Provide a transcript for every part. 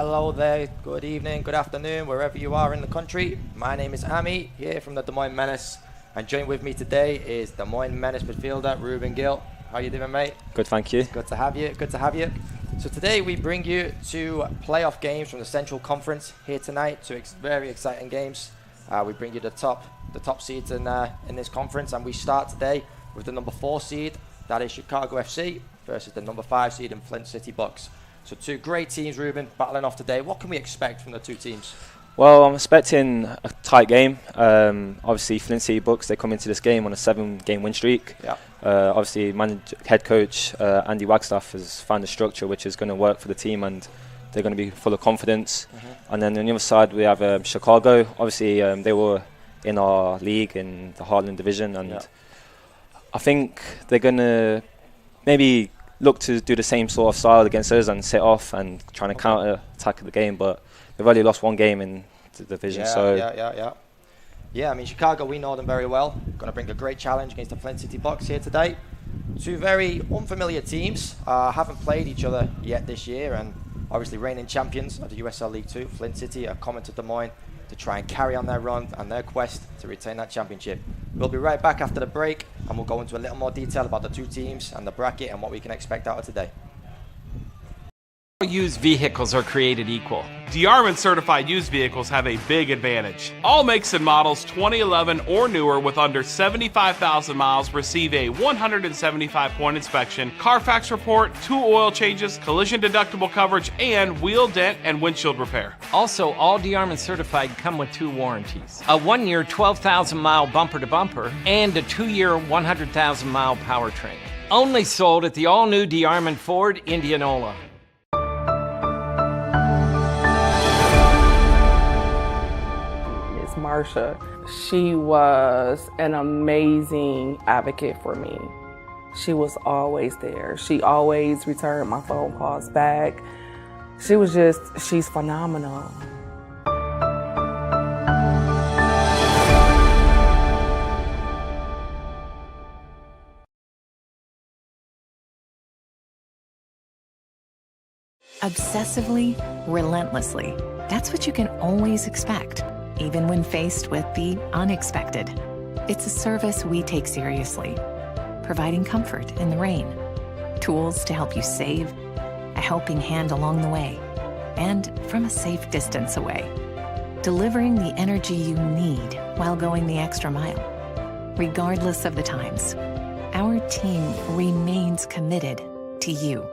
Hello there, good evening, good afternoon, wherever you are in the country. My name is Ami, here from the Des Moines Menace, and joined with me today is Des Moines Menace midfielder Ruben Gill. How you doing, mate? Good, thank you. Good to have you, good to have you. So today we bring you two playoff games from the Central Conference here tonight, two very exciting games. We bring you the top seeds in this conference, and we start today with the number 4 seed, that is Chicago FC, versus the number 5 seed in Flint City Bucks. So two great teams, Ruben, battling off today. What can we expect from the two teams? Well, I'm expecting a tight game. Obviously, Flint City Bucks, they come into this game on a 7-game win streak. Yeah. Obviously, head coach Andy Wagstaff has found a structure which is going to work for the team, and they're going to be full of confidence. And then on the other side, we have Chicago. Obviously, they were in our league in the Heartland Division, and I think they're going to maybe look to do the same sort of style against us and sit off and trying to counter attack the game, but they've only lost one game in the division. Yeah, I mean, Chicago, we know them very well. Going to bring a great challenge against the Flint City Bucks here today. Two very unfamiliar teams, haven't played each other yet this year, and obviously reigning champions of the USL League 2, Flint City, are coming to Des Moines to try and carry on their run and their quest to retain that championship. We'll be right back after the break, and we'll go into a little more detail about the two teams and the bracket and what we can expect out of today. Used vehicles are created equal. DeArmond certified used vehicles have a big advantage. All makes and models 2011 or newer with under 75,000 miles receive a 175-point inspection, Carfax report, 2 oil changes, collision deductible coverage, and wheel, dent, and windshield repair. Also, all DeArmond certified come with 2 warranties. A 1-year 12,000-mile bumper-to-bumper and a 2-year 100,000-mile powertrain. Only sold at the all-new DeArmond Ford Indianola. Marsha, she was an amazing advocate for me. She was always there. She always returned my phone calls back. She's phenomenal. Obsessively, relentlessly. That's what you can always expect, even when faced with the unexpected. It's a service we take seriously, providing comfort in the rain, tools to help you save, a helping hand along the way, and from a safe distance away, delivering the energy you need while going the extra mile. Regardless of the times, our team remains committed to you.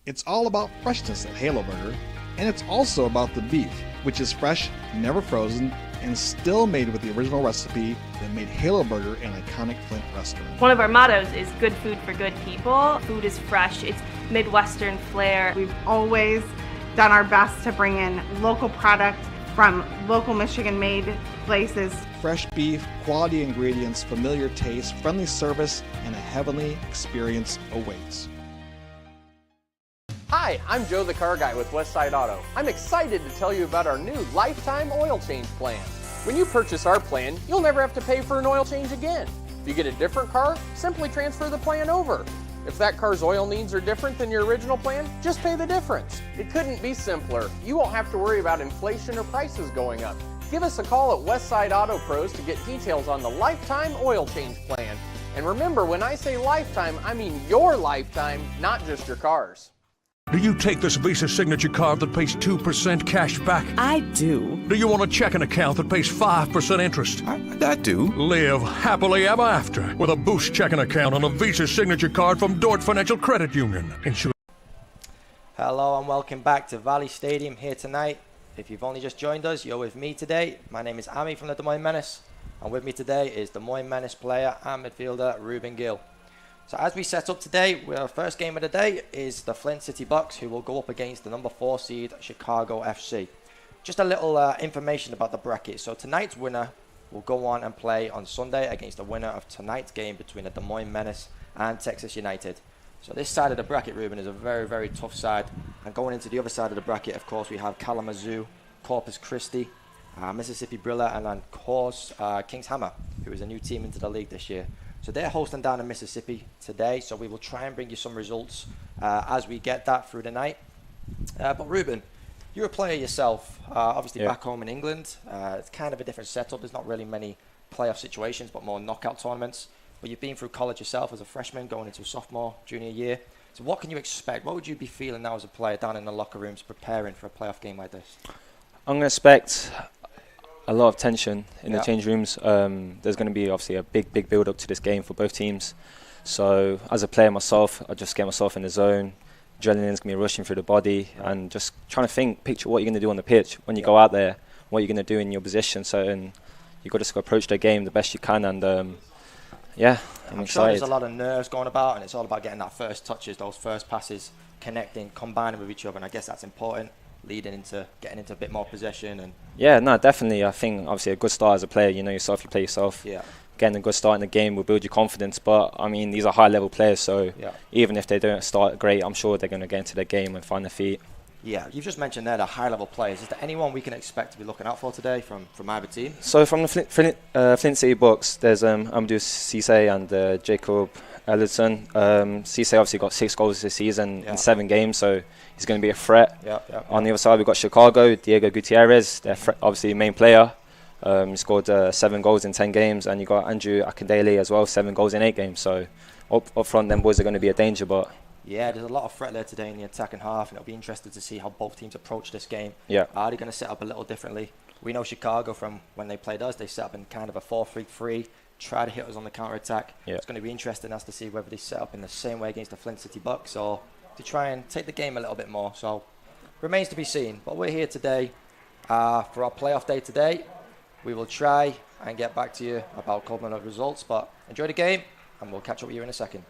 It's all about freshness at Halo Burger, and it's also about the beef, which is fresh, never frozen, and still made with the original recipe that made Halo Burger an iconic Flint restaurant. One of our mottos is good food for good people. Food is fresh, it's Midwestern flair. We've always done our best to bring in local product from local Michigan-made places. Fresh beef, quality ingredients, familiar taste, friendly service, and a heavenly experience awaits. Hi, I'm Joe the Car Guy with Westside Auto. I'm excited to tell you about our new lifetime oil change plan. When you purchase our plan, you'll never have to pay for an oil change again. If you get a different car, simply transfer the plan over. If that car's oil needs are different than your original plan, just pay the difference. It couldn't be simpler. You won't have to worry about inflation or prices going up. Give us a call at Westside Auto Pros to get details on the lifetime oil change plan. And remember, when I say lifetime, I mean your lifetime, not just your car's. Do you take this Visa signature card that pays 2% cash back? I do. Do you want a checking account that pays 5% interest? I do. Live happily ever after with a Boost checking account on a Visa signature card from Dort Financial Credit Union. Hello and welcome back to Valley Stadium here tonight. If you've only just joined us, you're with me today. My name is Ami from the Des Moines Menace, and with me today is Des Moines Menace player and midfielder Ruben Gill. So as we set up today, our first game of the day is the Flint City Bucks, who will go up against the number 4 seed Chicago FC. Just a little information about the bracket. So tonight's winner will go on and play on Sunday against the winner of tonight's game between the Des Moines Menace and Texas United. So this side of the bracket, Ruben, is a very, very tough side. And going into the other side of the bracket, of course, we have Kalamazoo, Corpus Christi, Mississippi Brilla, and of course Kings Hammer, who is a new team into the league this year. So they're hosting down in Mississippi today, so we will try and bring you some results as we get that through the night. But Ruben, you're a player yourself, obviously Yeah. back home in England. It's kind of a different setup. There's not really many playoff situations, but more knockout tournaments. But you've been through college yourself as a freshman, going into a sophomore, junior year. So what can you expect? What would you be feeling now as a player down in the locker rooms preparing for a playoff game like this? I'm going to expect a lot of tension in Yeah. the change rooms. There's going to be obviously a big build up to this game for both teams. So as a player myself, I just get myself in the zone. Adrenaline's going to be rushing through the body, and just trying to picture what you're going to do on the pitch when you go out there, what you're going to do in your position. So you've got to just approach the game the best you can, and yeah, I'm sure excited. there's a lot of nerves going about, and it's all about getting that first touches, those first passes, connecting, combining with each other, and I guess that's important, leading into getting into a bit more possession. And Yeah, no, definitely. I think obviously a good start as a player, you know yourself, you play yourself. yeah, Getting a good start in the game will build your confidence. But I mean, these are high-level players, so yeah. even if they don't start great, I'm sure they're going to get into the game and find their feet. Yeah, you've just mentioned there the high-level players. Is there anyone we can expect to be looking out for today from either team? So from the Flint City Bucks, there's Amadou Cisse and Jacob Ellison. Cisse obviously got 6 goals this season in 7 games, so he's going to be a threat. On the other side, we've got Chicago, Diego Gutierrez. They're obviously the main player. He scored 7 goals in 10 games, and you got Andrew Akindele as well, 7 goals in 8 games. So up front, them boys are going to be a danger, but. Yeah, there's a lot of threat there today in the attacking half, and it'll be interesting to see how both teams approach this game. Yeah. Are they going to set up a little differently? We know Chicago from when they played us, they set up in kind of a 4-3-3, try to hit us on the counter-attack. Yeah. It's going to be interesting as to see whether they set up in the same way against the Flint City Bucks or to try and take the game a little bit more. So, remains to be seen. But we're here today for our playoff day today. We will try and get back to you about culminating results, but enjoy the game, and we'll catch up with you in a second.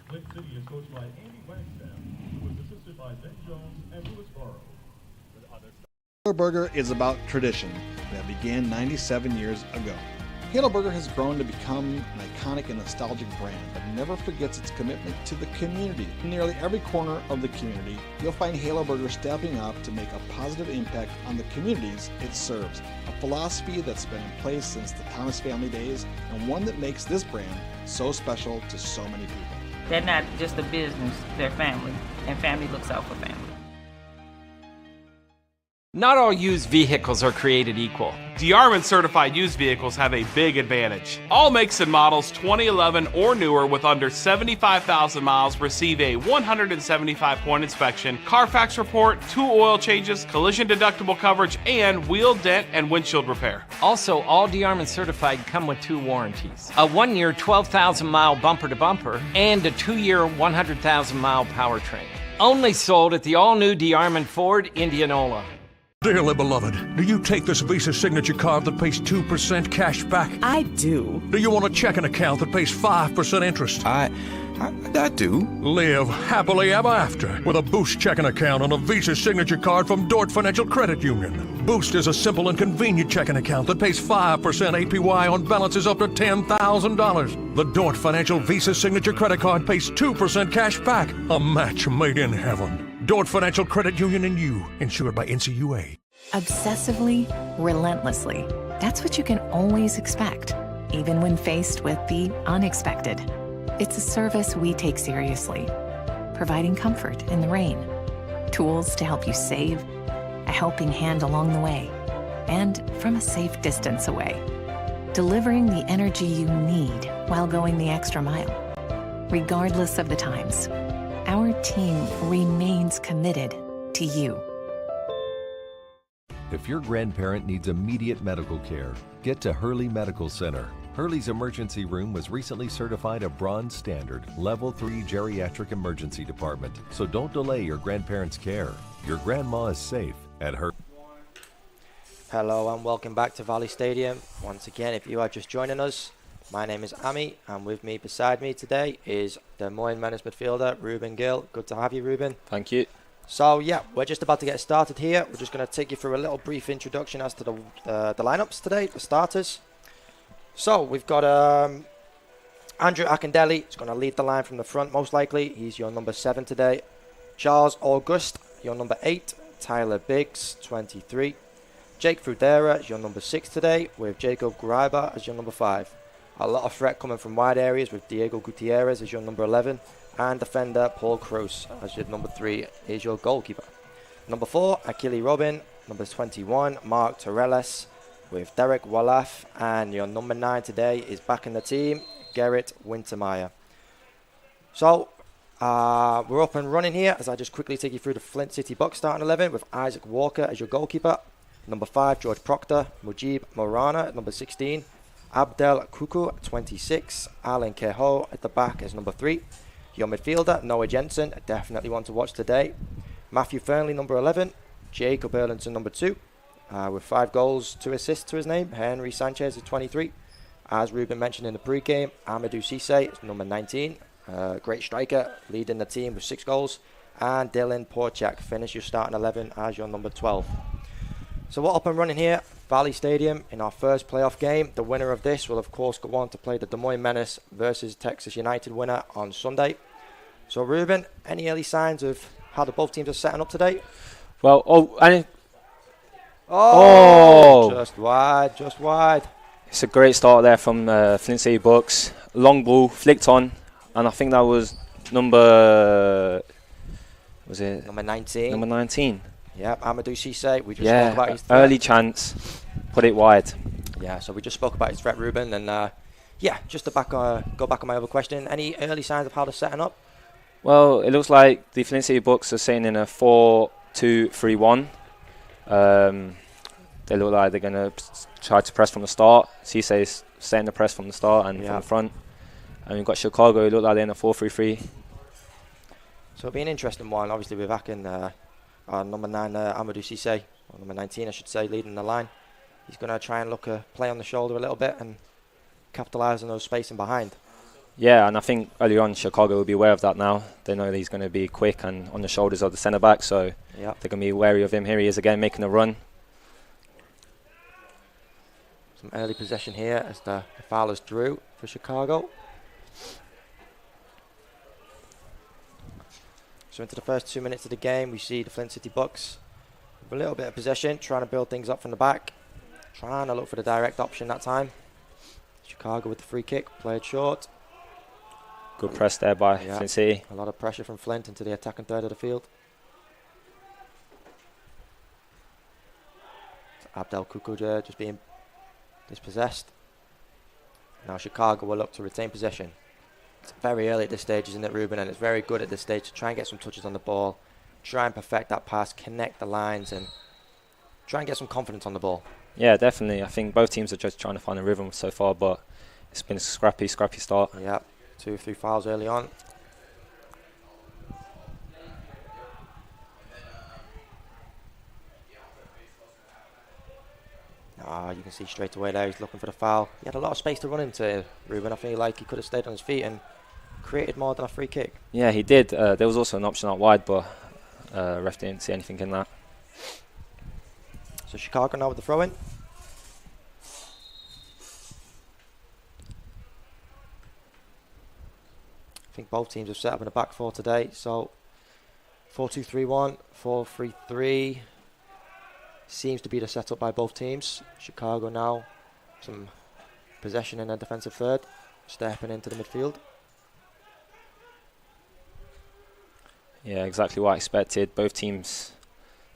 Flint City is coached by Andy Wagstaff, who is assisted by Ben Jones and Louis Burrow. Halo Burger is about tradition that began 97 years ago. Halo Burger has grown to become an iconic and nostalgic brand that never forgets its commitment to the community. In nearly every corner of the community, you'll find Halo Burger stepping up to make a positive impact on the communities it serves. A philosophy that's been in place since the Thomas family days, and one that makes this brand so special to so many people. They're not just a business, they're family, and family looks out for family. Not all used vehicles are created equal. DeArmond certified used vehicles have a big advantage. All makes and models 2011 or newer with under 75,000 miles receive a 175-point inspection, Carfax report, 2 oil changes, collision deductible coverage, and wheel dent and windshield repair. Also, all DeArmond certified come with 2 warranties. A 1-year 12,000-mile bumper-to-bumper and a 2-year 100,000-mile powertrain. Only sold at the all-new DeArmond Ford Indianola. Dearly beloved, do you take this Visa signature card that pays 2% cash back? I do. Do you want a checking account that pays 5% interest? I do. Live happily ever after with a Boost checking account on a Visa signature card from Dort Financial Credit Union. Boost is a simple and convenient checking account that pays 5% APY on balances up to $10,000. The Dort Financial Visa signature credit card pays 2% cash back. A match made in heaven. Dort Financial Credit Union and you, insured by NCUA. Obsessively, relentlessly. That's what you can always expect, even when faced with the unexpected. It's a service we take seriously, providing comfort in the rain, tools to help you save, a helping hand along the way, and from a safe distance away, delivering the energy you need while going the extra mile. Regardless of the times, our team remains committed to you. If your grandparent needs immediate medical care, get to Hurley Medical Center. Hurley's emergency room was recently certified a bronze standard, level 3 geriatric emergency department. So don't delay your grandparents' care. Your grandma is safe at Hurley. Hello and welcome back to Valley Stadium. Once again, if you are just joining us, my name is Ami, and with me beside me today is Des Moines Menace midfielder Ruben Gill. Good to have you, Ruben. Thank you. So yeah, we're just about to get started here. We're just going to take you through a little brief introduction as to the lineups today, the starters. So we've got Andrew Akindelli. He's going to lead the line from the front most likely. He's your number 7 today. Charles August, your number 8. Tyler Biggs, 23. Jake Frudera is your number 6 today, with Jacob Greiber as your number 5. A lot of threat coming from wide areas with Diego Gutierrez as your number 11. And defender Paul Kroos as your number 3 is your goalkeeper. Number 4, Achille Robin. Number 21, Mark Torres with Derek Wallaf. And your number 9 today is back in the team, Garrett Wintermeyer. So, we're up and running here as I just quickly take you through the Flint City Bucks starting 11 with Isaac Walker as your goalkeeper. Number 5, George Proctor. Mujib Morana at number 16. Abdel Kuku at 26. Alan Kehoe at the back as number 3. Your midfielder, Noah Jensen, definitely one to watch today. Matthew Fernley, number 11. Jacob Erlandson, number 2. With 5 goals, 2 assists to his name. Henry Sanchez at 23. As Ruben mentioned in the pre-game, Amadou Cisse is number 19. Great striker, leading the team with 6 goals. And Dylan Porchak finish your starting 11 as your number 12. So we're up and running here, Valley Stadium, in our first playoff game. The winner of this will of course go on to play the Des Moines Menace versus Texas United winner on Sunday. So Ruben, any early signs of how the both teams are setting up today? Well, just wide. It's a great start there from Flint City Bucks. Long ball, flicked on, and I think that was number 19. Number 19. Yeah, Amadou Cisse. We just spoke about his threat. Early chance, put it wide. Yeah, so we just spoke about his threat, Ruben, and just to go back on my other question. Any early signs of how they're setting up? Well, it looks like the Flint City Bucks are sitting in a 4-2-3-1. They look like they're going to try to press from the start. Cisse is setting the press from the start and from the front. And we've got Chicago, who look like they're in a 4-3-3. So it'll be an interesting one. Obviously, we're back in number 9, Amadou Cisse, or number 19, I should say, leading the line. He's going to try and look a play on the shoulder a little bit and capitalise on those spacing behind. Yeah, and I think early on Chicago will be aware of that now. They know that he's going to be quick and on the shoulders of the centre-back, so they're going to be wary of him. Here he is again, making a run. Some early possession here as the foulers drew for Chicago. So into the first 2 minutes of the game, we see the Flint City Bucks with a little bit of possession, trying to build things up from the back, trying to look for the direct option that time. Chicago with the free kick, played short. Good press there by Flint City. A lot of pressure from Flint into the attacking third of the field. Abdel Kukuja just being dispossessed. Now Chicago will look to retain possession. It's very early at this stage, isn't it, Ruben? And it's very good at this stage to try and get some touches on the ball, try and perfect that pass, connect the lines, and try and get some confidence on the ball. Yeah, definitely. I think both teams are just trying to find a rhythm so far, but it's been a scrappy start. Yeah, 2-3 fouls early on. You can see straight away there he's looking for the foul. He had a lot of space to run into, Ruben. I feel like he could have stayed on his feet and created more than a free kick. Yeah, he did. There was also an option out wide, but ref didn't see anything in that. So Chicago now with the throw-in. I think both teams have set up in the back four today. So 4-2-3-1, 4-3-3. seems to be the setup by both teams. Chicago now, some possession in their defensive third, stepping into the midfield. Yeah, exactly what I expected. Both teams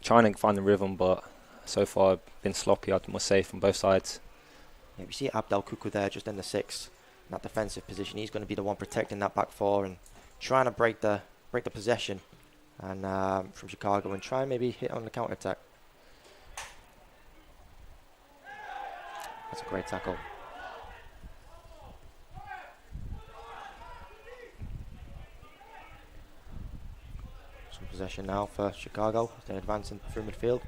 trying to find the rhythm, but so far been sloppy, I must say, from both sides. Yeah, we see Abdel Kuku there just in the 6, in that defensive position. He's going to be the one protecting that back 4 and trying to break the possession and from Chicago and try and maybe hit on the counter attack. That's a great tackle. Some possession now for Chicago. They're advancing through midfield.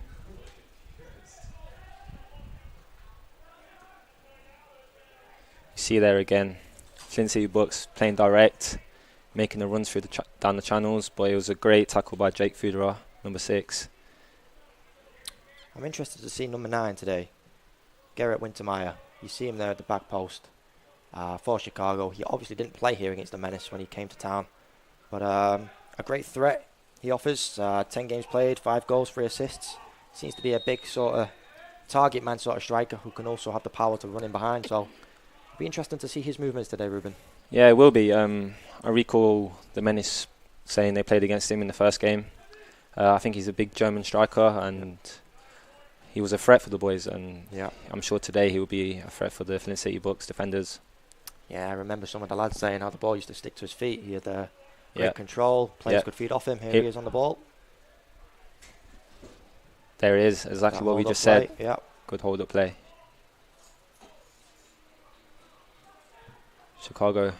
You see there again, Flint City Bucks playing direct, making the runs through down the channels, but it was a great tackle by Jake Fudera, number 6. I'm interested to see number 9 today, Garrett Wintermeyer. You see him there at the back post for Chicago. He obviously didn't play here against the Menace when he came to town, but a great threat he offers. 10 games played, 5 goals, 3 assists. Seems to be a big sort of target man sort of striker who can also have the power to run in behind. So it'll be interesting to see his movements today, Ruben. Yeah, it will be. I recall the Menace saying they played against him in the first game. I think he's a big German striker, and he was a threat for the boys, and yeah, I'm sure today he will be a threat for the Flint City Bucks defenders. Yeah, I remember some of the lads saying how the ball used to stick to his feet. He had great control, players could feed off him. Here he is on the ball. There he is, exactly what we just said. Yeah. Good hold-up play. Chicago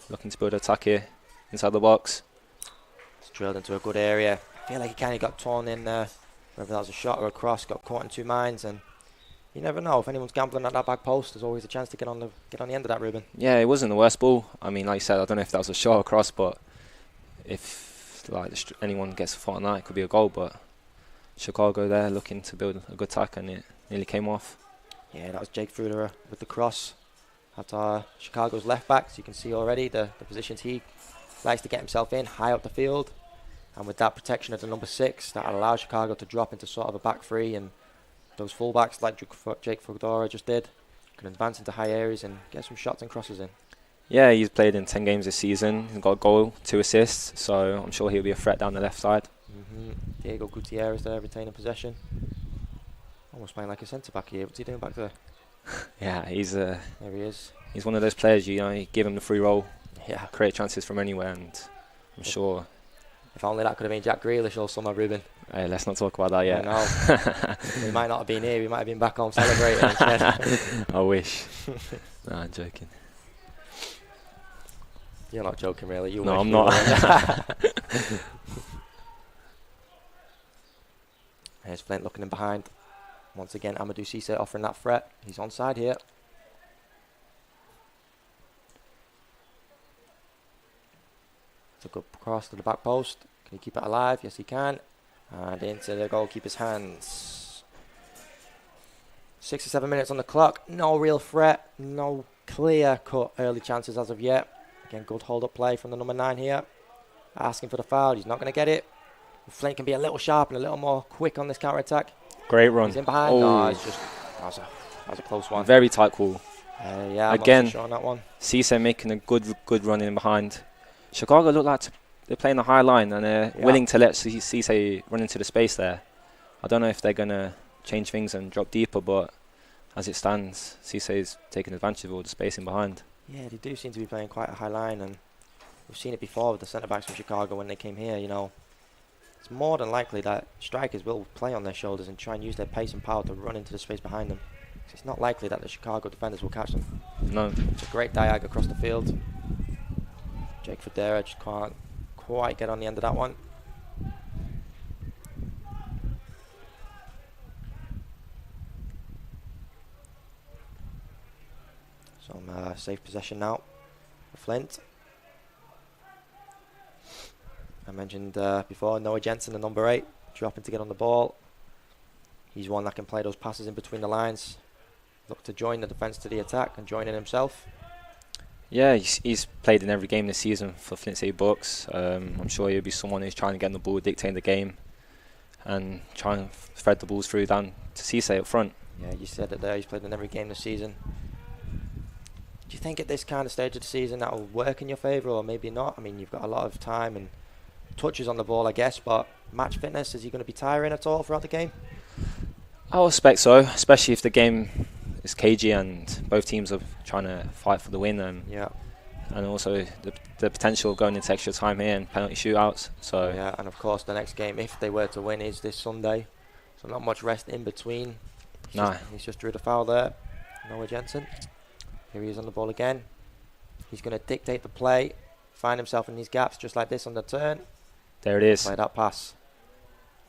looking to build an attack here inside the box. It's drilled into a good area. I feel like he kind of got torn in there, whether that was a shot or a cross, got caught in 2 minds, and you never know. If anyone's gambling at that back post, there's always a chance to get on the end of that, Ruben. Yeah, it wasn't the worst ball. I mean, like you said, I don't know if that was a shot or a cross, but if anyone gets a foot on that, it could be a goal. But Chicago there looking to build a good attack, and it nearly came off. Yeah, that was Jake Fudera with the cross at Chicago's left back. So you can see already the positions he likes to get himself in, high up the field. And with that protection of the number 6, that allows Chicago to drop into sort of a back 3, and those fullbacks like Jake Fudera just did can advance into high areas and get some shots and crosses in. Yeah, he's played in 10 games this season. He's got a goal, 2 assists, so I'm sure he'll be a threat down the left side. Diego Gutierrez there retaining possession. Almost playing like a centre-back here. What's he doing back there? Yeah, there he is. He's one of those players, you give him the free roll, create chances from anywhere, and I'm sure. If only that could have been Jack Grealish all summer, Ruben. Hey, let's not talk about that yet. No. He might not have been here. He might have been back home celebrating instead. I wish. No, I'm joking. You're not joking, really. No, I'm not. There's Flint looking in behind. Once again, Amadou Cisse offering that threat. He's onside here. It's a good cross to the back post. Can he keep it alive? Yes, he can. And into the goalkeeper's hands. 6 or 7 minutes on the clock. No real threat. No clear-cut early chances as of yet. Again, good hold-up play from the number 9 here. Asking for the foul. He's not going to get it. Flint can be a little sharp and a little more quick on this counter-attack. Great run. He's in behind. Oh. No, it's just that was a close one. Very tight call. Yeah, I'm again, not so sure on that one. Cisse making a good run in behind. Chicago look like they're playing a high line and they're willing to let Cisse run into the space there. I don't know if they're going to change things and drop deeper, but as it stands, Cisse is taking advantage of all the space in behind. Yeah, they do seem to be playing quite a high line, and we've seen it before with the centre-backs from Chicago when they came here, It's more than likely that strikers will play on their shoulders and try and use their pace and power to run into the space behind them. It's not likely that the Chicago defenders will catch them. No. It's a great diag across the field. Jake Fudera just can't quite get on the end of that one. Some safe possession now for Flint. I mentioned before, Noah Jensen, the number 8, dropping to get on the ball. He's one that can play those passes in between the lines. Look to join the defence to the attack and join in himself. Yeah, he's played in every game this season for Flint City Bucks. I'm sure he'll be someone who's trying to get on the ball, dictating the game. and try and thread the balls through down to Cisse up front. Yeah, you said it there. He's played in every game this season. Do you think at this kind of stage of the season that will work in your favour, or maybe not? I mean, you've got a lot of time and touches on the ball, I guess, but match fitness, is he going to be tiring at all throughout the game? I would expect so, especially if the game is cagey and both teams are trying to fight for the win. Yeah. And also the potential of going into extra time here and penalty shootouts. So yeah, and of course the next game, if they were to win, is this Sunday. So not much rest in between. He's just drew the foul there. Noah Jensen. Here he is on the ball again. He's going to dictate the play, find himself in these gaps just like this on the turn. There it is. Play that pass.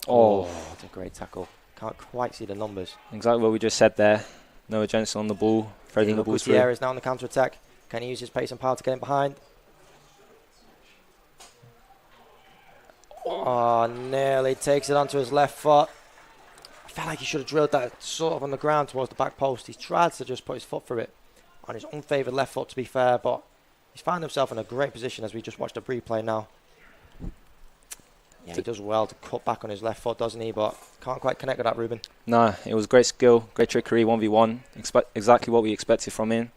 Oh, that's a great tackle. Can't quite see the numbers. Exactly what we just said there. Noah Jensen on the ball, threading the ball through. Gutierrez now on the counter-attack. Can he use his pace and power to get in behind? Oh, nearly takes it onto his left foot. I felt like he should have drilled that sort of on the ground towards the back post. He tried to just put his foot through it on his unfavoured left foot, to be fair, but he's found himself in a great position as we just watched the replay now. Yeah, he does well to cut back on his left foot, doesn't he? But can't quite connect with that, Ruben. No, it was great skill, great trickery, 1v1. Exactly what we expected from him.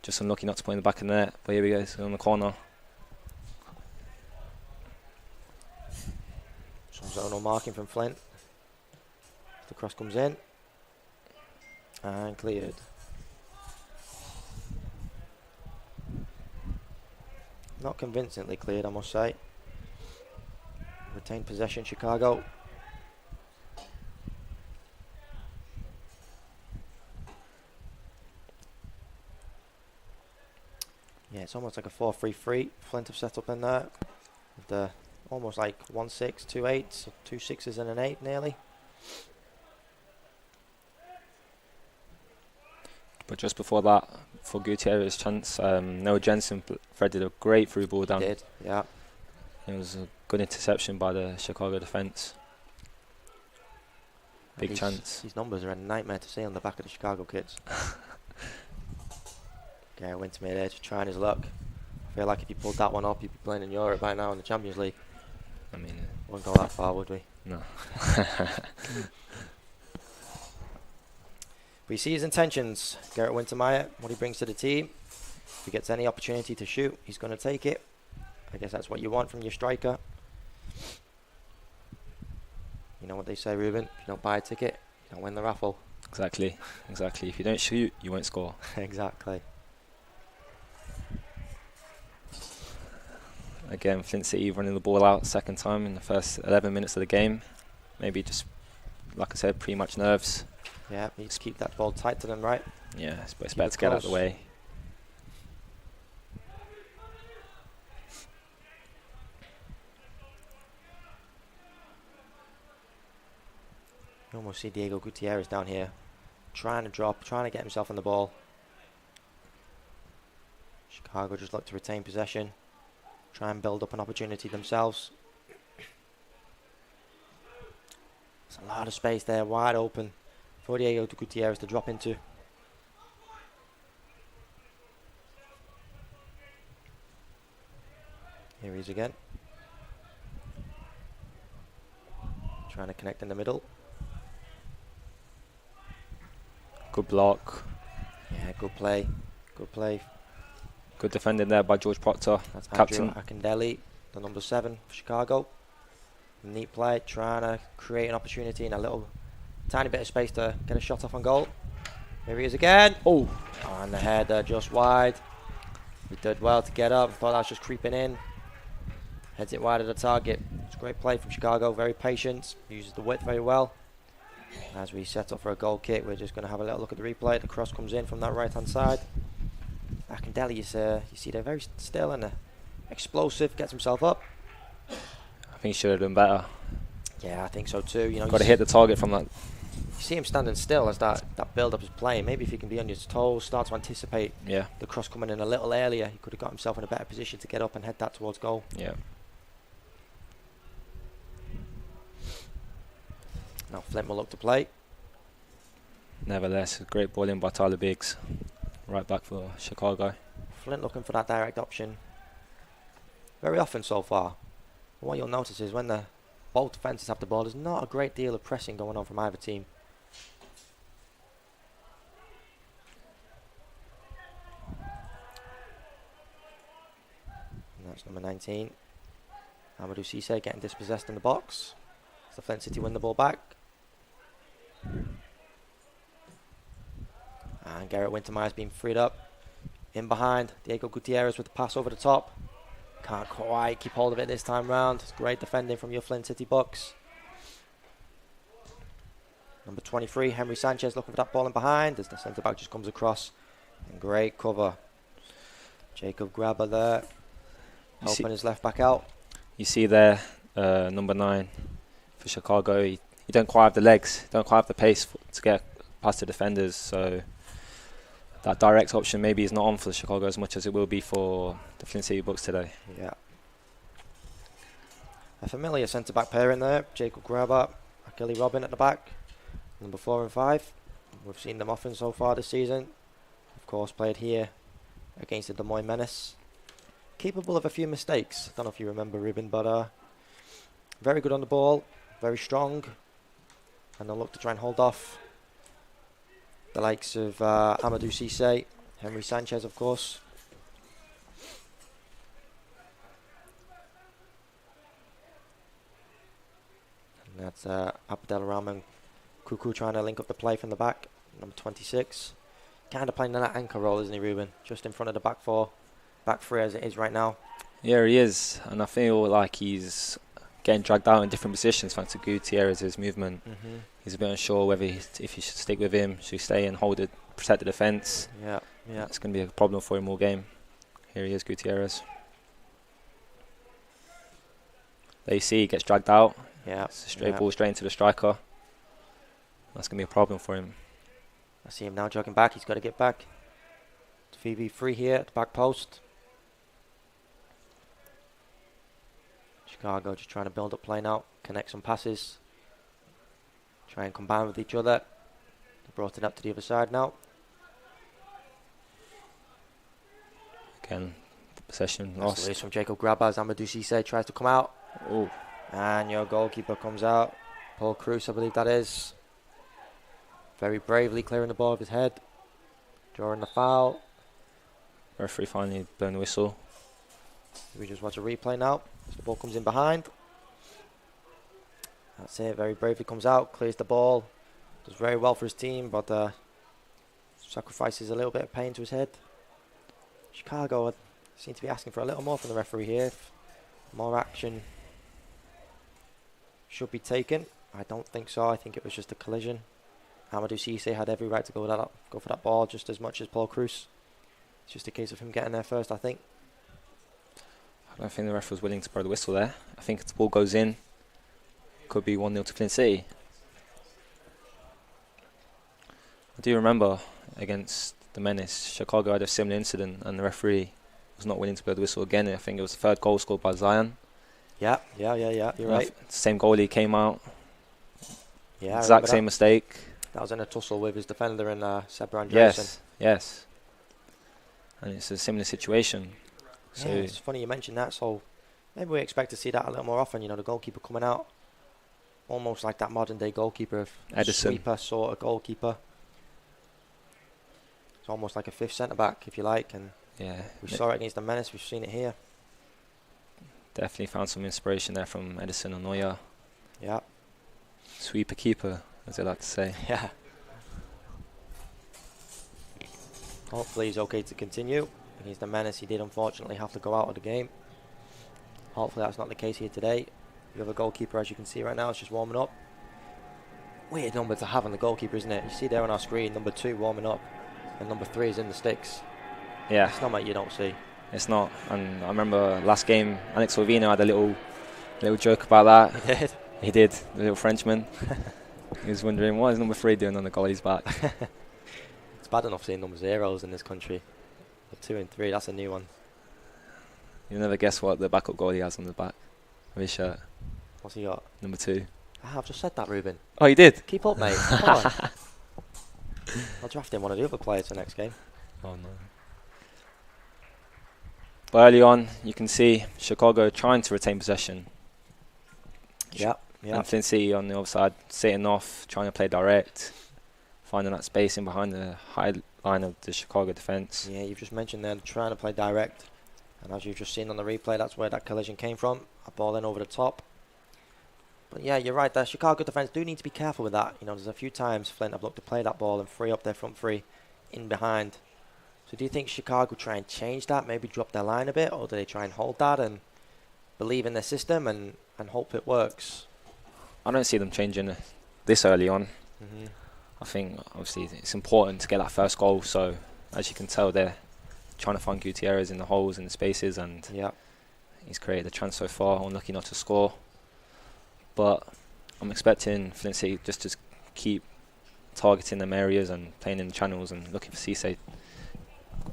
Just unlucky not to play in the back of the net. But here we go, he's on the corner. Some zonal marking from Flint. The cross comes in. And cleared. Not convincingly cleared, I must say. Retained possession, Chicago. Yeah, it's almost like a 4-3-3. Flint have set up in there. With the almost like 1-6, 2 8s, 2 6s and an 8 nearly. But just before that, for Gutierrez's chance, Noah Jensen threaded a great through ball down. He did, yeah. It was a good interception by the Chicago defence. Big chance. These numbers are a nightmare to see on the back of the Chicago kids. Garrett Wintermeyer there just trying his luck. I feel like if he pulled that one up, he'd be playing in Europe right now in the Champions League. I mean, wouldn't go that far, would we? No. We see his intentions. Garrett Wintermeyer, what he brings to the team. If he gets any opportunity to shoot, he's going to take it. I guess that's what you want from your striker. You know what they say, Ruben? If you don't buy a ticket, you don't win the raffle. Exactly. If you don't shoot, you won't score. Exactly. Again, Flint City running the ball out second time in the first 11 minutes of the game. Maybe just, like I said, pretty much nerves. Yeah, you just keep that ball tight to them, right? Yeah, it's better to get out of the way. You almost see Diego Gutierrez down here, trying to drop, trying to get himself on the ball. Chicago just look to retain possession, try and build up an opportunity themselves. There's a lot of space there, wide open for Diego Gutierrez to drop into. Here he is again. Trying to connect in the middle. Good block. Yeah, good play. Good play. Good defending there by George Proctor, That's captain. Andrew Akindele, the number 7 for Chicago. Neat play, trying to create an opportunity in a little tiny bit of space to get a shot off on goal. Here he is again. Oh, and the header just wide. He did well to get up. I thought that was just creeping in. Heads it wide of the target. It's a great play from Chicago. Very patient. Uses the width very well. As we set up for a goal kick, we're just going to have a little look at the replay. The cross comes in from that right-hand side. Akindele is, you see, they're very still and explosive. Gets himself up. I think he should have done better. Yeah, I think so too. You know, got to hit the target from that. You see him standing still as that build-up is playing. Maybe if he can be on his toes, start to anticipate the cross coming in a little earlier, he could have got himself in a better position to get up and head that towards goal. Yeah. Now Flint will look to play. Nevertheless, a great ball in by Tyler Biggs. Right back for Chicago. Flint looking for that direct option. Very often so far. But what you'll notice is when the both defenses have the ball. There's not a great deal of pressing going on from either team. And that's number 19. Amadou Cisse getting dispossessed in the box. As the Flint City win the ball back. And Garrett Wintermeyer's been freed up. In behind, Diego Gutierrez with the pass over the top. Can't quite keep hold of it this time round. It's great defending from your Flint City Bucks. Number 23, Henry Sanchez looking for that ball in behind as the centre-back just comes across. And great cover. Jacob Grabber there, helping his left-back out. You see there, number 9 for Chicago. He don't quite have the legs, don't quite have the pace to get past the defenders. So that direct option maybe is not on for Chicago as much as it will be for the Flint City Bucks today. Yeah. A familiar centre-back pair in there. Jacob Grabber, Achille Robin at the back. Number 4 and 5. We've seen them often so far this season. Of course, played here against the Des Moines Menace. Capable of a few mistakes. I don't know if you remember Ruben, but very good on the ball. Very strong. And they'll look to try and hold off the likes of Amadou Cisse, Henry Sanchez, of course. And that's Abdelrahman Kuku trying to link up the play from the back. Number 26. Kind of playing in that anchor role, isn't he, Ruben? Just in front of the back 4. Back 3 as it is right now. Yeah, he is. And I feel like he's getting dragged out in different positions thanks to Gutierrez's movement. He's a bit unsure whether if he should stick with him, should he stay and hold it, protect the defence. Yeah. It's going to be a problem for him all game. Here he is, Gutierrez. There you see, he gets dragged out. Yeah. It's a straight ball straight into the striker. That's going to be a problem for him. I see him now jogging back. He's got to get back. It's 3v3 here at the back post. Chicago just trying to build up play now. Connect some passes. Try and combine with each other. They brought it up to the other side now. Again, the possession That's lost. loose from Jacob Grabber as Amadou Cisse tries to come out. Ooh. And your goalkeeper comes out. Paul Cruz, I believe that is. Very bravely clearing the ball with his head. Drawing the foul. Referee finally blown the whistle. We just watch a replay now. As the ball comes in behind. That's it. Very bravely comes out. Clears the ball. Does very well for his team, but sacrifices a little bit of pain to his head. Chicago seem to be asking for a little more from the referee here. More action should be taken. I don't think so. I think it was just a collision. Amadou Cisse had every right to go for that ball just as much as Paul Cruz. It's just a case of him getting there first, I think. I don't think the ref was willing to blow the whistle there. I think if the ball goes in, could be 1-0 to Flint City. I do remember against the Menace, Chicago had a similar incident and the referee was not willing to blow the whistle again. I think it was the 3rd goal scored by Zion. Yeah, you're right. Same goalie came out. Yeah, exact same mistake. That was in a tussle with his defender and Seb Andreessen. Yes. And it's a similar situation. So yeah, it's funny you mentioned that. So maybe we expect to see that a little more often. You know, the goalkeeper coming out, almost like that modern day goalkeeper, Edison. Sweeper sort of goalkeeper. It's almost like a 5th centre back, if you like. And yeah, we saw it against the Menace. We've seen it here. Definitely found some inspiration there from Edison and Neuer. Yeah. Sweeper keeper, as I like to say. Yeah. Hopefully he's okay to continue. Against the Menace, he did unfortunately have to go out of the game. Hopefully that's not the case here today. The other goalkeeper, as you can see right now, is just warming up. Weird number to have on the goalkeeper, isn't it? You see there on our screen, number 2 warming up, and number 3 is in the sticks. Yeah. It's not what you don't see. It's not. And I remember last game, Alex Ovino had a little joke about that. He did? He did, the little Frenchman. He was wondering, what is number 3 doing on the goalie's back? It's bad enough seeing number 0s in this country. But 2 and 3, that's a new one. You'll never guess what the backup goalie has on the back of his shirt. What's he got? Number 2. I've just said that, Ruben. Oh, you did? Keep up, mate. Come on. I'll draft in one of the other players for next game. Oh, no. But early on, you can see Chicago trying to retain possession. Yeah. And Flint City on the other side, sitting off, trying to play direct, finding that space in behind the high line of the Chicago defence. Yeah, you've just mentioned they're trying to play direct. And as you've just seen on the replay, that's where that collision came from. A ball in over the top. But yeah, you're right. The Chicago defence do need to be careful with that. You know, there's a few times Flint have looked to play that ball and free up their front three in behind. So do you think Chicago try and change that, maybe drop their line a bit, or do they try and hold that and believe in their system and hope it works? I don't see them changing this early on. Mm-hmm. I think obviously it's important to get that first goal. So as you can tell, they're trying to find Gutierrez in the holes and the spaces, and he's created a chance so far. Unlucky not to score, but I'm expecting Flint City just to keep targeting them areas and playing in the channels and looking for Cisse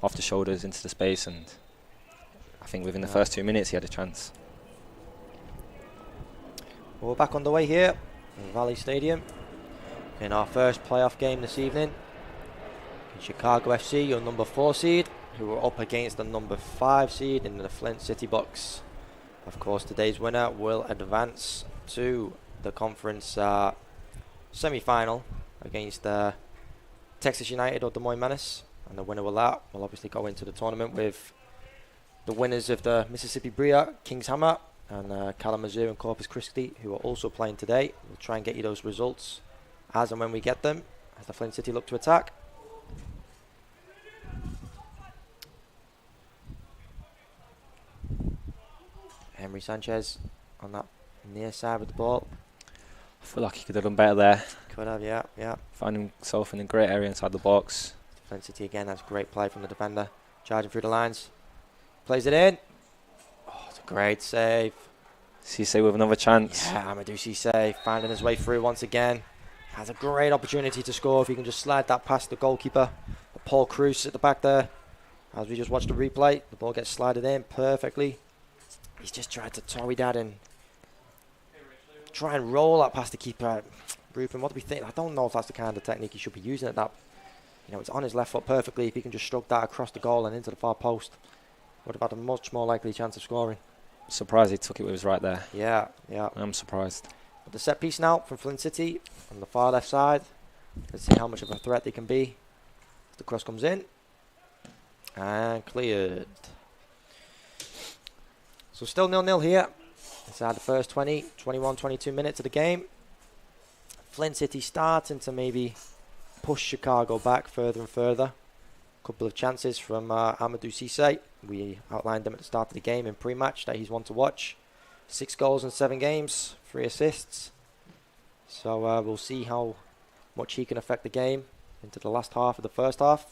off the shoulders into the space. And I think within the first 2 minutes he had a chance. Well, we're back on the way here in Valley Stadium in our first playoff game this evening. Chicago FC, your number 4 seed, who are up against the number 5 seed in the Flint City box. Of course, today's winner will advance to the conference semi-final against Texas United or Des Moines Menace, and the winner of that will obviously go into the tournament with the winners of the Mississippi Bria, Kings Hammer, and Kalamazoo and Corpus Christi, who are also playing today. We'll try and get you those results as and when we get them, as the Flint City look to attack. Henry Sanchez on that near side with the ball. I feel like he could have done better there. Could have, yeah. Found himself in a great area inside the box. Flint City again, that's great play from the defender. Charging through the lines. Plays it in. Oh, it's a great save. Cisse with another chance. Yeah, Amadou Cisse finding his way through once again. Has a great opportunity to score if he can just slide that past the goalkeeper. Paul Cruz at the back there. As we just watched the replay, the ball gets slided in perfectly. He's just tried to torry that and try and roll that past the keeper. Ruben, what do we think? I don't know if that's the kind of technique he should be using at that. You know, it's on his left foot perfectly. If he can just stroke that across the goal and into the far post, would have had a much more likely chance of scoring. Surprised he took it with his right there. Yeah. I'm surprised. But the set piece now from Flint City on the far left side. Let's see how much of a threat they can be. The cross comes in and cleared. So still 0-0 here inside the first 20, 21, 22 minutes of the game. Flint City starting to maybe push Chicago back further and further. A couple of chances from Amadou Cisse. We outlined them at the start of the game in pre-match that he's one to watch. 6 goals in 7 games, 3 assists. So we'll see how much he can affect the game into the last half of the first half.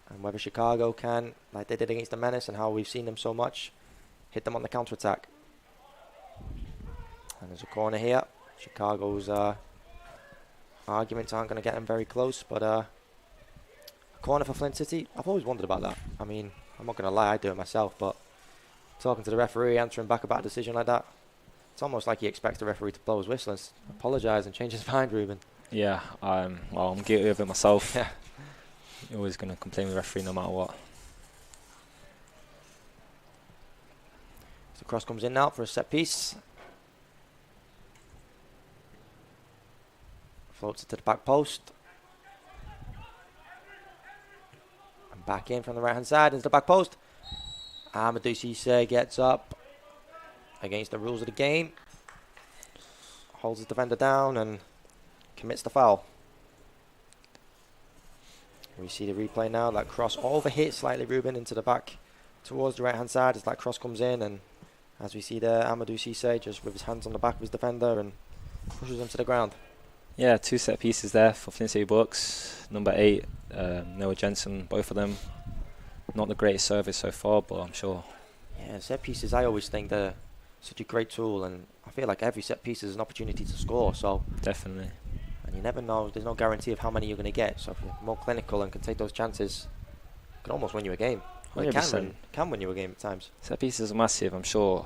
And whether Chicago can, like they did against the Menace and how we've seen them so much, hit them on the counter-attack. And there's a corner here. Chicago's arguments aren't going to get them very close, but a corner for Flint City. I've always wondered about that. I mean, I'm not going to lie, I do it myself, but talking to the referee, answering back about a decision like that, it's almost like he expects the referee to blow his whistle and apologise and change his mind, Ruben. Yeah, well, I'm guilty of it myself. Yeah. You're always going to complain with the referee no matter what. So cross comes in now for a set piece. Floats it to the back post. And back in from the right hand side into the back post. Amadou Cisse gets up against the rules of the game. Holds his defender down and commits the foul. We see the replay now. That cross overhit slightly, Ruben, into the back towards the right hand side as that cross comes in. And as we see there, Amadou Cisse just with his hands on the back of his defender and pushes him to the ground. Yeah, 2 set pieces there for Flint City Bucks. Number 8, Noah Jensen, both of them. Not the greatest service so far, but I'm sure. Yeah, set pieces, I always think they're such a great tool, and I feel like every set piece is an opportunity to score. So definitely. And you never know, there's no guarantee of how many you're going to get. So if you're more clinical and can take those chances, it can almost win you a game. Well, it can win you a game at times. Set pieces are massive. I'm sure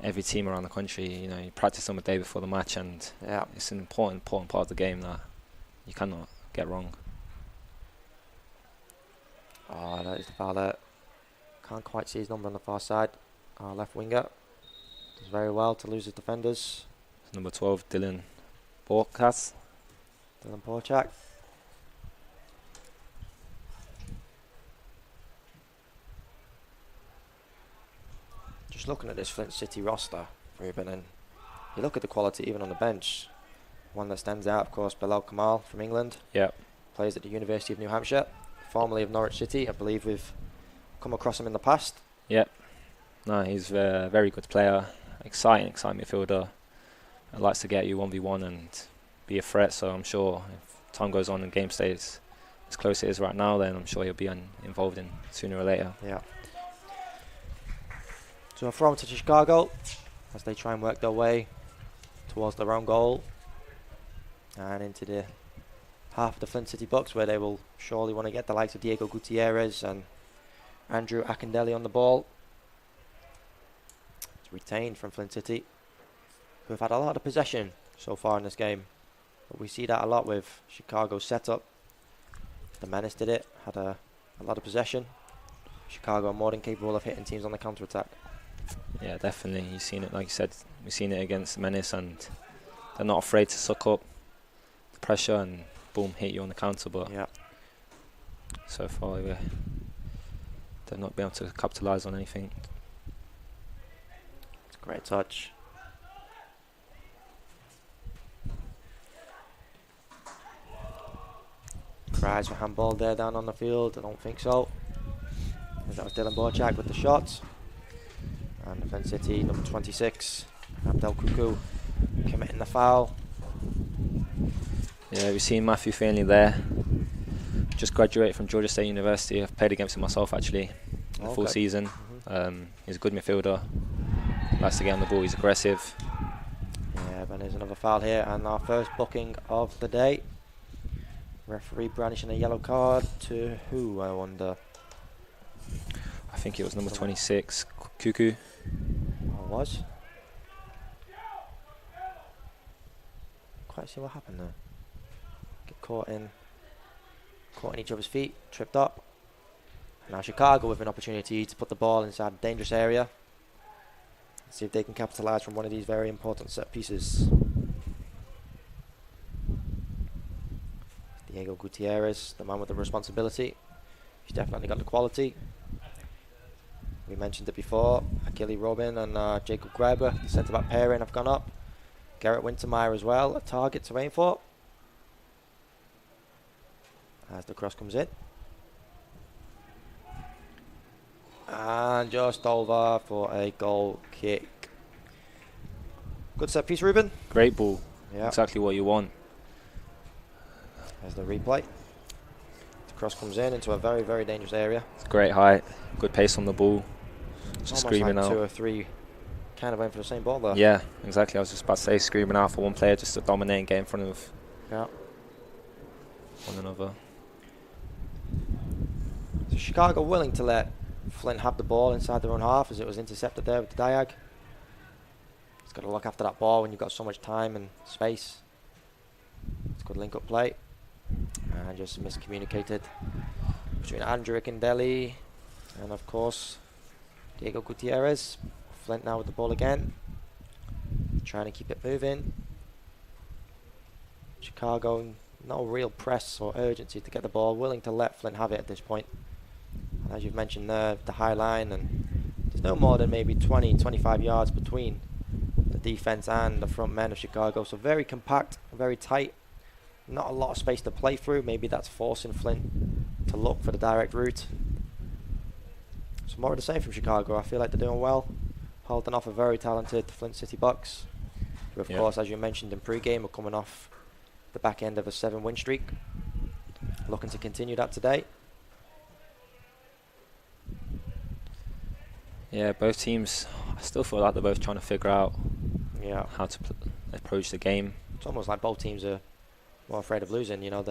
every team around the country, you know, you practice them a day before the match, and it's an important part of the game that you cannot get wrong. Oh, that is the foul there. Can't quite see his number on the far side. Our left winger Does very well to lose his defenders. Number 12, Dylan Borkas. Dylan Porchak. Just looking at this Flint City roster, Ruben, and you look at the quality even on the bench. One that stands out, of course, Bilal Kamal from England. Yep. Plays at the University of New Hampshire, formerly of Norwich City. I believe we've come across him in the past. Yep. No, he's a very good player. Exciting midfielder. He likes to get you 1v1 and be a threat, so I'm sure if time goes on and game stays as close as it is right now, then I'm sure he'll be involved in sooner or later. Yeah. So a throw to Chicago as they try and work their way towards their own goal and into the half of the Flint City box, where they will surely want to get the likes of Diego Gutierrez and Andrew Akindelli on the ball. It's retained from Flint City, who have had a lot of possession so far in this game, but we see that a lot with Chicago's setup. The Menace did it, had a lot of possession. Chicago are more than capable of hitting teams on the counter-attack. Yeah, definitely. You've seen it, like you said, we've seen it against Menace, and they're not afraid to suck up the pressure and boom, hit you on the counter. But yeah, so far they've not been able to capitalise on anything. It's a great touch. Cries for handball there down on the field. I don't think so. That was Dylan Borchak with the shot. And Flint City, number 26, Abdel Kuku, committing the foul. Yeah, we've seen Matthew Finley there. Just graduated from Georgia State University. I've played against him myself actually, the full season. He's a good midfielder. Likes to get on the ball. He's aggressive. Yeah, but there's another foul here, and our first booking of the day. Referee brandishing a yellow card to who, I wonder? I think it was number 26, Kuku. Oh, it was? Quite see what happened there. Get caught in each other's feet, tripped up. Now Chicago with an opportunity to put the ball inside a dangerous area. See if they can capitalise from one of these very important set pieces. Diego Gutierrez, the man with the responsibility. He's definitely got the quality. We mentioned it before. Achille Robin and Jacob Greiber, the centre-back pairing, have gone up. Garrett Wintermeyer as well, a target to aim for. As the cross comes in. And just over for a goal kick. Good set piece, Ruben. Great ball. Yeah. Exactly what you want. There's the replay. The cross comes in into a very, very dangerous area. It's great height, good pace on the ball. Just screaming like out. 2 or 3 kind of went for the same ball there. Yeah, exactly. I was just about to say, screaming out for one player just to dominate and get in front of one another. So Chicago willing to let Flint have the ball inside their own half as it was intercepted there with the diag. He's got to look after that ball when you've got so much time and space. It's good link-up play. And just miscommunicated between Andrew Akindelli and, of course, Diego Gutierrez. Flint now with the ball again, trying to keep it moving. Chicago, no real press or urgency to get the ball, willing to let Flint have it at this point. And as you've mentioned there, the high line, and there's no more than maybe 20-25 yards between the defense and the front men of Chicago, so very compact, very tight, not a lot of space to play through. Maybe that's forcing Flint to look for the direct route. So more of the same from Chicago. I feel like they're doing well, holding off a very talented Flint City Bucks, who of course, as you mentioned in pre-game, are coming off the back end of a 7-win streak, looking to continue that today. Yeah, both teams, I still feel like they're both trying to figure out how to approach the game. It's almost like both teams are more afraid of losing, you know,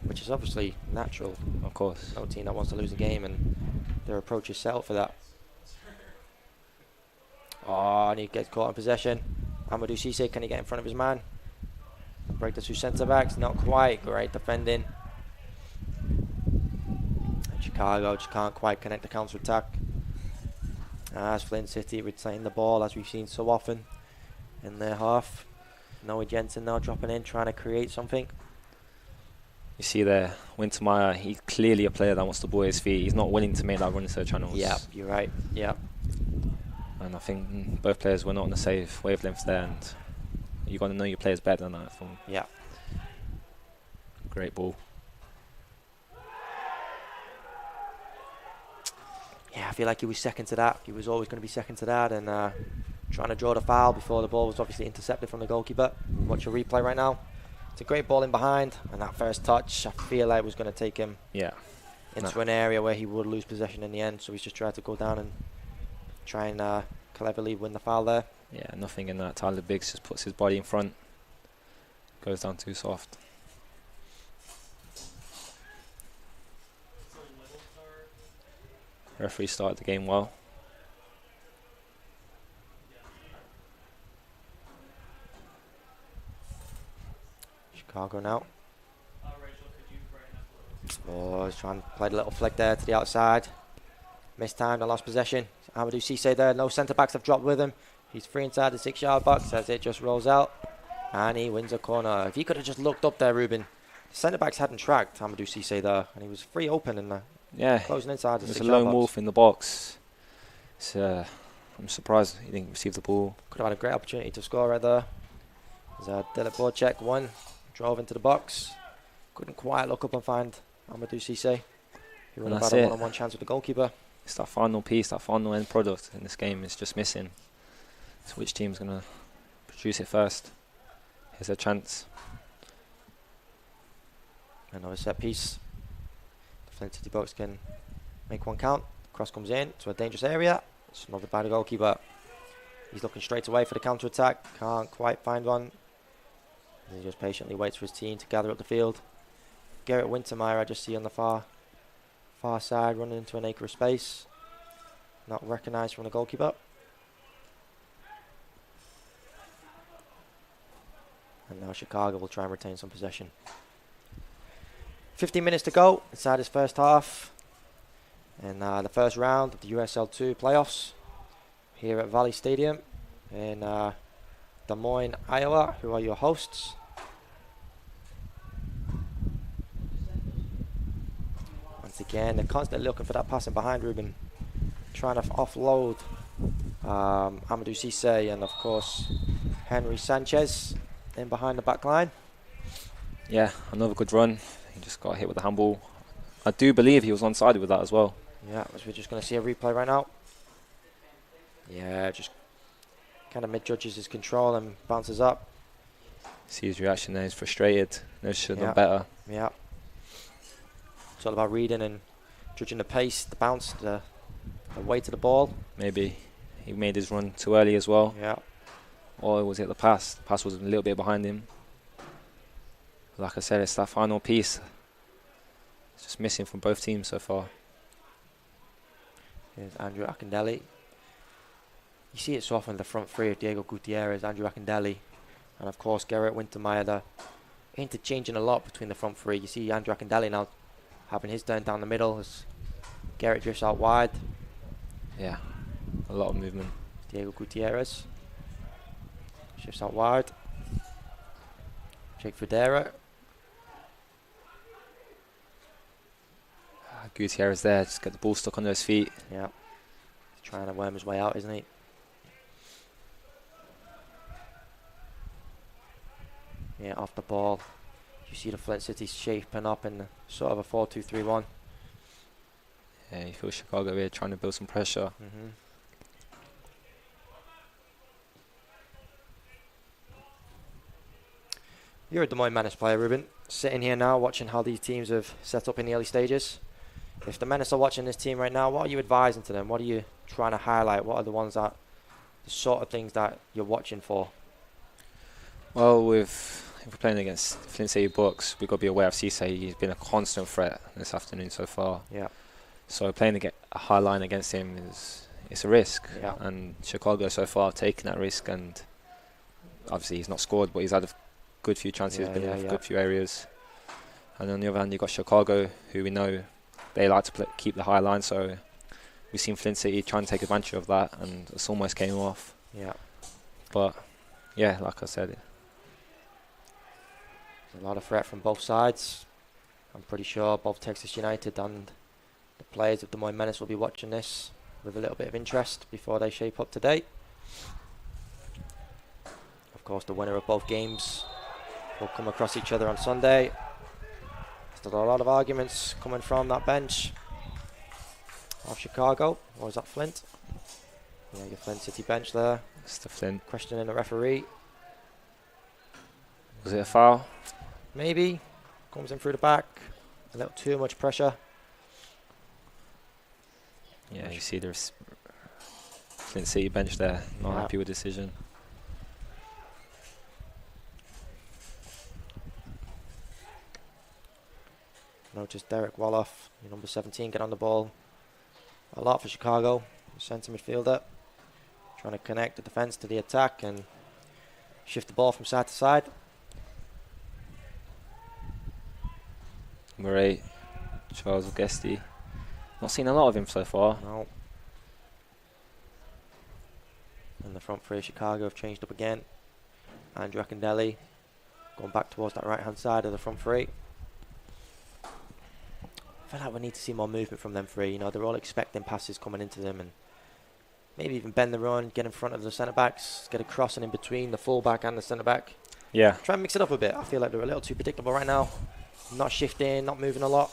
which is obviously natural. Of course. No team that wants to lose a game, and their approach is set up for that. Oh, and he gets caught in possession. Amadou Cisse, can he get in front of his man? Break the 2 centre-backs, not quite. Great defending. And Chicago just can't quite connect the counter-attack. As Flint City retain the ball, as we've seen so often in their half. Noah Jensen now dropping in, trying to create something. You see there, Wintermeyer, he's clearly a player that wants the ball at his feet. He's not willing to make that run into the channels. Yeah, you're right. Yeah. And I think both players were not on the same wavelength there, and you got to know your players better than that. Yeah. Great ball. Yeah, I feel like he was second to that. He was always going to be second to that, and trying to draw the foul before the ball was obviously intercepted from the goalkeeper. Watch a replay right now. It's a great ball in behind, and that first touch, I feel like was going to take him into an area where he would lose possession in the end. So he's just tried to go down and try and cleverly win the foul there. Yeah, nothing in that. Tyler Biggs just puts his body in front, goes down too soft. Referee started the game well. Chicago now. Oh, he's trying to play the little flick there to the outside. Missed time, and lost possession. Amadou Cisse there. No centre backs have dropped with him. He's free inside the 6-yard box as it just rolls out. And he wins a corner. If he could have just looked up there, Ruben. The centre backs hadn't tracked Amadou Cisse there, and he was free open and closing inside the 6-yard box. There's a lone wolf in the box. I'm surprised he didn't receive the ball. Could have had a great opportunity to score right there. There's a Dilip Borchek one. Drove into the box. Couldn't quite look up and find Amadou Cisse. He would have had a one-on-one chance with the goalkeeper. It's that final piece, that final end product in this game is just missing. So which team's going to produce it first? Here's a chance. Another set piece. The Flint City box can make one count. Cross comes in to a dangerous area. It's another by the goalkeeper. He's looking straight away for the counter-attack. Can't quite find one. He just patiently waits for his team to gather up the field. Garrett Wintermeyer, I just see on the far side, running into an acre of space. Not recognised from the goalkeeper. And now Chicago will try and retain some possession. 15 minutes to go inside his first half. In the first round of the USL 2 playoffs here at Valley Stadium in Des Moines, Iowa, who are your hosts. Once again, they're constantly looking for that passing behind Ruben, trying to offload Amadou Cisse and of course Henry Sanchez in behind the back line. Yeah, another good run. He just got hit with the handball. I do believe he was onside with that as well. Yeah, as we're just going to see a replay right now. Yeah, just kind of misjudges his control and bounces up. See his reaction there, he's frustrated. No, should have done better. Yeah. It's all about reading and judging the pace, the bounce, the weight of the ball. Maybe he made his run too early as well. Yeah. Or was it the pass? The pass was a little bit behind him. Like I said, it's that final piece. It's just missing from both teams so far. Here's Andrew Akindelli. You see it so often in the front three of Diego Gutierrez, Andrew Akindelli, and of course Garrett Wintermeyer. They're interchanging a lot between the front three. You see Andrew Akindelli now having his turn down the middle as Garrett drifts out wide. Yeah, a lot of movement. Diego Gutierrez shifts out wide. Jake Federa. Gutierrez there, just get the ball stuck under his feet. Yeah, he's trying to worm his way out, isn't he? Yeah, off the ball. You see the Flint City shaping up in sort of a 4-2-3-1. Yeah, you feel Chicago here trying to build some pressure. You're a Des Moines Menace player, Ruben. Sitting here now watching how these teams have set up in the early stages. If the Menace are watching this team right now, what are you advising to them? What are you trying to highlight? What are the sort of things that you're watching for? Well, if we're playing against Flint City Bucks, we've got to be aware of Cisse. He's been a constant threat this afternoon so far. Yeah. So playing a high line against him it's a risk. Yeah. And Chicago so far taking that risk, and obviously he's not scored, but he's had a good few chances, been in a good few areas. And on the other hand, you've got Chicago, who we know they like to keep the high line, so we've seen Flint City trying to take advantage of that, and it's almost came off. Yeah. But yeah, like I said, there's a lot of threat from both sides. I'm pretty sure both Texas United and the players of Des Moines Menace will be watching this with a little bit of interest before they shape up today. Of course, the winner of both games will come across each other on Sunday. Still a lot of arguments coming from that bench of Chicago. Or is that Flint? Yeah, your Flint City bench there. It's the Flint. Questioning the referee. Was it a foul? Maybe. Comes in through the back. A little too much pressure. Yeah, you see there's Flint City bench there. Not happy with the decision. Notice Derek Woloff, your number 17, get on the ball a lot for Chicago. Centre midfielder. Trying to connect the defence to the attack and shift the ball from side to side. Number 8, Charles Augusti. Not seen a lot of him so far. No. And the front three of Chicago have changed up again. Andrew Akindelli going back towards that right hand side of the front three. I feel like we need to see more movement from them three. You know, they're all expecting passes coming into them, and maybe even bend the run, get in front of the centre backs, get a crossing in between the full back and the centre back. Yeah. Try and mix it up a bit. I feel like they're a little too predictable right now. Not shifting, not moving a lot.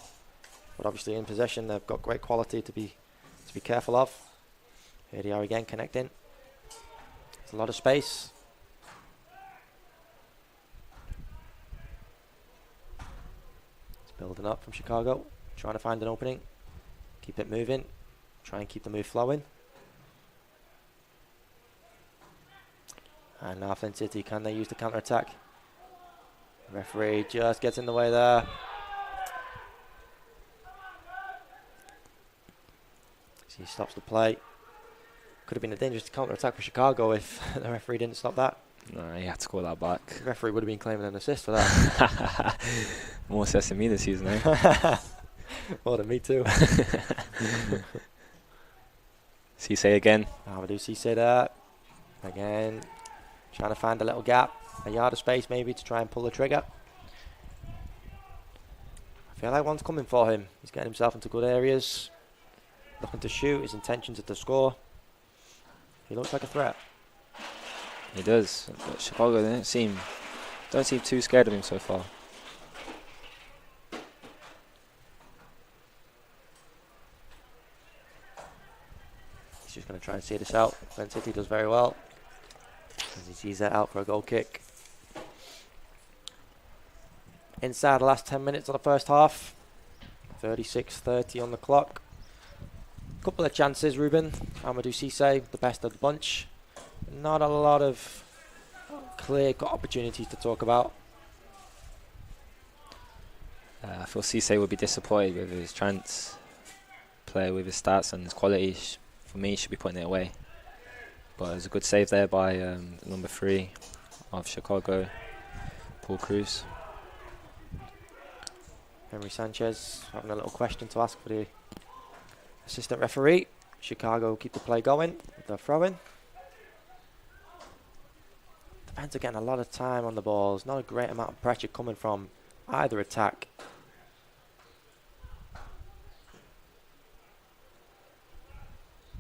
But obviously in possession, they've got great quality to be careful of. Here they are again, connecting. There's a lot of space. It's building up from Chicago. Trying to find an opening. Keep it moving. Try and keep the move flowing. And now Flint City, can they use the counter-attack? Referee just gets in the way there. So he stops the play. Could have been a dangerous counter-attack for Chicago if the referee didn't stop that. No, he had to call that back. The referee would have been claiming an assist for that. More assist than me this season, eh? More than me too. Cisse again. Amadou Cisse there. Again, trying to find a little gap. A yard of space maybe to try and pull the trigger. I feel like one's coming for him. He's getting himself into good areas. Looking to shoot. His intentions are to score. He looks like a threat. He does. But Chicago don't seem too scared of him so far. He's just going to try and see this out. Flint City does very well. As he sees that out for a goal kick. Inside the last 10 minutes of the first half. 36:30 on the clock. Couple of chances, Ruben. Amadou Cisse, the best of the bunch. Not a lot of clear-cut opportunities to talk about. I feel Cisse would be disappointed with his chance. Player with his stats and his quality, for me, should be putting it away. But it was a good save there by the number 3 of Chicago, Paul Cruz. Henry Sanchez having a little question to ask for the assistant referee. Chicago keep the play going with their throw-in. Defense are getting a lot of time on the balls. Not a great amount of pressure coming from either attack.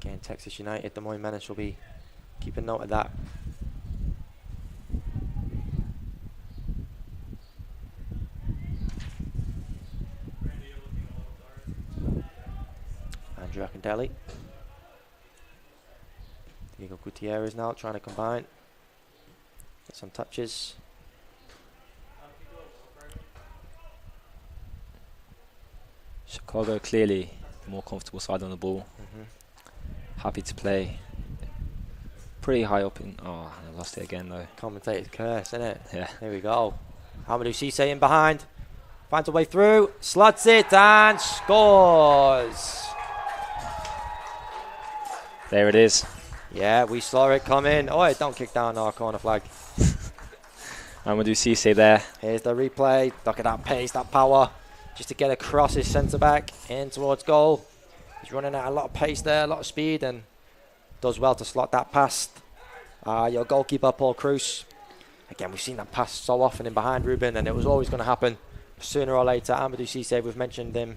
Again, Texas United, Des Moines Menace will be keeping note of that. Andrew Akindelli. Diego Gutierrez now trying to combine. Get some touches. Chicago clearly the more comfortable side on the ball. Happy to play. Pretty high up in. Oh, I lost it again though. Commentator's curse, isn't it? Yeah. Here we go. Amadou Cisse in behind. Finds a way through. Slots it and scores. There it is. Yeah, we saw it coming. Oh, don't kick down our corner flag. Amadou Cisse there. Here's the replay. Look at that pace, that power. Just to get across his centre back in towards goal. He's running at a lot of pace there, a lot of speed, and does well to slot that past your goalkeeper, Paul Cruz. Again, we've seen that pass so often in behind Ruben, and it was always going to happen sooner or later. Amadou Cisse, we've mentioned him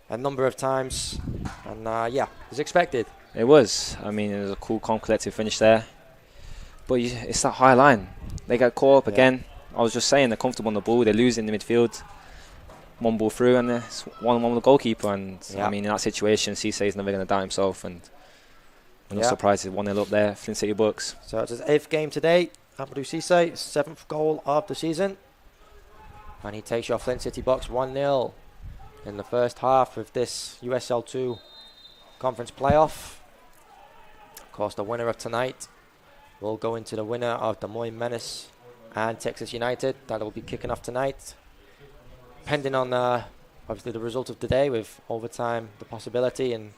a number of times, and yeah, it was expected. It was. I mean, it was a cool, calm, collective finish there. But it's that high line. They get caught up again. I was just saying, they're comfortable on the ball. They lose in the midfield. One ball through, and it's 1-1 with the goalkeeper. And I mean, in that situation, Cisse is never going to doubt himself. And I'm not surprised he's 1-0 up there. Flint City books. So it's his 8th game today. Amadou Cisse, 7th goal of the season. And he takes your Flint City box 1-0 in the first half of this USL 2 conference playoff. Of course, the winner of tonight will go into the winner of Des Moines Menace and Texas United. That will be kicking off tonight. Pending on obviously the result of today, with overtime, the possibility, and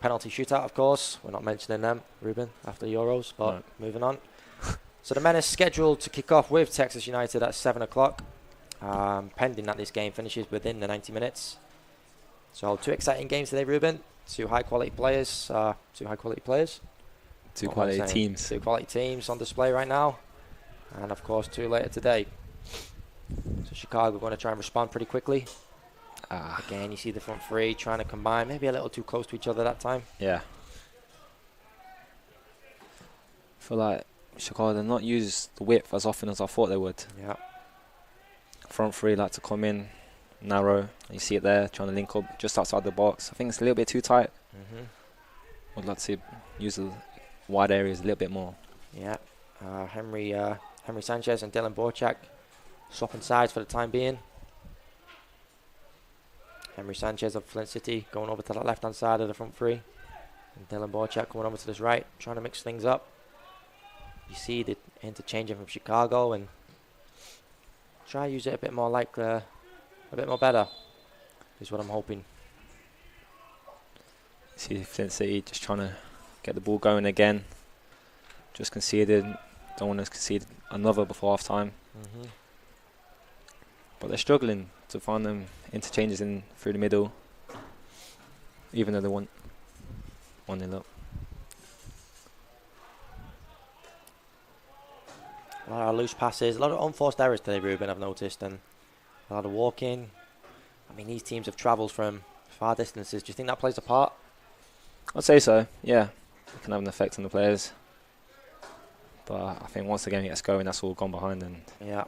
penalty shootout, of course. We're not mentioning them, Ruben, after the Euros, but moving on. So the Menace scheduled to kick off with Texas United at 7 o'clock, pending that this game finishes within the 90 minutes. So 2 exciting games today, Ruben. 2 high-quality players. 2 high-quality players. 2 quality teams. 2 quality teams on display right now. And, of course, 2 later today. So Chicago going to try and respond pretty quickly. Again, you see the front three trying to combine. Maybe a little too close to each other that time. Yeah. I feel like Chicago did not use the width as often as I thought they would. Yeah. Front three like to come in narrow. You see it there, trying to link up just outside the box. I think it's a little bit too tight. I'd like to use the wide areas a little bit more. Yeah. Henry Sanchez and Dylan Borchak swapping sides for the time being. Henry Sanchez of Flint City going over to the left-hand side of the front three. And Dylan Borchak coming over to this right, trying to mix things up. You see the interchanging from Chicago, and try to use it a bit more like a bit more better is what I'm hoping. See Flint City just trying to get the ball going again. Just conceded. Don't want to concede another before half time. But they're struggling to find them interchanges in through the middle, even though they want 1-0 up. A lot of loose passes, a lot of unforced errors today, Ruben, I've noticed, and a lot of walking. I mean, these teams have travelled from far distances. Do you think that plays a part? I'd say so, yeah. It can have an effect on the players. But I think once the game gets going, that's all gone behind. And yeah.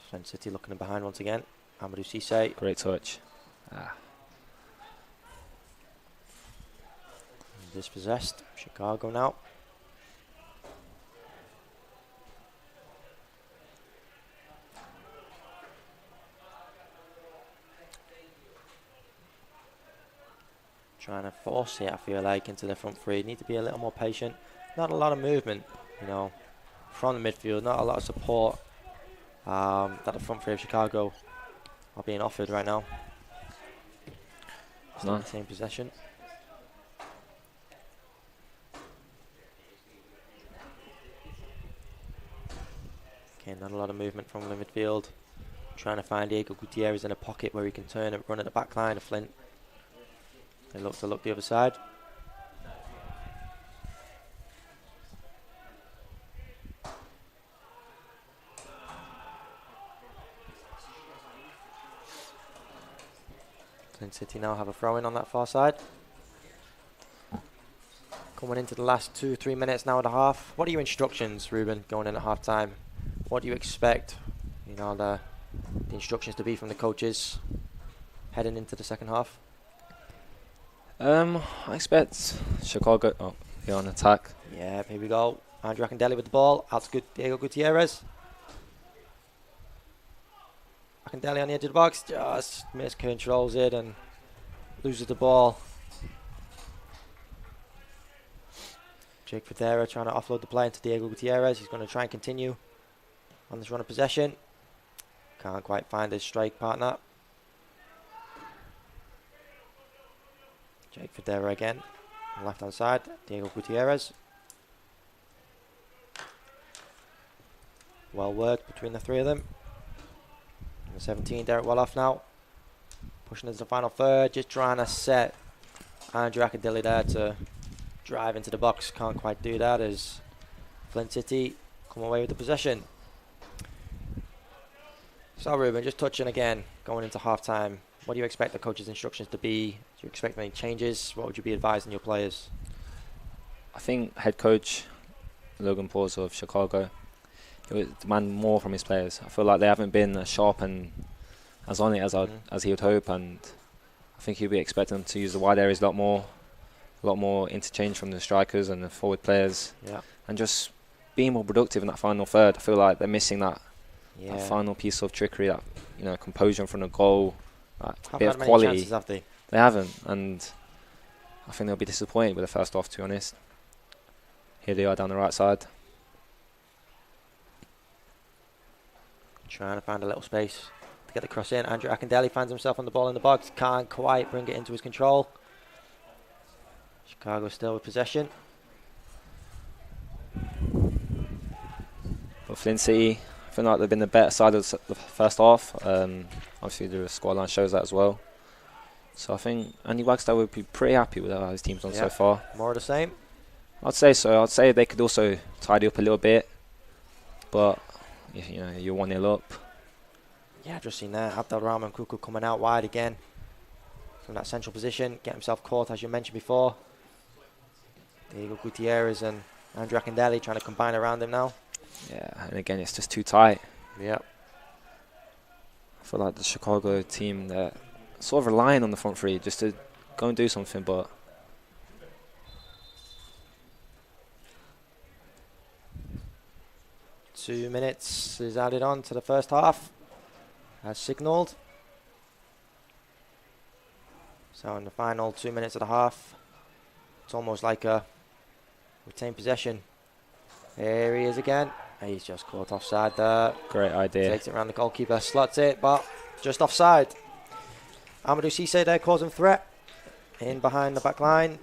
Flint City looking behind once again. Amadou Cisse. Great touch. Dispossessed. Chicago now. Trying to force it, I feel like, into the front three. Need to be a little more patient. Not a lot of movement, you know, from the midfield. Not a lot of support that the front three of Chicago are being offered right now. Still in the same possession. Okay, not a lot of movement from the midfield. Trying to find Diego Gutierrez in a pocket where he can turn and run at the back line of Flint. They look to look the other side. Flint City now have a throw-in on that far side. Coming into the last 2-3 minutes now and a half. What are your instructions, Ruben, going in at half time? What do you expect, you know, the instructions to be from the coaches heading into the second half? I expect Chicago be on attack. Yeah, here we go. Andrew Akindelli with the ball. Out to Diego Gutierrez. Akindelli on the edge of the box. Just miscontrols it and loses the ball. Jake Federa trying to offload the play into Diego Gutierrez. He's going to try and continue on this run of possession. Can't quite find his strike partner. Jake Federa again. On the left hand side, Diego Gutierrez. Well worked between the three of them. Number 17, Derek Welloff now. Pushing into the final third, just trying to set Andrew Akindele there to drive into the box. Can't quite do that as Flint City come away with the possession. So Ruben, just touching again, going into half-time. What do you expect the coach's instructions to be? Do you expect any changes? What would you be advising your players? I think head coach Logan Paws of Chicago, he would demand more from his players. I feel like they haven't been as sharp and as on it as he would hope, and I think he'll be expecting them to use the wide areas a lot more interchange from the strikers and the forward players, and just being more productive in that final third. I feel like they're missing that final piece of trickery, that composure from the goal, that bit of quality. Chances have they? They haven't, and I think they'll be disappointed with the first half, to be honest. Here they are down the right side. Trying to find a little space to get the cross in. Andrew Akindele finds himself on the ball in the box. Can't quite bring it into his control. Chicago still with possession. But Flint City, I feel like they've been the better side of the first half. Obviously the scoreline shows that as well. So I think Andy Wagstaff would be pretty happy with how his team's done so far. More of the same? I'd say so. I'd say they could also tidy up a little bit. But, you're 1-0 up. Yeah, I've just seen that. Abdelrahman Kuku coming out wide again from that central position. Get himself caught, as you mentioned before. Diego Gutierrez and Andrew Akindele trying to combine around him now. Yeah, and again, it's just too tight. Yeah. I feel like the Chicago team, they're sort of relying on the front three just to go and do something, but... Two minutes is added on to the first half, as signalled. So in the final 2 minutes of the half, it's almost like a retained possession. There he is again. He's just caught offside there. Great idea. Takes it around the goalkeeper, slots it, but just offside. Amadou Cisse there causing threat in behind the back line.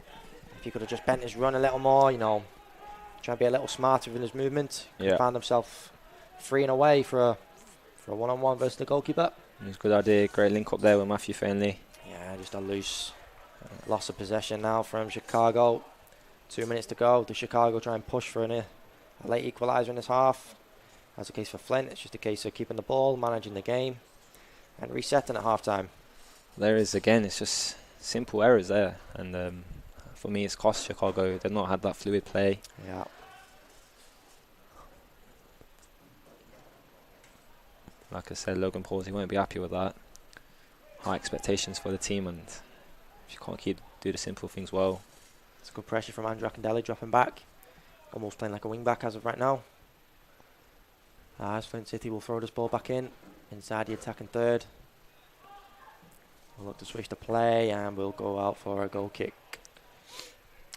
If he could have just bent his run a little more, trying to be a little smarter in his movement. Found himself free and away for a one-on-one versus the goalkeeper. It's a good idea. Great link up there with Matthew Fainley. Yeah, just a loose loss of possession now from Chicago. 2 minutes to go. Does Chicago try and push for a late equaliser in this half? As the case for Flint, it's just a case of keeping the ball, managing the game, and resetting at half-time. There is, again, it's just simple errors there. And for me, it's cost Chicago. They've not had that fluid play. Yeah. Like I said, Logan Paul, he won't be happy with that. High expectations for the team, and if you can't do the simple things well. It's good pressure from Andrew Akindele, dropping back. Almost playing like a wing-back as of right now. As Flint City will throw this ball back inside the attacking third. We'll look to switch the play, and we'll go out for a goal kick.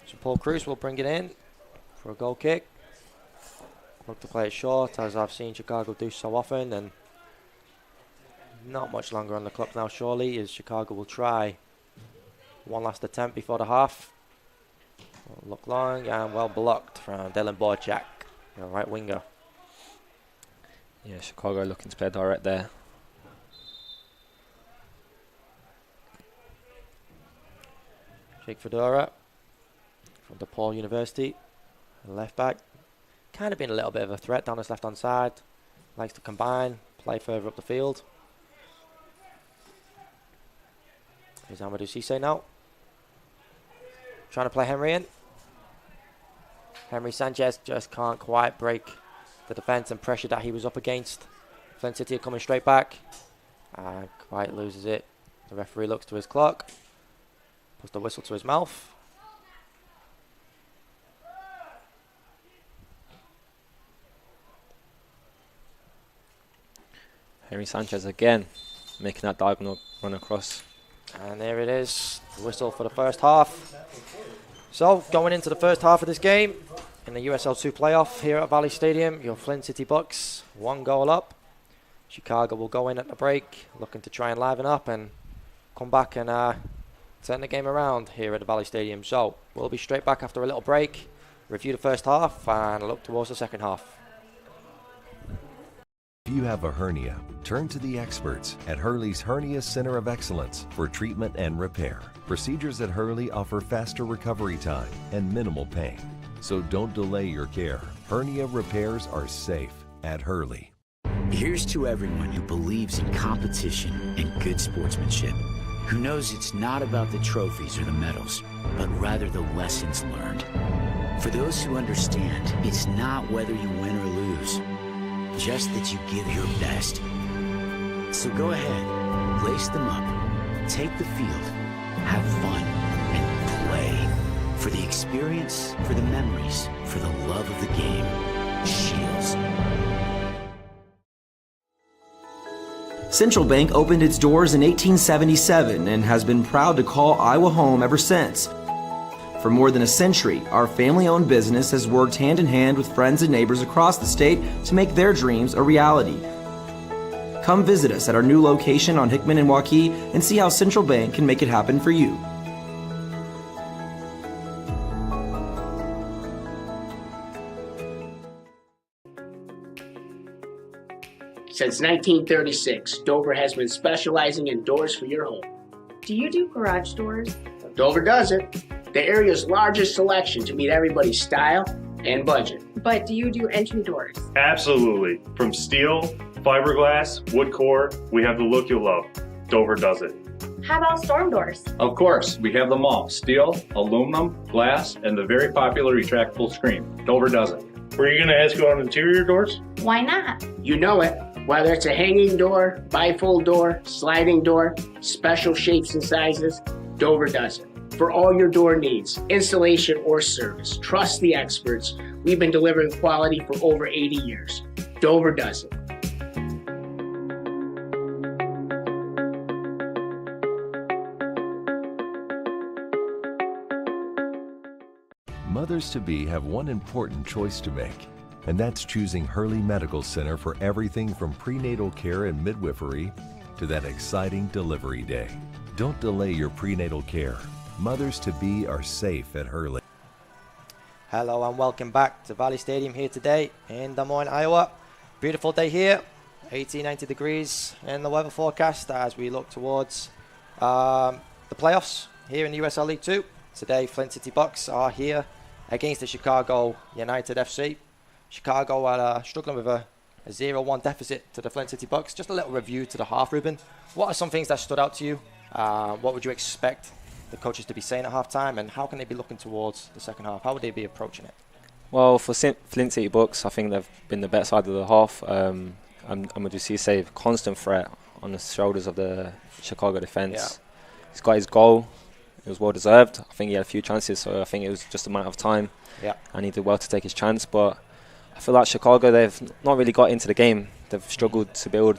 So Paul Cruz will bring it in for a goal kick. Look to play it short, as I've seen Chicago do so often, and not much longer on the clock now, surely, as Chicago will try one last attempt before the half. Look long and well blocked from Dylan Borchak, the right winger. Yeah, Chicago looking to play direct there. Jake Fedora from DePaul University, left back. Kind of been a little bit of a threat down his left-hand side. Likes to combine, play further up the field. Here's Amadou Cisse now. Trying to play Henry in. Henry Sanchez just can't quite break the defence and pressure that he was up against. Flint City are coming straight back. And quite loses it. The referee looks to his clock. Puts the whistle to his mouth. Henry Sanchez again, making that diagonal run across. And there it is, the whistle for the first half. So, going into the first half of this game, in the USL 2 playoff here at Valley Stadium, your Flint City Bucks, 1 goal up. Chicago will go in at the break, looking to try and liven up and come back and turn the game around here at the Valley Stadium. So, we'll be straight back after a little break, review the first half, and look towards the second half. If you have a hernia, turn to the experts at Hurley's Hernia Center of Excellence for treatment and repair. Procedures at Hurley offer faster recovery time and minimal pain. So don't delay your care. Hernia repairs are safe at Hurley. Here's to everyone who believes in competition and good sportsmanship, who knows it's not about the trophies or the medals, but rather the lessons learned. For those who understand, it's not whether you win or lose, just that you give your best. So go ahead, lace them up, take the field, have fun, and play. For the experience, for the memories, for the love of the game. Shields. Central Bank opened its doors in 1877 and has been proud to call Iowa home ever since. For more than a century, our family-owned business has worked hand-in-hand with friends and neighbors across the state to make their dreams a reality. Come visit us at our new location on Hickman and Waukee and see how Central Bank can make it happen for you. Since 1936, Dover has been specializing in doors for your home. Do you do garage doors? Dover does it. The area's largest selection to meet everybody's style and budget. But do you do entry doors? Absolutely. From steel, fiberglass, wood core, we have the look you'll love. Dover does it. How about storm doors? Of course, we have them all. Steel, aluminum, glass, and the very popular retractable screen. Dover does it. Were you going to ask about interior doors? Why not? You know it. Whether it's a hanging door, bifold door, sliding door, special shapes and sizes, Dover does it. For all your door needs, installation or service, trust the experts. We've been delivering quality for over 80 years. Dover does it. Mothers-to-be have one important choice to make, and that's choosing Hurley Medical Center for everything from prenatal care and midwifery to that exciting delivery day. Don't delay your prenatal care. Mothers-to-be are safe at Hurley. Hello and welcome back to Valley Stadium here today in Des Moines, Iowa. Beautiful day here, 80-90 degrees in the weather forecast as we look towards the playoffs here in the USL League 2. Today, Flint City Bucks are here against the Chicago United FC. Chicago are struggling with a 0-1 deficit to the Flint City Bucks. Just a little review to the half, Ruben. What are some things that stood out to you? What would you expect the coaches to be saying at halftime, and how can they be looking towards the second half? How would they be approaching it? Well, for Flint City Bucks, I think they've been the better side of the half. I'm going to see a constant threat on the shoulders of the Chicago defence. Yeah. He's got his goal. It was well deserved. I think he had a few chances, so I think it was just a matter of time. Yeah. And he did well to take his chance, but I feel like Chicago, they've not really got into the game. They've struggled to build,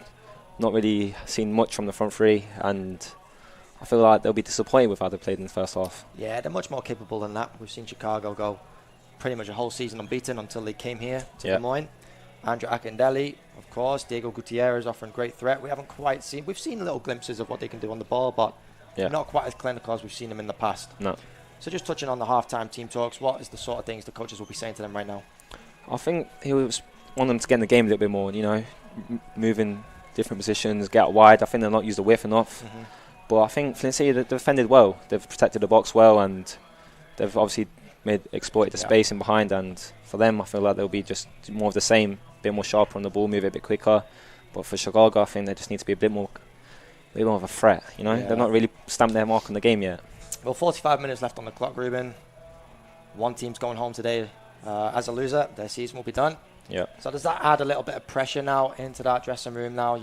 not really seen much from the front three, and I feel like they'll be disappointed with how they played in the first half. Yeah, they're much more capable than that. We've seen Chicago go pretty much a whole season unbeaten until they came here to Des Moines. Andrew Akindelli, of course, Diego Gutierrez offering great threat. We've seen little glimpses of what they can do on the ball, but not quite as clinical as we've seen them in the past. No. So just touching on the halftime team talks, what is the sort of things the coaches will be saying to them right now? I think he was wanting them to get in the game a little bit more, moving different positions, get out wide. I think they've not used the width enough. Mm-hmm. But I think Flint City, they've defended well. They've protected the box well, and they've obviously exploited the space in behind. And for them, I feel like they'll be just more of the same, a bit more sharper on the ball, move it a bit quicker. But for Chicago, I think they just need to be a bit more of a threat. They've not really stamped their mark on the game yet. Well, 45 minutes left on the clock, Ruben. One team's going home today as a loser. Their season will be done. Yeah. So does that add a little bit of pressure now into that dressing room now?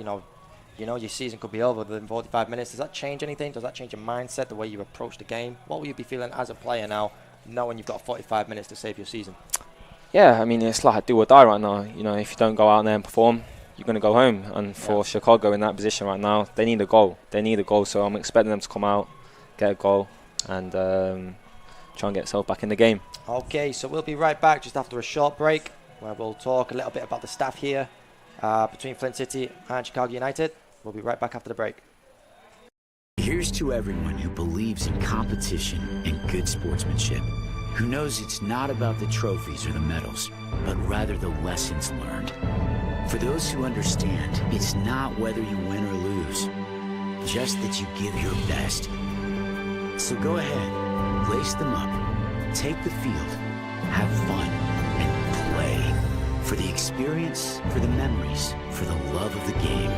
Your season could be over within 45 minutes. Does that change anything? Does that change your mindset, the way you approach the game? What will you be feeling as a player now, knowing you've got 45 minutes to save your season? Yeah, I mean, it's like a do or die right now. If you don't go out there and perform, you're going to go home. And for Chicago in that position right now, they need a goal. So I'm expecting them to come out, get a goal, and try and get themselves back in the game. Okay, so we'll be right back just after a short break, where we'll talk a little bit about the staff here between Flint City and Chicago United. We'll be right back after the break. Here's to everyone who believes in competition and good sportsmanship, who knows it's not about the trophies or the medals, but rather the lessons learned. For those who understand, it's not whether you win or lose, just that you give your best. So go ahead, lace them up, take the field, have fun, and play. For the experience, for the memories, for the love of the game.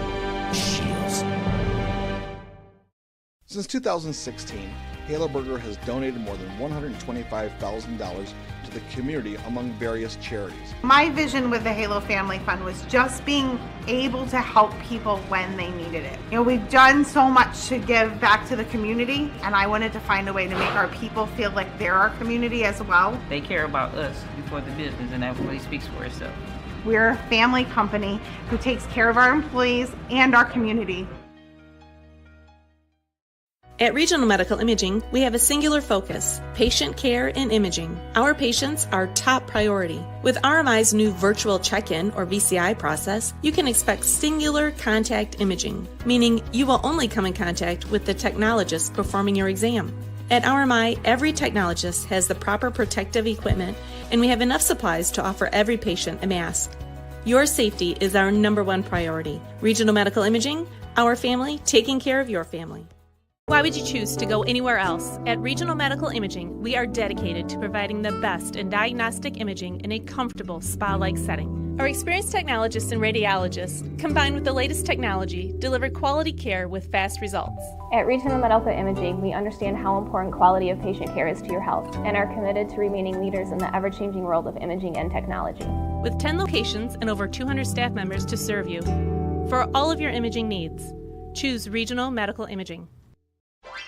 Shields. Since 2016, Halo Burger has donated more than $125,000 to the community among various charities. My vision with the Halo Family Fund was just being able to help people when they needed it. You know, we've done so much to give back to the community, and I wanted to find a way to make our people feel like they're our community as well. They care about us before the business, and that really speaks for itself. We're a family company who takes care of our employees and our community. At Regional Medical Imaging, we have a singular focus: patient care and imaging. Our patients are top priority. With RMI's new virtual check-in or VCI process, you can expect singular contact imaging, meaning you will only come in contact with the technologist performing your exam. At RMI, every technologist has the proper protective equipment, and we have enough supplies to offer every patient a mask. Your safety is our #1 priority. Regional Medical Imaging, our family taking care of your family. Why would you choose to go anywhere else? At Regional Medical Imaging, we are dedicated to providing the best in diagnostic imaging in a comfortable spa-like setting. Our experienced technologists and radiologists, combined with the latest technology, deliver quality care with fast results. At Regional Medical Imaging, we understand how important quality of patient care is to your health and are committed to remaining leaders in the ever-changing world of imaging and technology. With 10 locations and over 200 staff members to serve you. For all of your imaging needs, choose Regional Medical Imaging.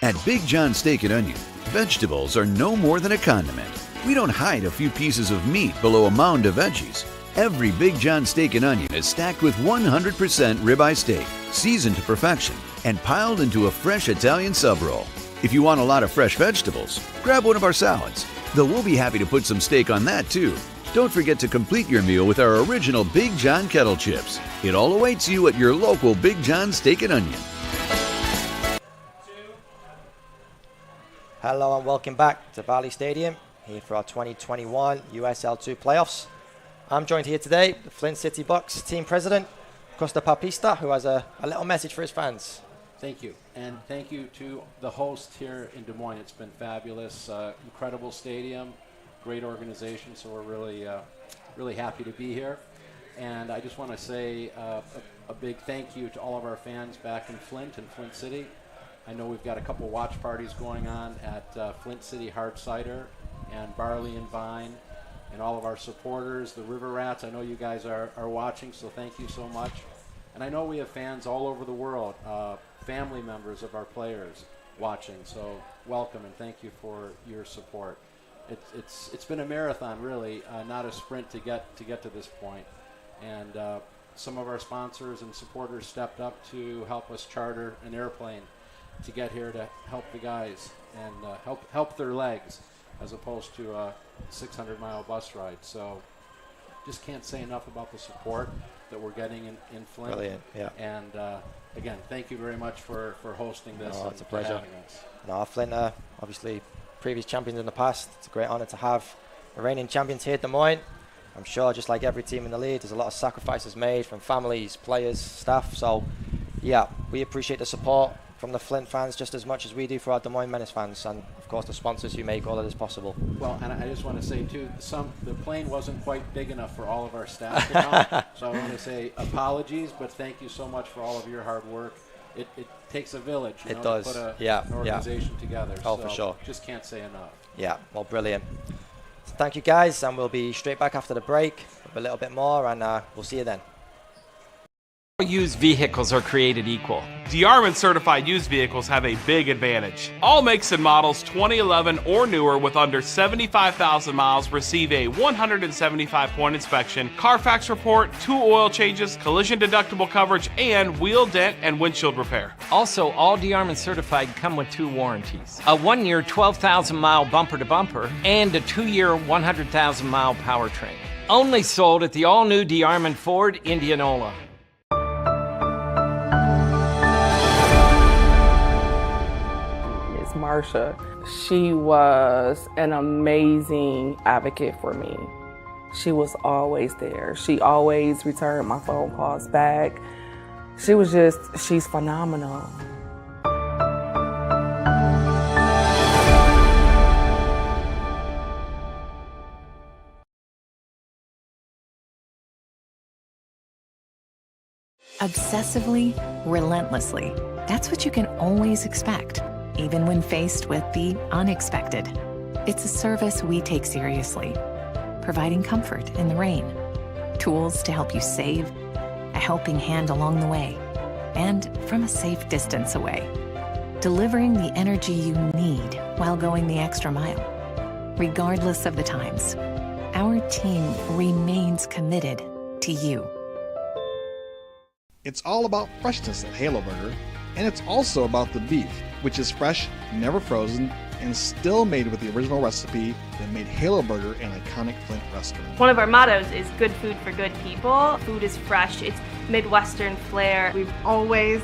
At Big John Steak and Onion, vegetables are no more than a condiment. We don't hide a few pieces of meat below a mound of veggies. Every Big John Steak and Onion is stacked with 100% ribeye steak, seasoned to perfection, and piled into a fresh Italian sub roll. If you want a lot of fresh vegetables, grab one of our salads, though we'll be happy to put some steak on that too. Don't forget to complete your meal with our original Big John kettle chips. It all awaits you at your local Big John Steak and Onion. Hello and welcome back to Valley Stadium, here for our 2021 USL 2 playoffs. I'm joined here today, the Flint City Bucks team president, Costa Papista, who has a little message for his fans. Thank you, and thank you to the host here in Des Moines. It's been fabulous, incredible stadium, great organization, so we're really happy to be here. And I just want to say a big thank you to all of our fans back in Flint and Flint City. I know we've got a couple watch parties going on at Flint City Hard Cider and Barley and Vine, and all of our supporters, the River Rats. I know you guys are watching, so thank you so much. And I know we have fans all over the world, family members of our players watching, so welcome and thank you for your support. It's been a marathon, really, not a sprint to get to this point. And some of our sponsors and supporters stepped up to help us charter an airplane to get here to help the guys and help their legs, as opposed to a 600-mile bus ride. So just can't say enough about the support that we're getting in Flint. Brilliant, yeah. And again, thank you very much for hosting this. Oh, it's a pleasure. Having us. No, Flint, obviously previous champions in the past. It's a great honour to have the reigning champions here at Des Moines. I'm sure, just like every team in the league, there's a lot of sacrifices made from families, players, staff. So yeah, we appreciate the support from the Flint fans just as much as we do for our Des Moines Menace fans, and of course the sponsors who make all of this possible. Well, and I just want to say too, the plane wasn't quite big enough for all of our staff to come, so I want to say apologies, but thank you so much for all of your hard work. It takes a village, It does. to put an organization together. Oh, so for sure. Just can't say enough. Yeah, well, brilliant. So thank you guys, and we'll be straight back after the break with a little bit more, and we'll see you then. Used vehicles are created equal. DeArmond certified used vehicles have a big advantage. All makes and models 2011 or newer with under 75,000 miles receive a 175-point inspection, Carfax report, 2 oil changes, collision deductible coverage, and wheel dent and windshield repair. Also, all DeArmond certified come with 2 warranties: a 1-year 12,000-mile bumper-to-bumper and a 2-year 100,000-mile powertrain. Only sold at the all-new DeArmond Ford Indianola. Marsha. She was an amazing advocate for me. She was always there. She always returned my phone calls back. She's phenomenal. Obsessively, relentlessly. That's what you can always expect, even when faced with the unexpected. It's a service we take seriously, providing comfort in the rain, tools to help you save, a helping hand along the way, and from a safe distance away, delivering the energy you need while going the extra mile. Regardless of the times, our team remains committed to you. It's all about freshness at Halo Burger, and it's also about the beef, which is fresh, never frozen, and still made with the original recipe that made Halo Burger an iconic Flint restaurant. One of our mottos is good food for good people. Food is fresh, it's Midwestern flair. We've always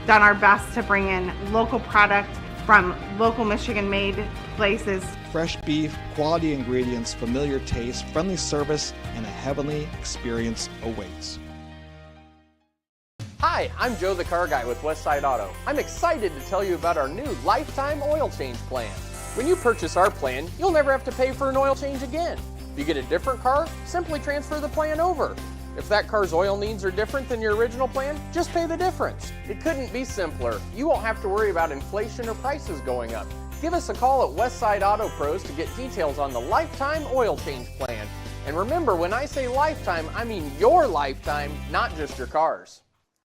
done our best to bring in local product from local Michigan-made places. Fresh beef, quality ingredients, familiar taste, friendly service, and a heavenly experience awaits. Hi, I'm Joe the Car Guy with Westside Auto. I'm excited to tell you about our new lifetime oil change plan. When you purchase our plan, you'll never have to pay for an oil change again. If you get a different car, simply transfer the plan over. If that car's oil needs are different than your original plan, just pay the difference. It couldn't be simpler. You won't have to worry about inflation or prices going up. Give us a call at Westside Auto Pros to get details on the lifetime oil change plan. And remember, when I say lifetime, I mean your lifetime, not just your car's.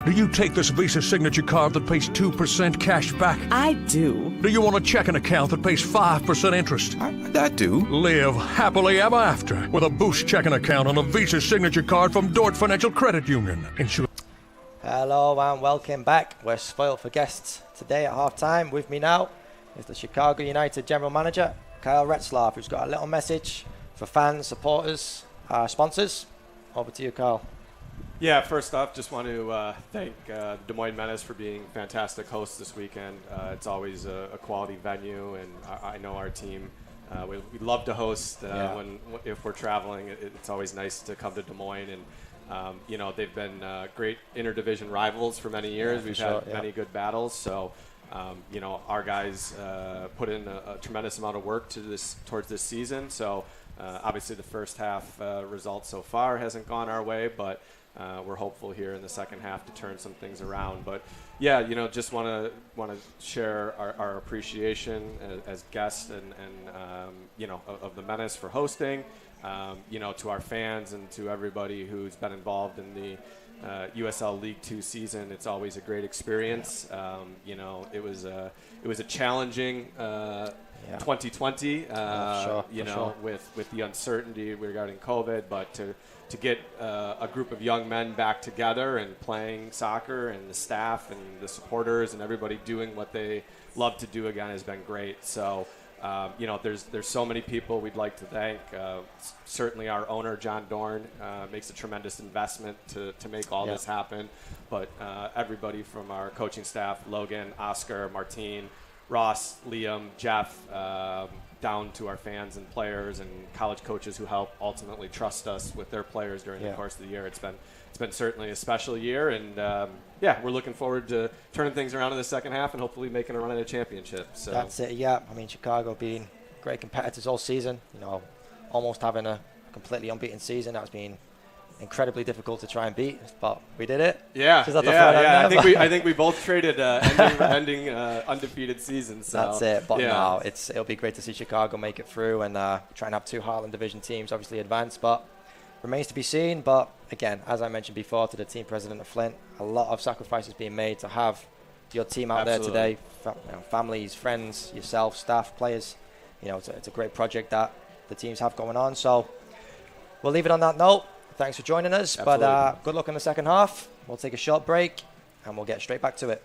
Do you take this Visa Signature card that pays 2% cash back? I do. Do you want a checking account that pays 5% interest? I do. Live happily ever after with a Boost checking account on a Visa Signature card from Dort Financial Credit Union. Hello and welcome back. We're spoiled for guests today at halftime. With me now is the Chicago United General Manager, Kyle Retslap, who's got a little message for fans, supporters, sponsors. Over to you, Kyle. Yeah, first off, just want to thank Des Moines Menace for being fantastic hosts this weekend. It's always a quality venue, and I know our team, we love to host if we're traveling. It's always nice to come to Des Moines, and they've been great interdivision rivals for many years. We've had many good battles, so our guys put in a tremendous amount of work towards this season. So obviously the first half result so far hasn't gone our way, but we're hopeful here in the second half to turn some things around. But yeah, just want to share our appreciation as guests and of the Menace for hosting. To our fans and to everybody who's been involved in the USL League 2 season. It's always a great experience. It was a challenging 2020. With the uncertainty regarding COVID, but to get a group of young men back together and playing soccer, and the staff and the supporters and everybody doing what they love to do again has been great. So, there's so many people we'd like to thank. Certainly our owner, John Dorn, makes a tremendous investment to make all this happen. But everybody from our coaching staff, Logan, Oscar, Martine, Ross, Liam, Jeff, down to our fans and players and college coaches who help ultimately trust us with their players during the course of the year. It's been certainly a special year, and we're looking forward to turning things around in the second half and hopefully making a run at a championship. So that's it. Yeah, I mean, Chicago being great competitors all season. Almost having a completely unbeaten season. That's been incredibly difficult to try and beat, but we did it. I think we both traded ending undefeated seasons. So. That's it. But no, it'll be great to see Chicago make it through and try and have two Heartland Division teams obviously advance, but remains to be seen. But again, as I mentioned before to the team president of Flint, a lot of sacrifices being made to have your team out there today. Families, friends, yourself, staff, players. It's a great project that the teams have going on. So we'll leave it on that note. Thanks for joining us. Absolutely. But good luck in the second half. We'll take a short break and we'll get straight back to it.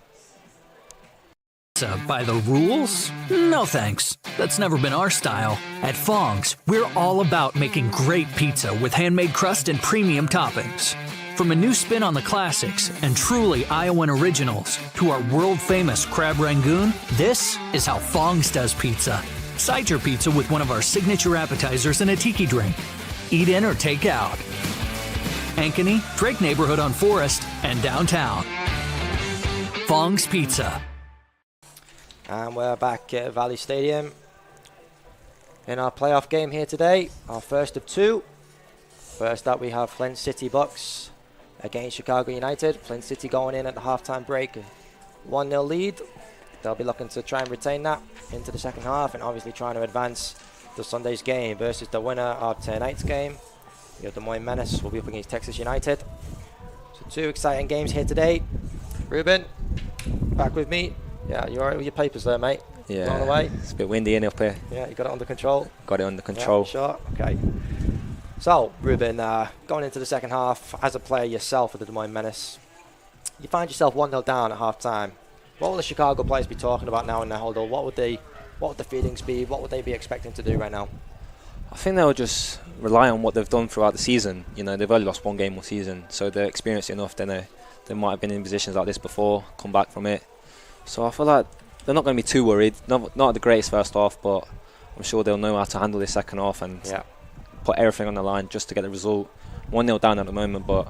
By the rules? No thanks. That's never been our style. At Fong's, we're all about making great pizza with handmade crust and premium toppings. From a new spin on the classics and truly Iowan originals to our world-famous crab rangoon, this is how Fong's does pizza. Side your pizza with one of our signature appetizers and a tiki drink. Eat in or take out. Ankeny, Drake Neighborhood on Forest, and downtown. Fong's Pizza. And we're back at Valley Stadium in our playoff game here today. Our first of two. First up, we have Flint City Bucks against Chicago United. Flint City going in at the halftime break, 1-0 lead. They'll be looking to try and retain that into the second half, and obviously trying to advance to Sunday's game versus the winner of tonight's game. Your Des Moines Menace will be up against Texas United. So two exciting games here today. Ruben, back with me. Yeah, you alright with your papers there, mate? Yeah, on the way. It's a bit windy in up here. Yeah, you got it under control? Got it under control. Yeah, sure, okay. So, Ruben, going into the second half, as a player yourself for the Des Moines Menace, you find yourself 1-0 down at half-time. What will the Chicago players be talking about now in their huddle? What would the feelings be? What would they be expecting to do right now? I think they'll just rely on what they've done throughout the season. You know, they've only lost one game all season, so they're experienced enough. They might have been in positions like this before, come back from it. So I feel like they're not going to be too worried. Not the greatest first half, but I'm sure they'll know how to handle this second half and put everything on the line just to get the result. 1-0 down at the moment, but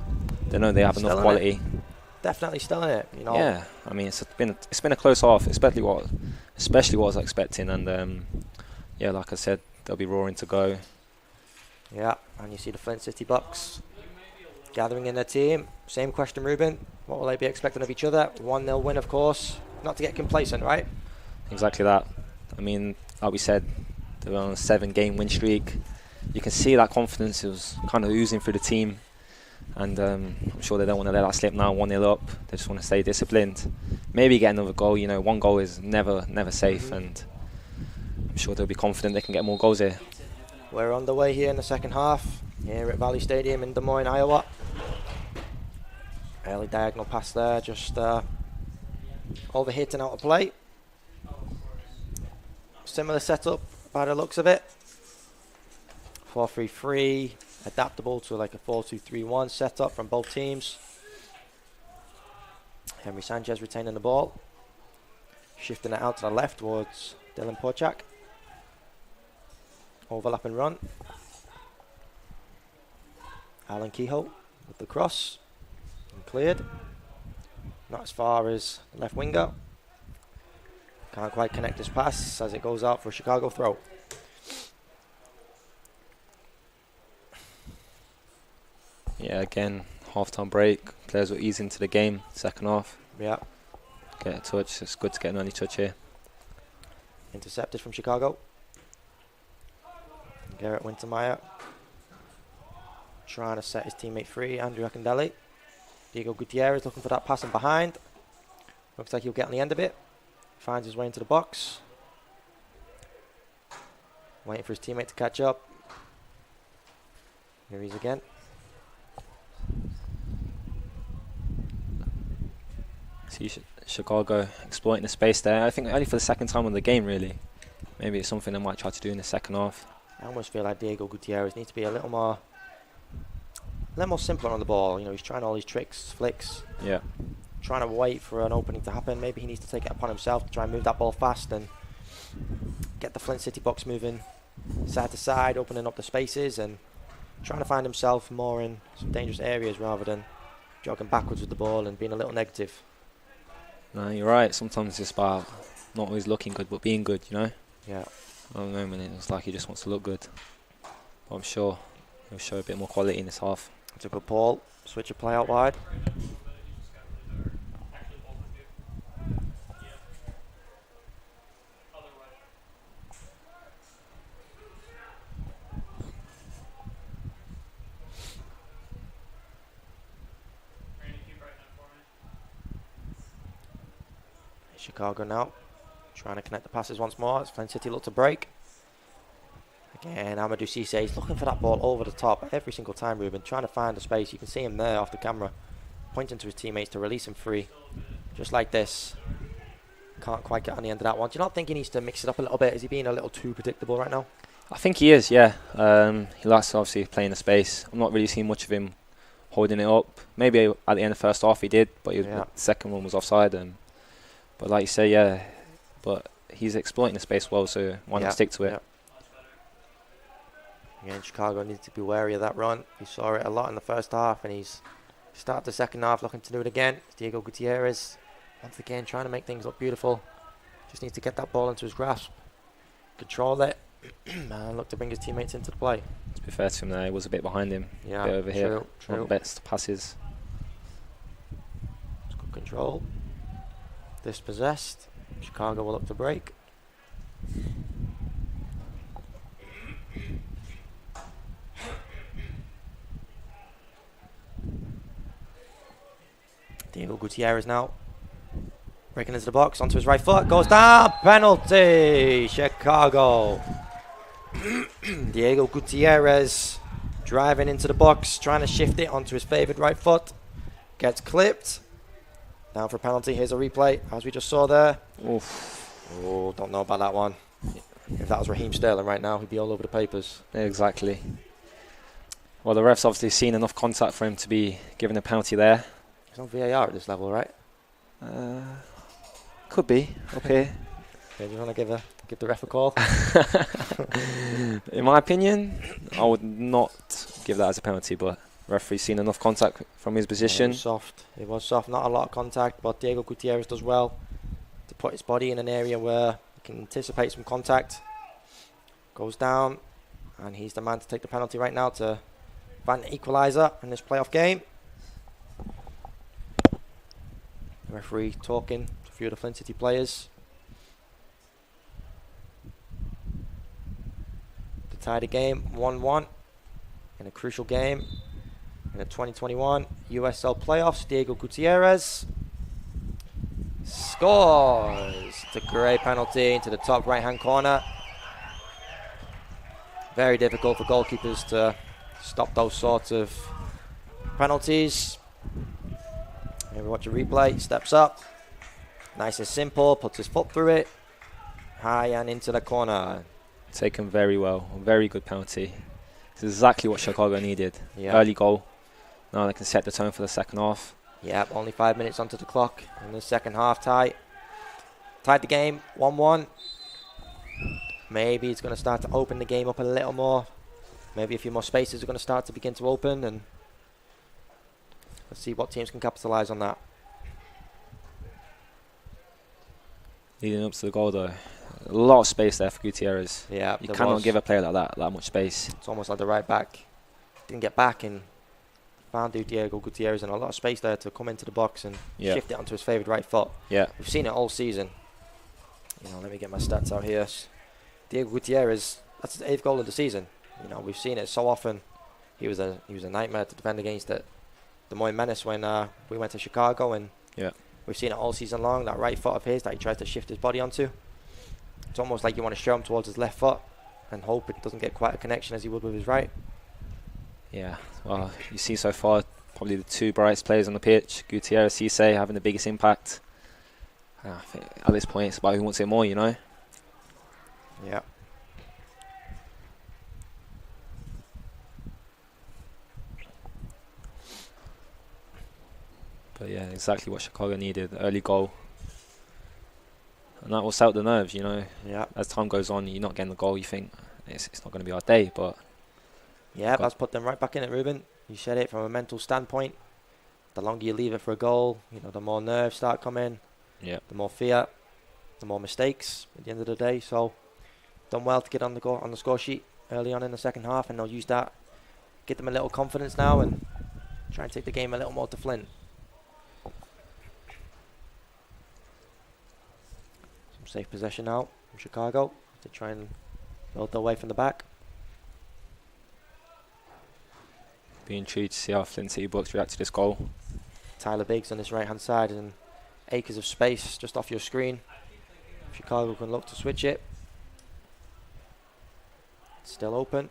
they know they have enough quality. Definitely still in it, you know. Yeah, I mean it's been a close half, especially what I was expecting, and yeah, like I said, they'll be roaring to go. Yeah, and you see the Flint City Bucks gathering in their team. Same question, Ruben. What will they be expecting of each other? 1-0 win, of course. Not to get complacent, right? Exactly that. I mean, like we said, they were on a 7-game win streak. You can see that confidence was kind of oozing through the team, and I'm sure they don't want to let that slip now. 1-0 up, they just want to stay disciplined. Maybe get another goal. You know, one goal is never safe, and I'm sure they'll be confident they can get more goals here. We're on the way here in the second half here at Valley Stadium in Des Moines, Iowa. Early diagonal pass there, just overhit and out of play. Similar setup by the looks of it. 4-3-3, adaptable to like a 4-2-3-1 setup from both teams. Henry Sanchez retaining the ball, shifting it out to the left towards Dylan Porchak. Overlap and run. Alan Kehoe with the cross and cleared. Not as far as the left winger. Can't quite connect this pass as it goes out for a Chicago throw. Yeah, again, half-time break. Players will ease into the game, second half. Yeah. Get a touch. It's good to get an early touch here. Intercepted from Chicago. Garrett Wintermeyer trying to set his teammate free, Andrew Akindele. Diego Gutierrez looking for that pass in behind. Looks like he'll get on the end of it. Finds his way into the box. Waiting for his teammate to catch up. Here he is again. See Chicago exploiting the space there. I think only for the second time of the game, really. Maybe it's something they might try to do in the second half. I almost feel like Diego Gutierrez needs to be a little more simpler on the ball. You know, he's trying all these tricks, flicks. Yeah. Trying to wait for an opening to happen. Maybe he needs to take it upon himself to try and move that ball fast and get the Flint City Bucks moving side to side, opening up the spaces and trying to find himself more in some dangerous areas rather than jogging backwards with the ball and being a little negative. No, you're right. Sometimes it's about not always looking good, but being good, you know? Yeah. At the moment, it's like he just wants to look good. But I'm sure he'll show a bit more quality in this half. It's a good ball. Switch of play out wide. Chicago now trying to connect the passes once more as Flint City look to break. Again, Amadou Cisse is looking for that ball over the top every single time, Ruben, trying to find the space. You can see him there off the camera, pointing to his teammates to release him free. Just like this. Can't quite get on the end of that one. Do you not think he needs to mix it up a little bit? Is he being a little too predictable right now? I think he is, yeah. He likes to obviously play in the space. I'm not really seeing much of him holding it up. Maybe at the end of the first half he did, but Yeah. the second one was offside. But like you say, yeah, but he's exploiting the space well, so why not stick to it? Again, Chicago needs to be wary of that run. We saw it a lot in the first half, and he's started the second half looking to do it again. Diego Gutierrez, once again, trying to make things look beautiful. Just needs to get that ball into his grasp, control it, and look to bring his teammates into the play. To be fair to him, he was a bit behind him. Yeah, a bit over here. true. Not the best passes. It's good control. Dispossessed. Chicago will look to break. Diego Gutierrez now breaking into the box, onto his right foot, goes down, penalty, Chicago. Diego Gutierrez driving into the box, trying to shift it onto his favoured right foot, gets clipped, down for a penalty. Here's a replay, as we just saw there. Oof. Oh, don't know about that one. If that was Raheem Sterling right now, he'd be all over the papers. Exactly. Well, the ref's obviously seen enough contact for him to be given a penalty there. There's no VAR at this level, right? Could be up here. Okay, do you want to give the ref a call? In my opinion, I would not give that as a penalty, but referee's seen enough contact from his position. Yeah, it was soft. Not a lot of contact, but Diego Gutierrez does well to put his body in an area where he can anticipate some contact. Goes down, and he's the man to take the penalty right now to find an equaliser in this playoff game. The referee talking to a few of the Flint City players to tie the game 1-1 in a crucial game in the 2021 USL playoffs. Diego Gutierrez scores. It's a great penalty into the top right hand corner. Very difficult for goalkeepers to stop those sorts of penalties. Here we watch a replay. Steps up, nice and simple, puts his foot through it, high and into the corner. Taken very well, very good penalty. It's exactly what Chicago needed. Yeah. Early goal. Now they can set the tone for the second half. Yep, only 5 minutes onto the clock in the second half. Tied the game 1-1. Maybe it's going to start to open the game up a little more. Maybe a few more spaces are going to start to begin to open, and let's see what teams can capitalise on that. Leading up to the goal though, a lot of space there for Gutierrez. Yeah, you cannot give a player like that much space. It's almost like the right back didn't get back and found Diego Gutierrez in a lot of space there to come into the box and shift it onto his favoured right foot. Yeah, we've seen it all season. You know, let me get my stats out here. Diego Gutierrez, that's his 8th goal of the season. You know, we've seen it so often. He was a nightmare to defend against it. Des Moines Menace when we went to Chicago, and we've seen it all season long. That right foot of his that he tries to shift his body onto. It's almost like you want to show him towards his left foot and hope it doesn't get quite a connection as he would with his right. Yeah, well, you see so far probably the two brightest players on the pitch. Gutierrez, Cisse having the biggest impact. I think at this point it's about who wants it more, you know. Yeah. But yeah, exactly what Chicago needed. Early goal. And that will sell the nerves, you know. Yeah. As time goes on, you're not getting the goal, you think it's not going to be our day, but... Yeah, that's put them right back in it, Ruben. You said it from a mental standpoint. The longer you leave it for a goal, you know, the more nerves start coming. Yeah. The more fear, the more mistakes at the end of the day. So, done well to get on the score sheet early on in the second half, and they'll use that, get them a little confidence now, and try and take the game a little more to Flint. Some safe possession now from Chicago to try and build their way from the back. Be intrigued to see how Flint City Bucks react to this goal. Tyler Biggs on this right hand side, and acres of space just off your screen. Chicago can look to switch it. It's still open.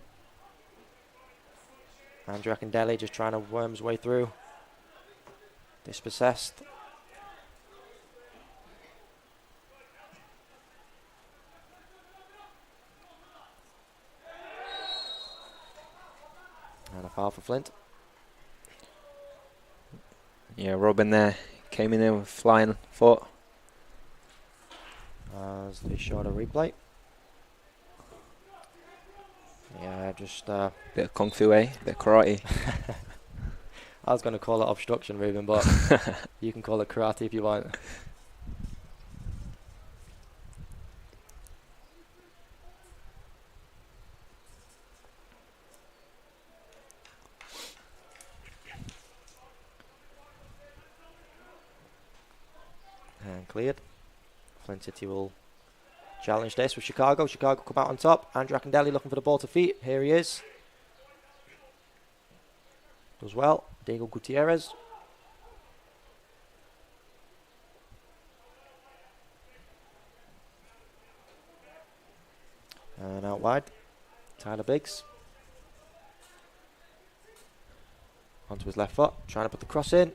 Andrew Akindele just trying to worm his way through. Dispossessed. And a foul for Flint. Yeah, Robin there came in there with flying foot. As they showed a replay. Yeah, just bit of kung fu, bit of karate. I was going to call it obstruction, Ruben, but you can call it karate if you want. And cleared. Flint City will challenge this with Chicago. Chicago come out on top. Andrew Akindelli looking for the ball to feet. Here he is. Does well. Diego Gutierrez. And out wide. Tyler Biggs. Onto his left foot. Trying to put the cross in.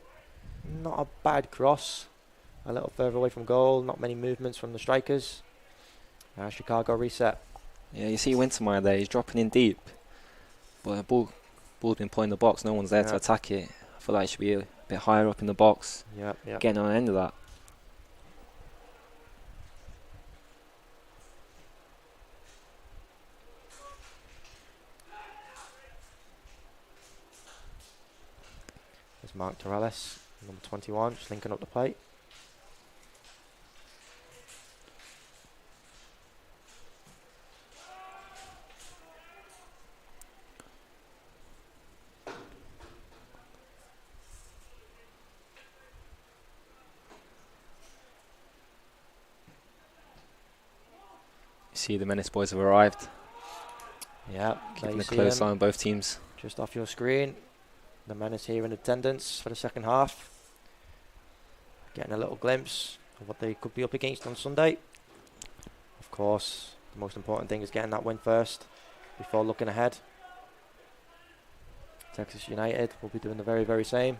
Not a bad cross. A little further away from goal. Not many movements from the strikers. Chicago reset. Yeah, you see Wintermeyer there. He's dropping in deep. But the ball's been put in the box. No one's there to attack it. I feel like it should be a bit higher up in the box. Getting on the end of that. There's Mark Torres, number 21, just linking up the plate. See the Menace boys have arrived. Yeah, keeping a close eye on both teams. Just off your screen, the Menace here in attendance for the second half. Getting a little glimpse of what they could be up against on Sunday. Of course, the most important thing is getting that win first before looking ahead. Texas United will be doing the very, very same.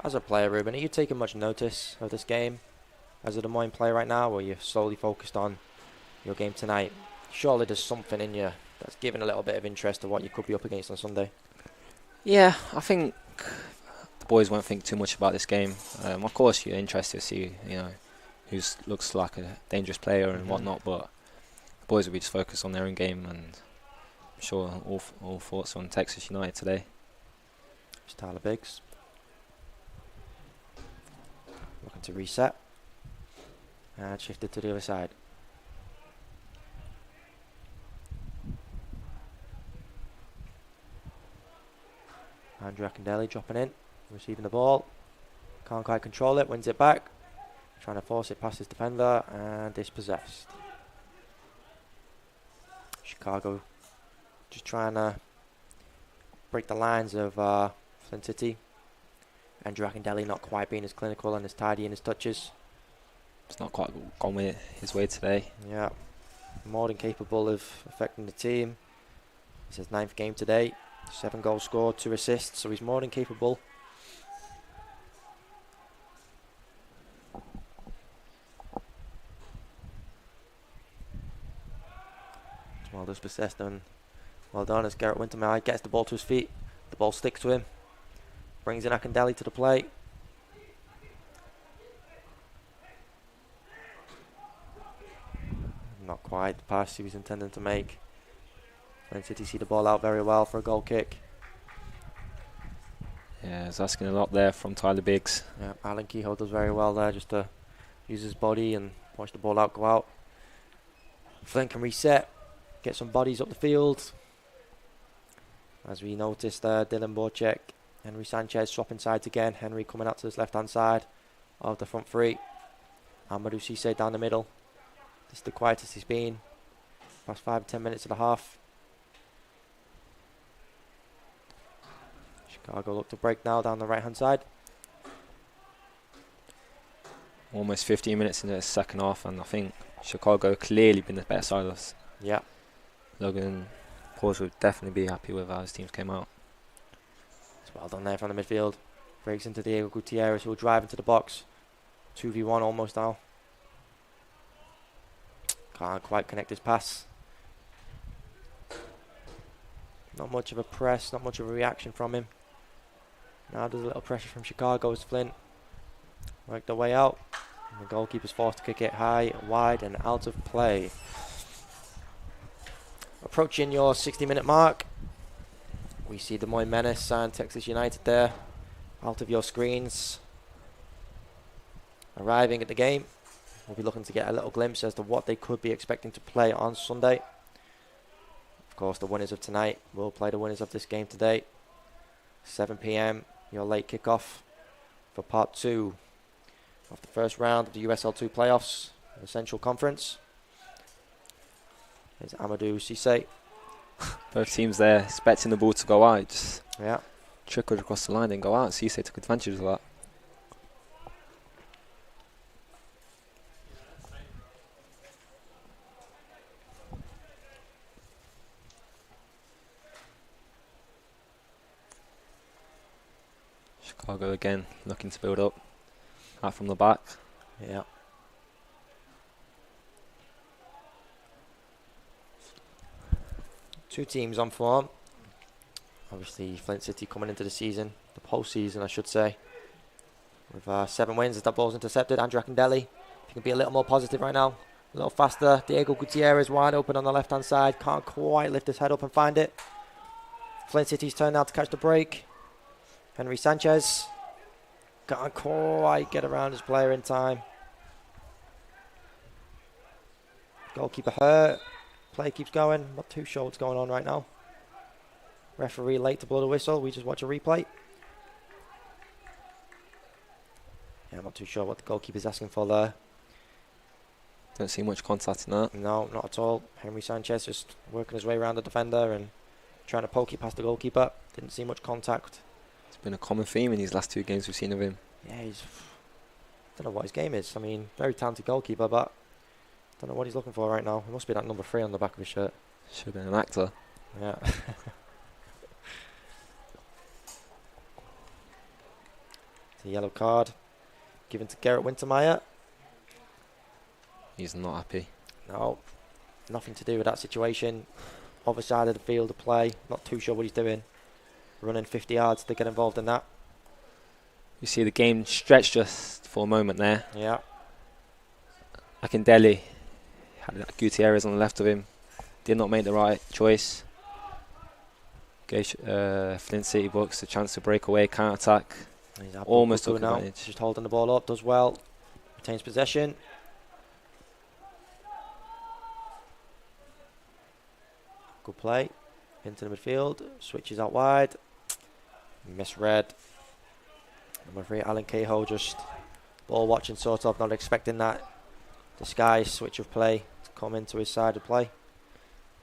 As a player, Ruben, are you taking much notice of this game as a Des Moines player right now, or are you solely focused on your game tonight? Surely there's something in you that's giving a little bit of interest to what you could be up against on Sunday. Yeah, I think the boys won't think too much about this game. Of course, you're interested to see, who looks like a dangerous player and whatnot, but the boys will be just focused on their own game, and I'm sure all thoughts on Texas United today. It's Tyler Biggs. Looking to reset. And shifted to the other side. Andrew Akindelli dropping in. Receiving the ball. Can't quite control it. Wins it back. Trying to force it past his defender. And dispossessed. Chicago just trying to break the lines of Flint City. Andrew Akindelli not quite being as clinical and as tidy in his touches. It's not quite gone with his way today. Yeah, more than capable of affecting the team. It's his 9th game today. 7 goals scored, 2 assists, so he's more than capable. Well dispossessed and well done as Garrett Wintermeyer gets the ball to his feet. The ball sticks to him. Brings in Akindelli to the plate. Not quite the pass he was intending to make. Flint City see the ball out very well for a goal kick. Yeah, he's asking a lot there from Tyler Biggs. Yeah, Alan Kehoe does very well there just to use his body and watch the ball out go out. Flint can reset, get some bodies up the field. As we noticed there, Dylan Borchek, Henry Sanchez swapping sides again. Henry coming out to his left-hand side of the front three. Amadou Cisse down the middle. This is the quietest he's been. Past 5 or 10 minutes of the half. Chicago look to break now down the right-hand side. Almost 15 minutes into the second half, and I think Chicago clearly been the better side of us. Yeah. Logan Paws would definitely be happy with how his teams came out. It's well done there from the midfield. Breaks into Diego Gutierrez, who will drive into the box. 2v1 almost now. Can't quite connect his pass. Not much of a press, not much of a reaction from him. Now there's a little pressure from Chicago as Flint work their way out. And the goalkeeper's forced to kick it high, wide, and out of play. Approaching your 60-minute mark, we see Des Moines Menace and Texas United there, out of your screens. Arriving at the game, we'll be looking to get a little glimpse as to what they could be expecting to play on Sunday. Of course, the winners of tonight will play the winners of this game today. 7 p.m, your late kickoff for part 2 of the first round of the USL 2 playoffs in the Central Conference. There's Amadou Cisse. Both teams there expecting the ball to go out. Just trickled across the line and go out. Cisse took advantage of that. Chicago again looking to build up out from the back. Yeah. Two teams on form. Obviously, Flint City coming into the season, the postseason, I should say, with 7 wins as that ball's intercepted. Andrew Akindelli, if you can be a little more positive right now, a little faster. Diego Gutierrez wide open on the left-hand side, can't quite lift his head up and find it. Flint City's turn now to catch the break. Henry Sanchez can't quite get around his player in time. Goalkeeper hurt. Play keeps going. Not too sure what's going on right now. Referee late to blow the whistle. We just watch a replay. Yeah, I'm not too sure what the goalkeeper's asking for there. Don't see much contact in that. No, not at all. Henry Sanchez just working his way around the defender and trying to poke it past the goalkeeper. Didn't see much contact. It's been a common theme in these last 2 games we've seen of him. Yeah, I don't know what his game is. I mean, very talented goalkeeper, but don't know what he's looking for right now. It must be that number 3 on the back of his shirt. Should have been an actor. Yeah. The yellow card given to Garrett Wintermeyer. He's not happy. No, nothing to do with that situation. Other side of the field of play. Not too sure what he's doing. Running 50 yards to get involved in that. You see the game stretched just for a moment there. Yeah. Akindelli had Gutierrez on the left of him. Did not make the right choice. Gave Flint City Bucks a chance to break away, counter-attack. Almost took advantage. Just holding the ball up, does well. Retains possession. Good play. Into the midfield. Switches out wide. Misread. Number 3, Alan Cahill, just ball watching sort of, not expecting that disguise switch of play to come into his side of play.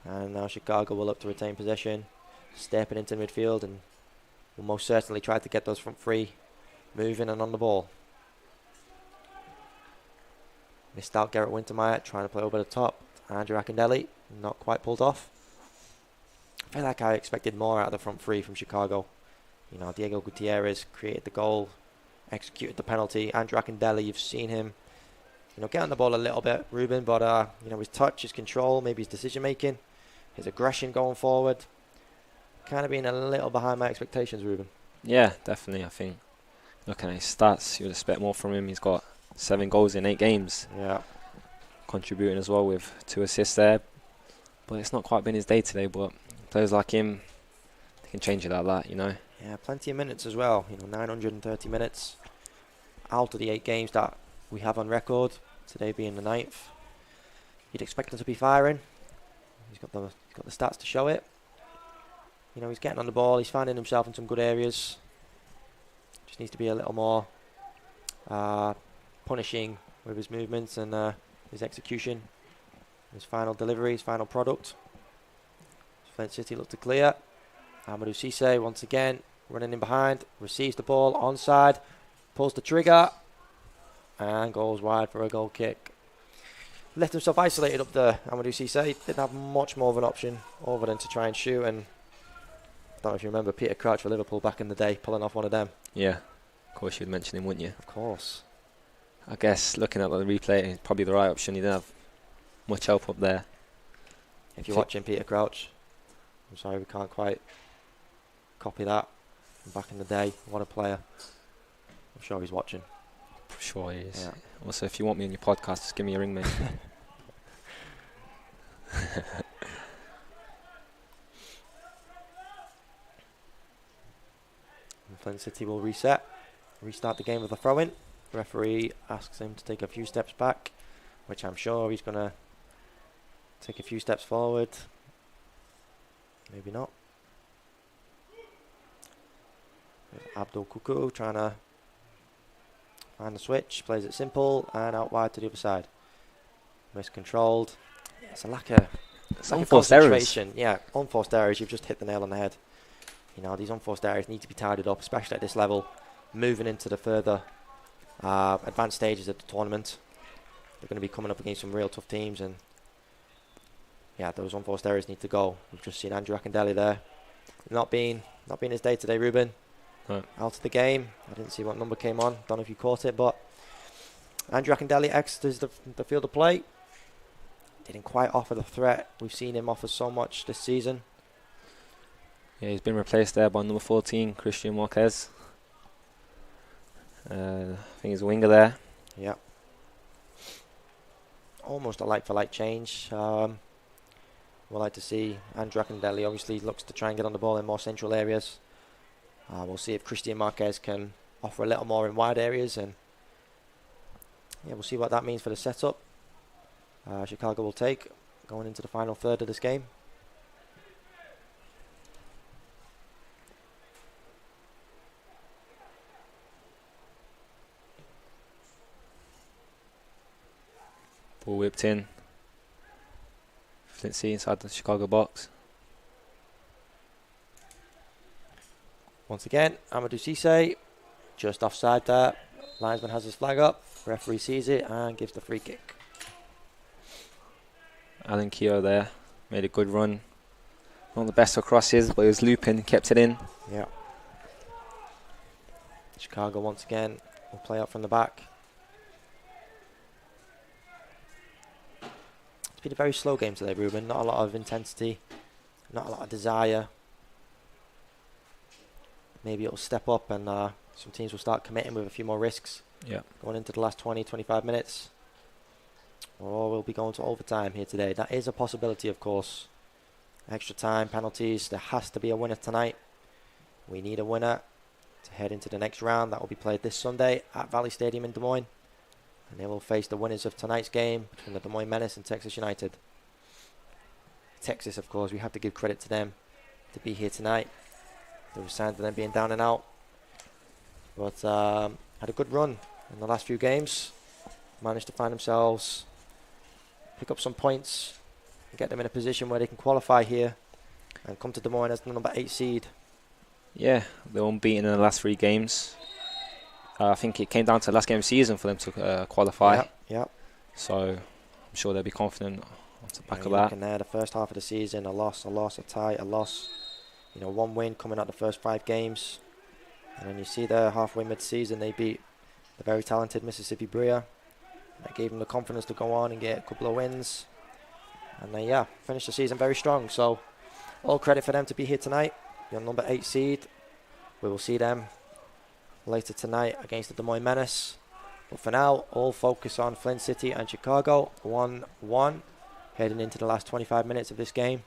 And now Chicago will look to retain possession, stepping into midfield, and will most certainly try to get those front 3 moving and on the ball. Missed out Garrett Wintermeyer, trying to play over the top. Andrew Akindelli, not quite pulled off. I feel like I expected more out of the front 3 from Chicago. You know, Diego Gutierrez created the goal, executed the penalty. Andrew Akindelli, you've seen him, you know, get on the ball a little bit, Ruben, but you know, his touch, his control, maybe his decision making, his aggression going forward, kind of being a little behind my expectations, Ruben. Yeah, definitely. I think looking at his stats, you'd expect more from him. He's got 7 goals in 8 games. Yeah. Contributing as well with 2 assists there. But it's not quite been his day today, but players like him, they can change it like that, you know. Yeah, plenty of minutes as well. You know, 930 minutes out of the 8 games that we have on record. Today being the 9th. You'd expect him to be firing. He's got the stats to show it. You know, he's getting on the ball. He's finding himself in some good areas. Just needs to be a little more punishing with his movements and his execution. His final delivery, his final product. Flint City look to clear. Amadou Cisse once again running in behind, receives the ball onside, pulls the trigger and goes wide for a goal kick. Left himself isolated up there. Amadou Cisse didn't have much more of an option other than to try and shoot. And I don't know if you remember Peter Crouch for Liverpool back in the day, pulling off one of them. Yeah, of course you'd mention him, wouldn't you? Of course. I guess looking at the replay, it's probably the right option. He didn't have much help up there. If you're watching Peter Crouch, I'm sorry we can't quite copy that from back in the day. What a player. I'm sure he's watching. I'm sure he is. Yeah. Also, if you want me on your podcast, just give me a ring, mate. Flint City will restart the game with a throw-in. The referee asks him to take a few steps back, which I'm sure he's going to take a few steps forward. Maybe not. Abdul Kuku trying to find the switch, plays it simple and out wide to the other side. Miscontrolled. Yeah, it's a lack of unforced errors. concentration. Yeah, unforced errors. You've just hit the nail on the head. You know, these unforced errors need to be tidied up, especially at this level. Moving into the further advanced stages of the tournament, they're going to be coming up against some real tough teams, and yeah, those unforced errors need to go. We've just seen Andrew Akindele there, not being his day today. Ruben, right. Out of the game. I didn't see what number came on. Don't know if you caught it, but Andrew Akindele exits the field of play. Didn't quite offer the threat we've seen him offer so much this season. Yeah, he's been replaced there by number 14, Christian Marquez. I think he's a winger there. Yeah. Almost a like-for-like change. We'll like to see Andrew Akindele obviously looks to try and get on the ball in more central areas. We'll see if Christian Marquez can offer a little more in wide areas, and yeah, we'll see what that means for the setup. Chicago will take going into the final third of this game. Ball whipped in. Flint City inside the Chicago box. Once again, Amadou Cisse just offside there. Linesman has his flag up. Referee sees it and gives the free kick. Alan Keogh there made a good run. Not the best of crosses, but he was looping, kept it in. Yeah. Chicago once again will play up from the back. It's been a very slow game today, Ruben. Not a lot of intensity, not a lot of desire. Maybe it'll step up and some teams will start committing with a few more risks. Yeah. Going into the last 20, 25 minutes. Or we'll be going to overtime here today. That is a possibility, of course. Extra time, penalties. There has to be a winner tonight. We need a winner to head into the next round. That will be played this Sunday at Valley Stadium in Des Moines. And they will face the winners of tonight's game between the Des Moines Menace and Texas United. Texas, of course, we have to give credit to them to be here tonight. There was signs of them being down and out. But had a good run in the last few games. Managed to find themselves, pick up some points, and get them in a position where they can qualify here and come to Des Moines as the number 8 seed. Yeah, they're unbeaten in the last 3 games. I think it came down to the last game of the season for them to qualify. Yeah. So I'm sure they'll be confident off the back of you're that. looking there, the first half of the season, a loss, a tie, a loss. You know, 1 win coming out the first 5 games. And then you see there halfway mid-season they beat the very talented Mississippi Bria. That gave them the confidence to go on and get a couple of wins. And they, finished the season very strong. So all credit for them to be here tonight. Your number 8 seed. We will see them later tonight against the Des Moines Menace. But for now, all focus on Flint City and Chicago. 1-1. Heading into the last 25 minutes of this game.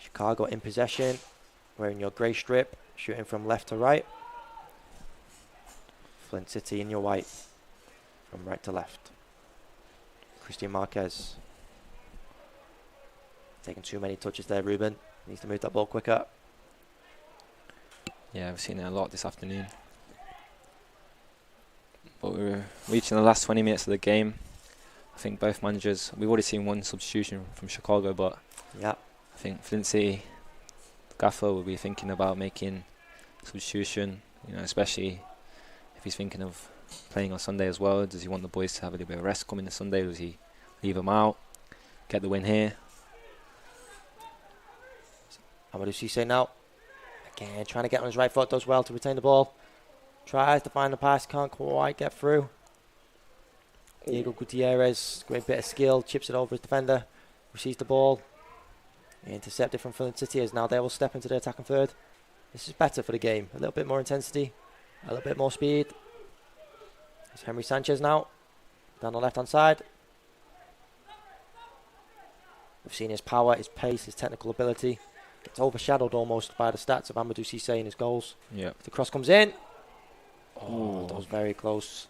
Chicago in possession, wearing your grey strip, shooting from left to right. Flint City in your white, from right to left. Christian Marquez. Taking too many touches there, Ruben. Needs to move that ball quicker. Yeah, we've seen it a lot this afternoon. But we're reaching the last 20 minutes of the game. I think both managers, we've already seen one substitution from Chicago, but yeah, I think Flint City, the gaffer will be thinking about making substitution, especially if he's thinking of playing on Sunday as well. Does he want the boys to have a little bit of rest coming to Sunday? Does he leave them out, get the win here? Amadou Cisse now. Again, trying to get on his right foot, does well to retain the ball. Tries to find the pass, can't quite get through. Diego Gutierrez, great bit of skill, chips it over his defender, receives the ball. Intercepted from Flint City as now they will step into the attacking third. This is better for the game. A little bit more intensity, a little bit more speed. It's Henry Sanchez now, down the left-hand side. We've seen his power, his pace, his technical ability. Gets overshadowed almost by the stats of Amadou Cissé and his goals. Yeah. The cross comes in. Oh, that was very close.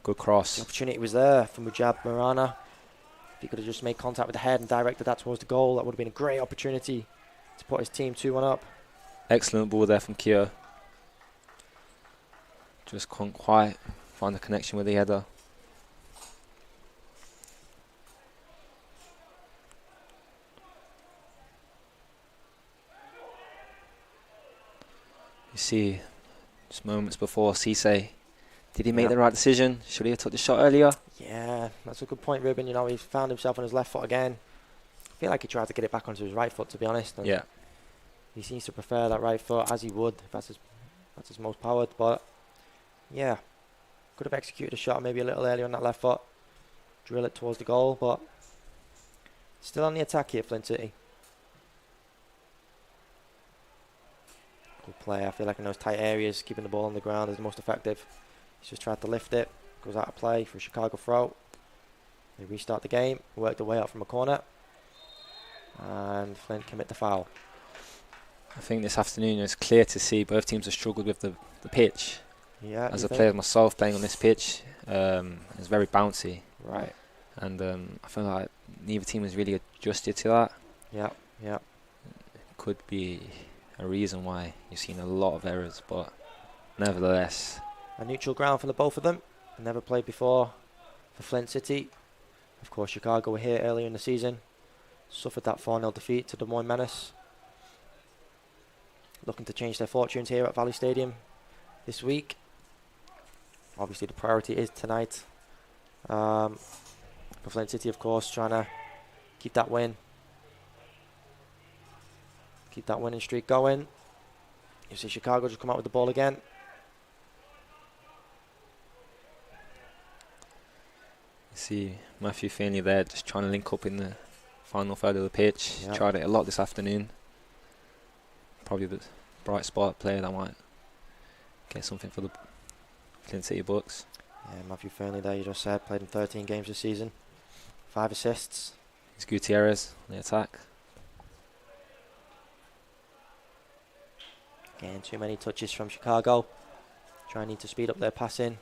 Good cross. The opportunity was there for Mujab Marana. If he could have just made contact with the head and directed that towards the goal, that would have been a great opportunity to put his team 2-1 up. Excellent ball there from Kia. Just couldn't quite find the connection with the header. You see, just moments before Cissé, did he make the right decision? Should he have took the shot earlier? Yeah, that's a good point, Ruben. You know, he's found himself on his left foot again. I feel like he tried to get it back onto his right foot, to be honest. And yeah. He seems to prefer that right foot, as he would, if that's his most powered. But, yeah, could have executed a shot maybe a little earlier on that left foot. Drill it towards the goal, but still on the attack here, Flint City. Good play. I feel like in those tight areas, keeping the ball on the ground is the most effective. He's just tried to lift it. Goes out of play for a Chicago throw. They restart the game. Work their way out from a corner. And Flint commit the foul. I think this afternoon it's clear to see both teams have struggled with the pitch. Yeah. As a player myself playing on this pitch, it's very bouncy. Right. And I feel like neither team has really adjusted to that. Yeah, yeah. It could be a reason why you've seen a lot of errors, but nevertheless. A neutral ground for the both of them. Never played before for Flint City. Of course, Chicago were here earlier in the season. Suffered that 4-0 defeat to Des Moines Menace. Looking to change their fortunes here at Valley Stadium this week. Obviously, the priority is tonight. For Flint City, of course, trying to keep that win. Keep that winning streak going. You see Chicago just come out with the ball again. You see Matthew Finley there just trying to link up in the final third of the pitch. Yep. Tried it a lot this afternoon. Probably the bright spot player that might get something for the Flint City Bucks. Yeah, Matthew Finley there, you just said, played in 13 games this season. 5 assists. It's Gutierrez on the attack. Again, too many touches from Chicago. Trying to speed up their passing.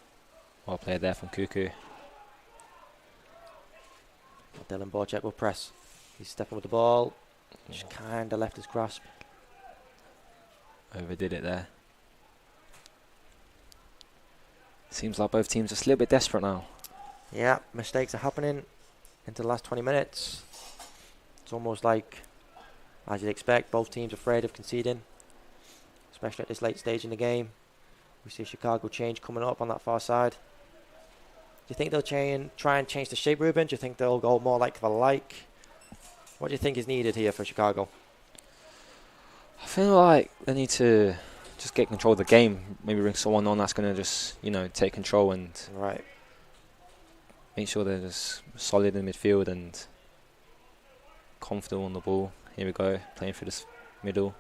Well played there from Cuckoo. Dylan Borchek will press. He's stepping with the ball. Just kind of left his grasp. Overdid it there. Seems like both teams are just a little bit desperate now. Yeah, mistakes are happening into the last 20 minutes. It's almost like, as you'd expect, both teams afraid of conceding, especially at this late stage in the game. We see Chicago change coming up on that far side. Do you think they'll try and change the shape, Ruben? Do you think they'll go more like for like? What do you think is needed here for Chicago? I feel like they need to just get control of the game. Maybe bring someone on that's going to just, take control and make sure they're just solid in midfield and comfortable on the ball. Here we go, playing through this middle.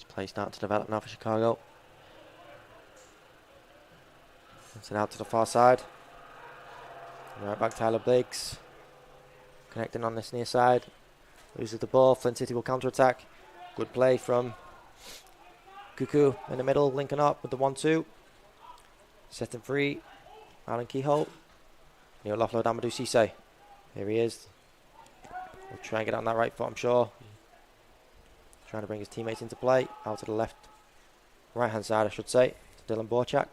Play starting to develop now for Chicago. Sends it out to the far side. Right back, Tyler Biggs. Connecting on this near side. Loses the ball. Flint City will counter-attack. Good play from Cuckoo in the middle, linking up with the 1-2. Setting free. Alan Kehoe. He'll offload Amadou Cissé. Here he is. We'll try and get on that right foot, I'm sure. Trying to bring his teammates into play. Out to the left. Right-hand side, I should say. To Dylan Borchak.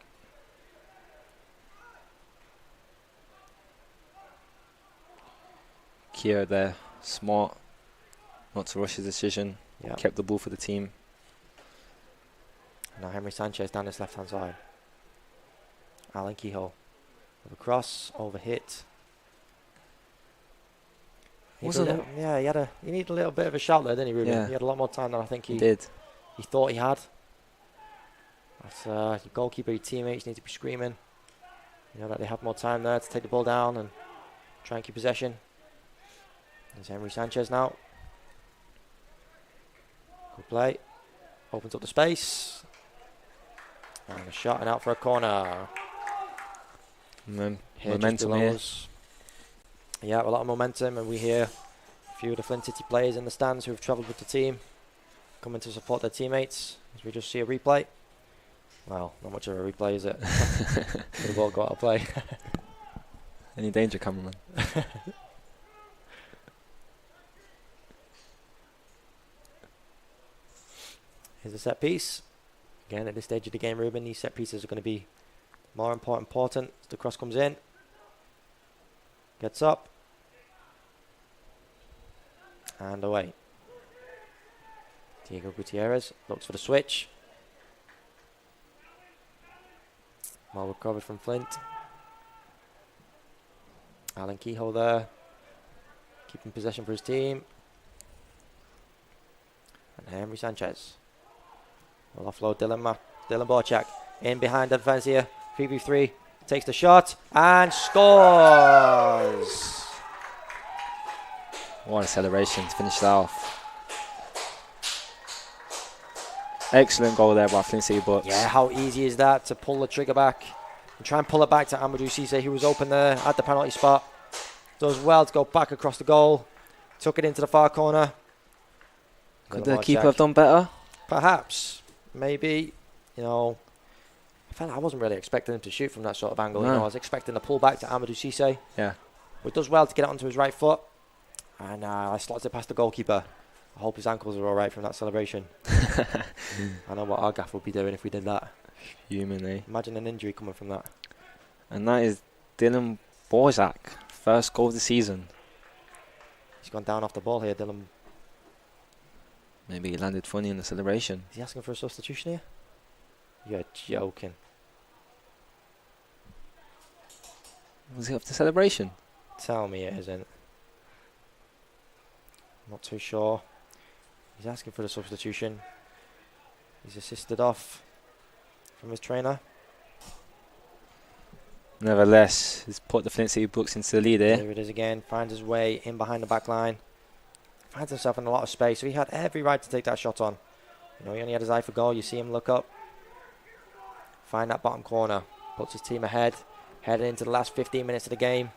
Kia there. Smart. Not to rush his decision. Yep. Kept the ball for the team. Now Henry Sanchez down this left-hand side. Alan Kehoe. Over cross. Over hit. He needed a little bit of a shout there, didn't he, Ruben? Yeah. He had a lot more time than I think he did. He thought he had. That's your goalkeeper, your teammates need to be screaming. You know that they have more time there to take the ball down and try and keep possession. There's Henry Sanchez now. Good play. Opens up the space. And a shot and out for a corner. Momentum here. Yeah, a lot of momentum, and we hear a few of the Flint City players in the stands who have travelled with the team coming to support their teammates as we just see a replay. Well, not much of a replay, is it? We've all got to play. Any danger, cameraman? Here's a set piece. Again, at this stage of the game, Ruben, these set pieces are going to be more important as the cross comes in. Gets up. And away. Diego Gutierrez looks for the switch. Well recovered from Flint. Alan Kehoe there. Keeping possession for his team. And Henry Sanchez will offload Dylan Borchak. In behind the defence here. 3v3. Takes the shot and scores! What a celebration to finish that off. Excellent goal there by Flint City Bucks. Yeah, how easy is that to pull the trigger back and try and pull it back to Amadou Cisse, who was open there at the penalty spot. Does well to go back across the goal. Took it into the far corner. Could the keeper have done better? Perhaps. Maybe. You know, I wasn't really expecting him to shoot from that sort of angle. No. You know, I was expecting a pull back to Amadou Cisse. Yeah. But does well to get it onto his right foot. And I slots it past the goalkeeper. I hope his ankles are all right from that celebration. I know what our gaff would be doing if we did that. Humanly. Imagine an injury coming from that. And that is Dylan Borchak, first goal of the season. He's gone down off the ball here, Dylan. Maybe he landed funny in the celebration. Is he asking for a substitution here? You're joking. Was it off the celebration? Tell me it isn't. Not too sure. He's asking for the substitution. He's assisted off from his trainer. Nevertheless, he's put the Flint City Bucks into the lead here. There it is again. Finds his way in behind the back line. Finds himself in a lot of space. So he had every right to take that shot on. You know, he only had his eye for goal. You see him look up. Find that bottom corner. Puts his team ahead. Heading into the last 15 minutes of the game.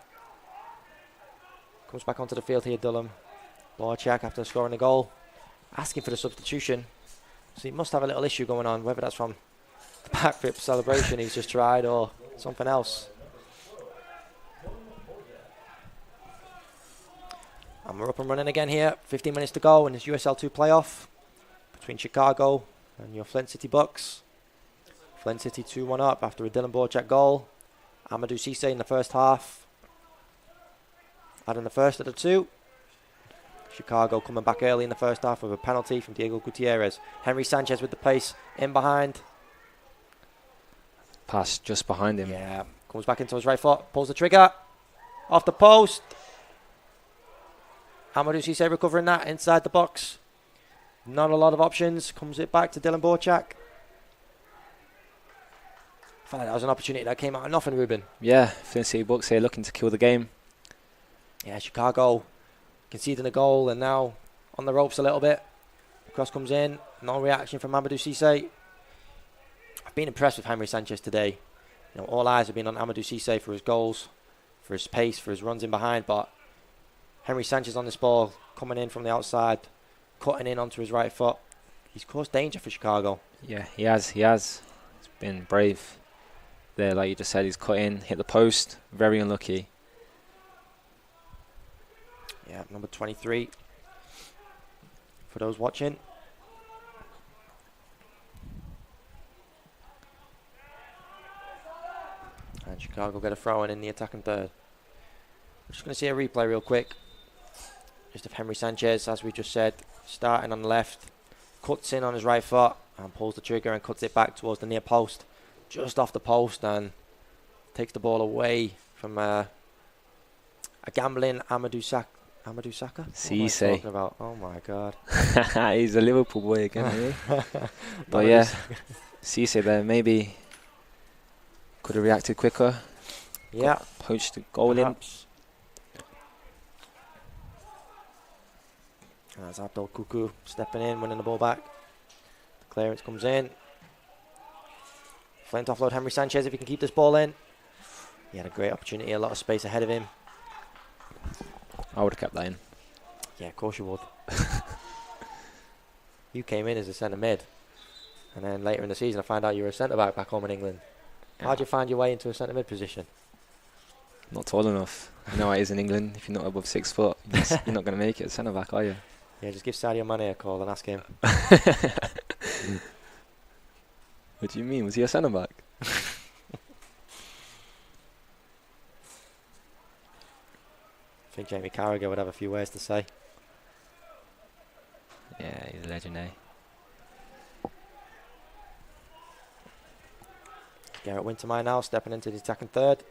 Comes back onto the field here, Dylan Borchak after scoring the goal. Asking for the substitution. So he must have a little issue going on, whether that's from the backflip celebration he's just tried or something else. And we're up and running again here. 15 minutes to go in this USL 2 playoff between Chicago and your Flint City Bucks. Flint City 2-1 up after a Dylan Borchak goal. Amadou Cisse in the first half. Adding the first of the two. Chicago coming back early in the first half with a penalty from Diego Gutierrez. Henry Sanchez with the pace in behind. Pass just behind him. Yeah, comes back into his right foot, pulls the trigger. Off the post. Amadou Cisse recovering that inside the box. Not a lot of options. Comes it back to Dylan Borchak. I felt like that was an opportunity that came out of nothing, Ruben. Yeah, Flint City Bucks here looking to kill the game. Yeah, Chicago conceding a goal and now on the ropes a little bit. The cross comes in. No reaction from Amadou Cisse. I've been impressed with Henry Sanchez today. You know, all eyes have been on Amadou Cisse for his goals, for his pace, for his runs in behind, but Henry Sanchez on this ball, coming in from the outside, cutting in onto his right foot. He's caused danger for Chicago. Yeah, he has. He's been brave there, like you just said. He's cut in, hit the post. Very unlucky. Yeah, number 23 for those watching. And Chicago get a throw in the attacking third. We're just going to see a replay real quick. Just of Henry Sanchez, as we just said, starting on the left, cuts in on his right foot and pulls the trigger and cuts it back towards the near post, just off the post, and takes the ball away from a gambling Amadou Saka. Cisse. What am I talking about? Oh my God. He's a Liverpool boy again. But yeah, Cisse there maybe could have reacted quicker. Yeah. Poached the goal in. That's Abdul Kuku stepping in, winning the ball back. The clearance comes in. Flint offload Henry Sanchez if he can keep this ball in. He had a great opportunity, a lot of space ahead of him. I would have kept that in. Yeah, of course you would. You came in as a centre mid, and then later in the season I find out you were a centre back home in England. Yeah. How'd you find your way into a centre mid position? Not tall enough. You know how it is in England. If you're not above 6 foot, you're not going to make it centre back, are you? Yeah, just give Sadio Mane a call and ask him. What do you mean? Was he a centre back? I think Jamie Carragher would have a few words to say. Yeah, he's a legend, eh? Garrett Wintermeyer now stepping into the attacking third.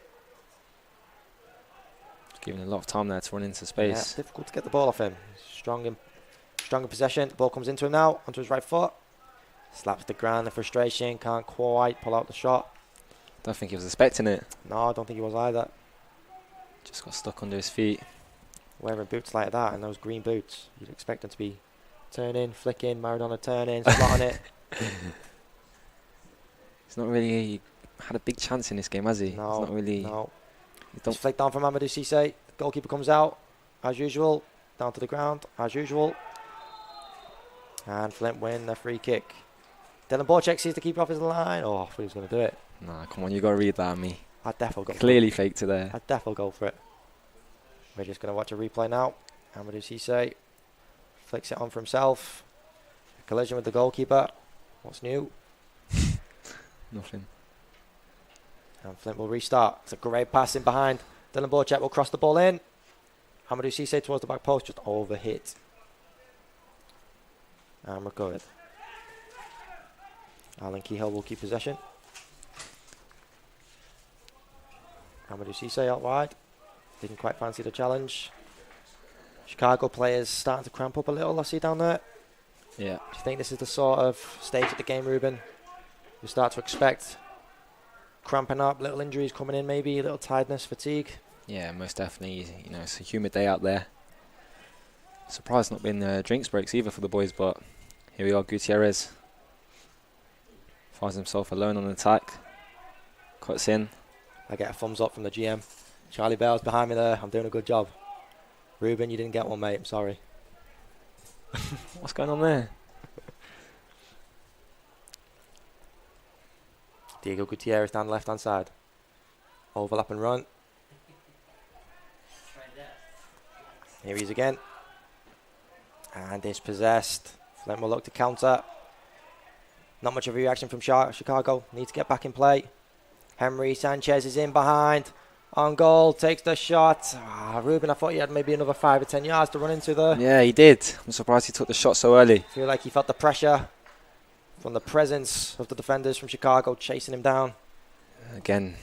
Just giving a lot of time there to run into space. Yeah, difficult to get the ball off him. Strong in possession. The ball comes into him now, onto his right foot. Slaps the ground in frustration, can't quite pull out the shot. Don't think he was expecting it. No, I don't think he was either. Just got stuck under his feet. Wearing boots like that and those green boots, you'd expect him to be turning, flicking, Maradona turning, slotting it. He's not really had a big chance in this game, has he? No, he's not really. No. He's flicked down from Amadou Cissé. The goalkeeper comes out, as usual. Down to the ground, as usual. And Flint win the free kick. Dylan Borchek sees the keeper off his line. Oh, I thought he was going to do it. Nah, come on, you got to read that, me. I'd definitely go Clearly faked it there. I'd definitely go for it. We're just going to watch a replay now. Amadou Cissé flicks it on for himself. A collision with the goalkeeper. What's new? Nothing. And Flint will restart. It's a great pass in behind. Dylan Borchek will cross the ball in. Amadou Cissé towards the back post, just overhit. And recovered. Alan Kehoe will keep possession. Amadou Cissé out wide. Didn't quite fancy the challenge. Chicago players starting to cramp up a little, I see down there. Yeah. Do you think this is the sort of stage of the game, Ruben? You start to expect cramping up, little injuries coming in maybe, a little tiredness, fatigue? Yeah, most definitely. You know, it's a humid day out there. Surprised not been drinks breaks either for the boys, but here we are. Gutierrez finds himself alone on attack. Cuts in. I get a thumbs up from the GM. Charlie Bell's behind me there. I'm doing a good job. Ruben, you didn't get one, mate. I'm sorry. What's going on there? Diego Gutierrez down the left-hand side. Overlap and run. Here he is again. And dispossessed. Flint will look to counter. Not much of a reaction from Chicago. Need to get back in play. Henry Sanchez is in behind. On goal, takes the shot. Ruben, I thought he had maybe another 5 or 10 yards to run into there. Yeah, he did. I'm surprised he took the shot so early. I feel like he felt the pressure from the presence of the defenders from Chicago chasing him down. Again,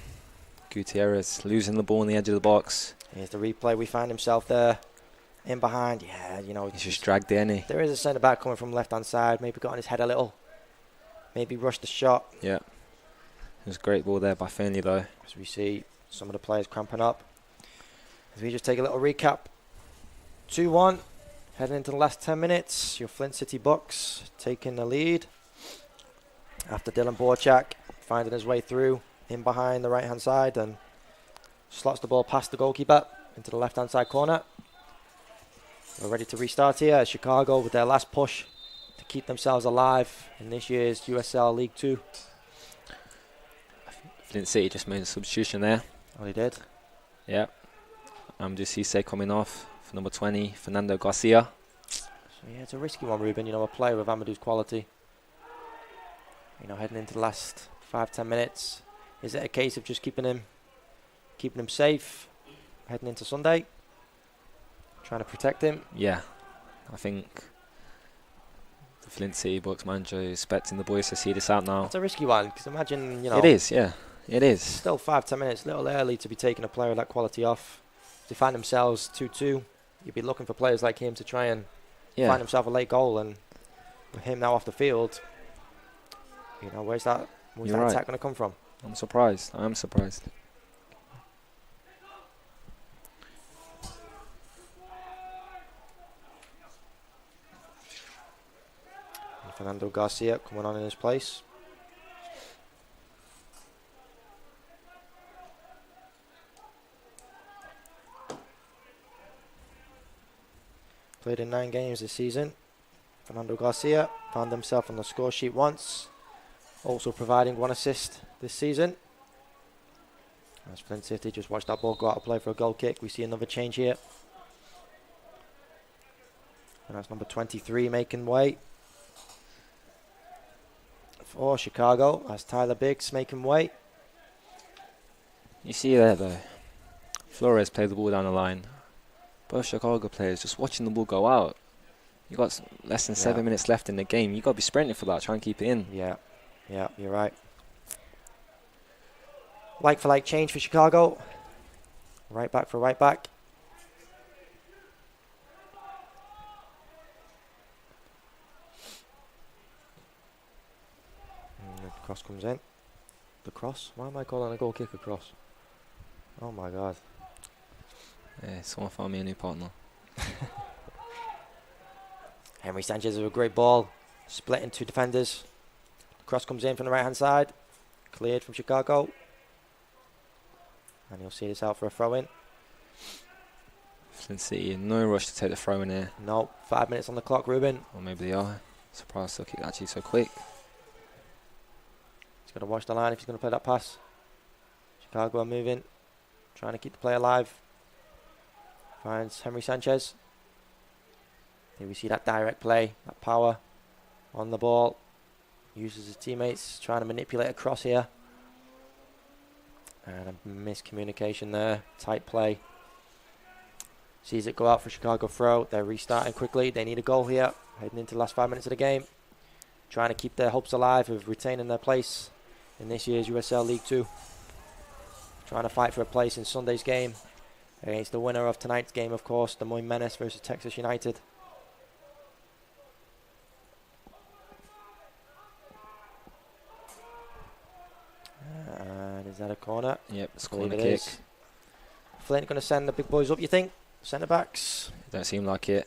Gutierrez losing the ball in the edge of the box. Here's the replay. We find himself there in behind. Yeah, you know. He's just dragged in, he? There is a centre back coming from left-hand side. Maybe got on his head a little. Maybe rushed the shot. Yeah. It was a great ball there by Finley, though. As we see some of the players cramping up. As we just take a little recap. 2-1. Heading into the last 10 minutes. Your Flint City Bucks taking the lead. After Dylan Borchak finding his way through in behind the right-hand side and slots the ball past the goalkeeper into the left-hand side corner. We're ready to restart here. Chicago with their last push to keep themselves alive in this year's USL League 2. Flint City just made a substitution there. Oh, he did? Yeah. Just Cissé coming off for number 20, Fernando Garcia. So yeah, it's a risky one, Ruben. You know, a player with Amadou's quality. You know, heading into the last 5-10 minutes. Is it a case of just keeping him safe, heading into Sunday? Trying to protect him? Yeah. I think the Flint City Bucks manager is expecting the boys to see this out now. It's a risky one, because imagine, you know. It is, yeah. It is. Still 5-10 minutes, a little early to be taking a player of that quality off. If they find themselves 2-2, you'd be looking for players like him to try and find himself a late goal. And with him now off the field, you know, where's that attack going to come from? I'm surprised. I am surprised. Fernando Garcia coming on in his place. Played in 9 games this season. Fernando Garcia found himself on the score sheet once, also providing 1 assist this season. As Flint City just watched that ball go out of play for a goal kick, we see another change here. And that's number 23 making way for Chicago, as Tyler Biggs making way. You see there though, Flores played the ball down the line. Both Chicago players just watching the ball go out. You got less than 7 minutes left in the game. You got to be sprinting for that. Try and keep it in. Yeah, you're right. Like for like change for Chicago. Right back for right back. And the cross comes in. The cross? Why am I calling a goal kick a cross? Oh my god. Yeah, someone found me a new partner. Henry Sanchez with a great ball. Splitting 2 defenders. Cross comes in from the right hand side. Cleared from Chicago. And you'll see this out for a throw in. Flint City, no rush to take the throw in here. No, 5 minutes on the clock, Ruben. Or maybe they are. Surprised they'll kick actually so quick. He's going to watch the line if he's going to play that pass. Chicago are moving. Trying to keep the play alive. Finds Henry Sanchez. Here we see that direct play, that power on the ball. Uses his teammates, trying to manipulate a cross here. And a miscommunication there, tight play. Sees it go out for Chicago throw. They're restarting quickly. They need a goal here, heading into the last 5 minutes of the game. Trying to keep their hopes alive of retaining their place in this year's USL League 2. Trying to fight for a place in Sunday's game against the winner of tonight's game, of course, Des Moines Menace versus Texas United. And is that a corner? Yep, it's a corner kick. Flint going to send the big boys up, you think? Centre backs? Don't seem like it.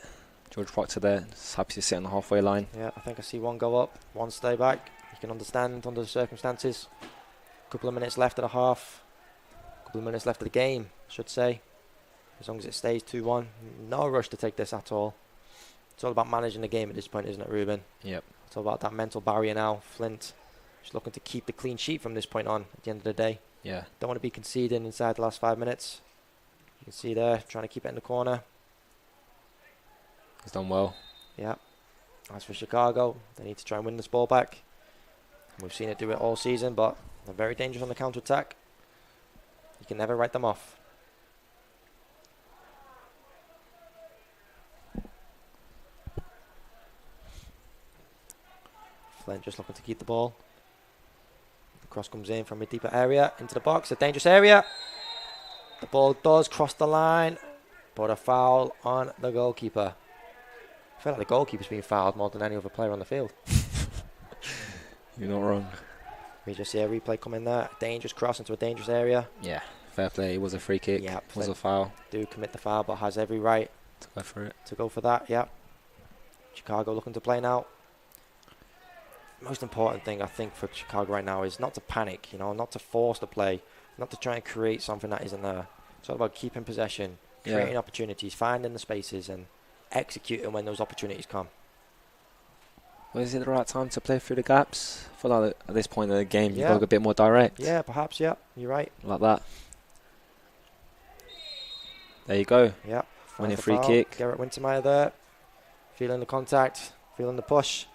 George Proctor there, just happy to sit on the halfway line. Yeah, I think I see one go up, one stay back. You can understand under the circumstances. A couple of minutes left of the half. A couple of minutes left of the game, I should say. As long as it stays 2-1. No rush to take this at all. It's all about managing the game at this point, isn't it, Ruben? Yep. It's all about that mental barrier now. Flint just looking to keep the clean sheet from this point on at the end of the day. Yeah. Don't want to be conceding inside the last 5 minutes. You can see there, trying to keep it in the corner. He's done well. Yeah. As for Chicago, they need to try and win this ball back. We've seen it do it all season, but they're very dangerous on the counter-attack. You can never write them off. Flint just looking to keep the ball. The cross comes in from a deeper area into the box, a dangerous area. The ball does cross the line, but a foul on the goalkeeper. I feel like the goalkeeper's being fouled more than any other player on the field. You're not wrong. We just see a replay come in there. Dangerous cross into a dangerous area. Yeah, fair play. It was a free kick. Yeah, it was a foul. Do commit the foul, but has every right to go for it. To go for that, yeah. Chicago looking to play now. Most important thing I think for Chicago right now is not to panic, you know, not to force the play, not to try and create something that isn't there. It's all about keeping possession, creating opportunities, finding the spaces and executing when those opportunities come. Well, is it the right time to play through the gaps? I feel like at this point in the game you've got to go a bit more direct. Yeah, perhaps, yeah, you're right. Like that. There you go. Yeah. Winning free kick. Garrett Wintermeyer there. Feeling the contact, feeling the push.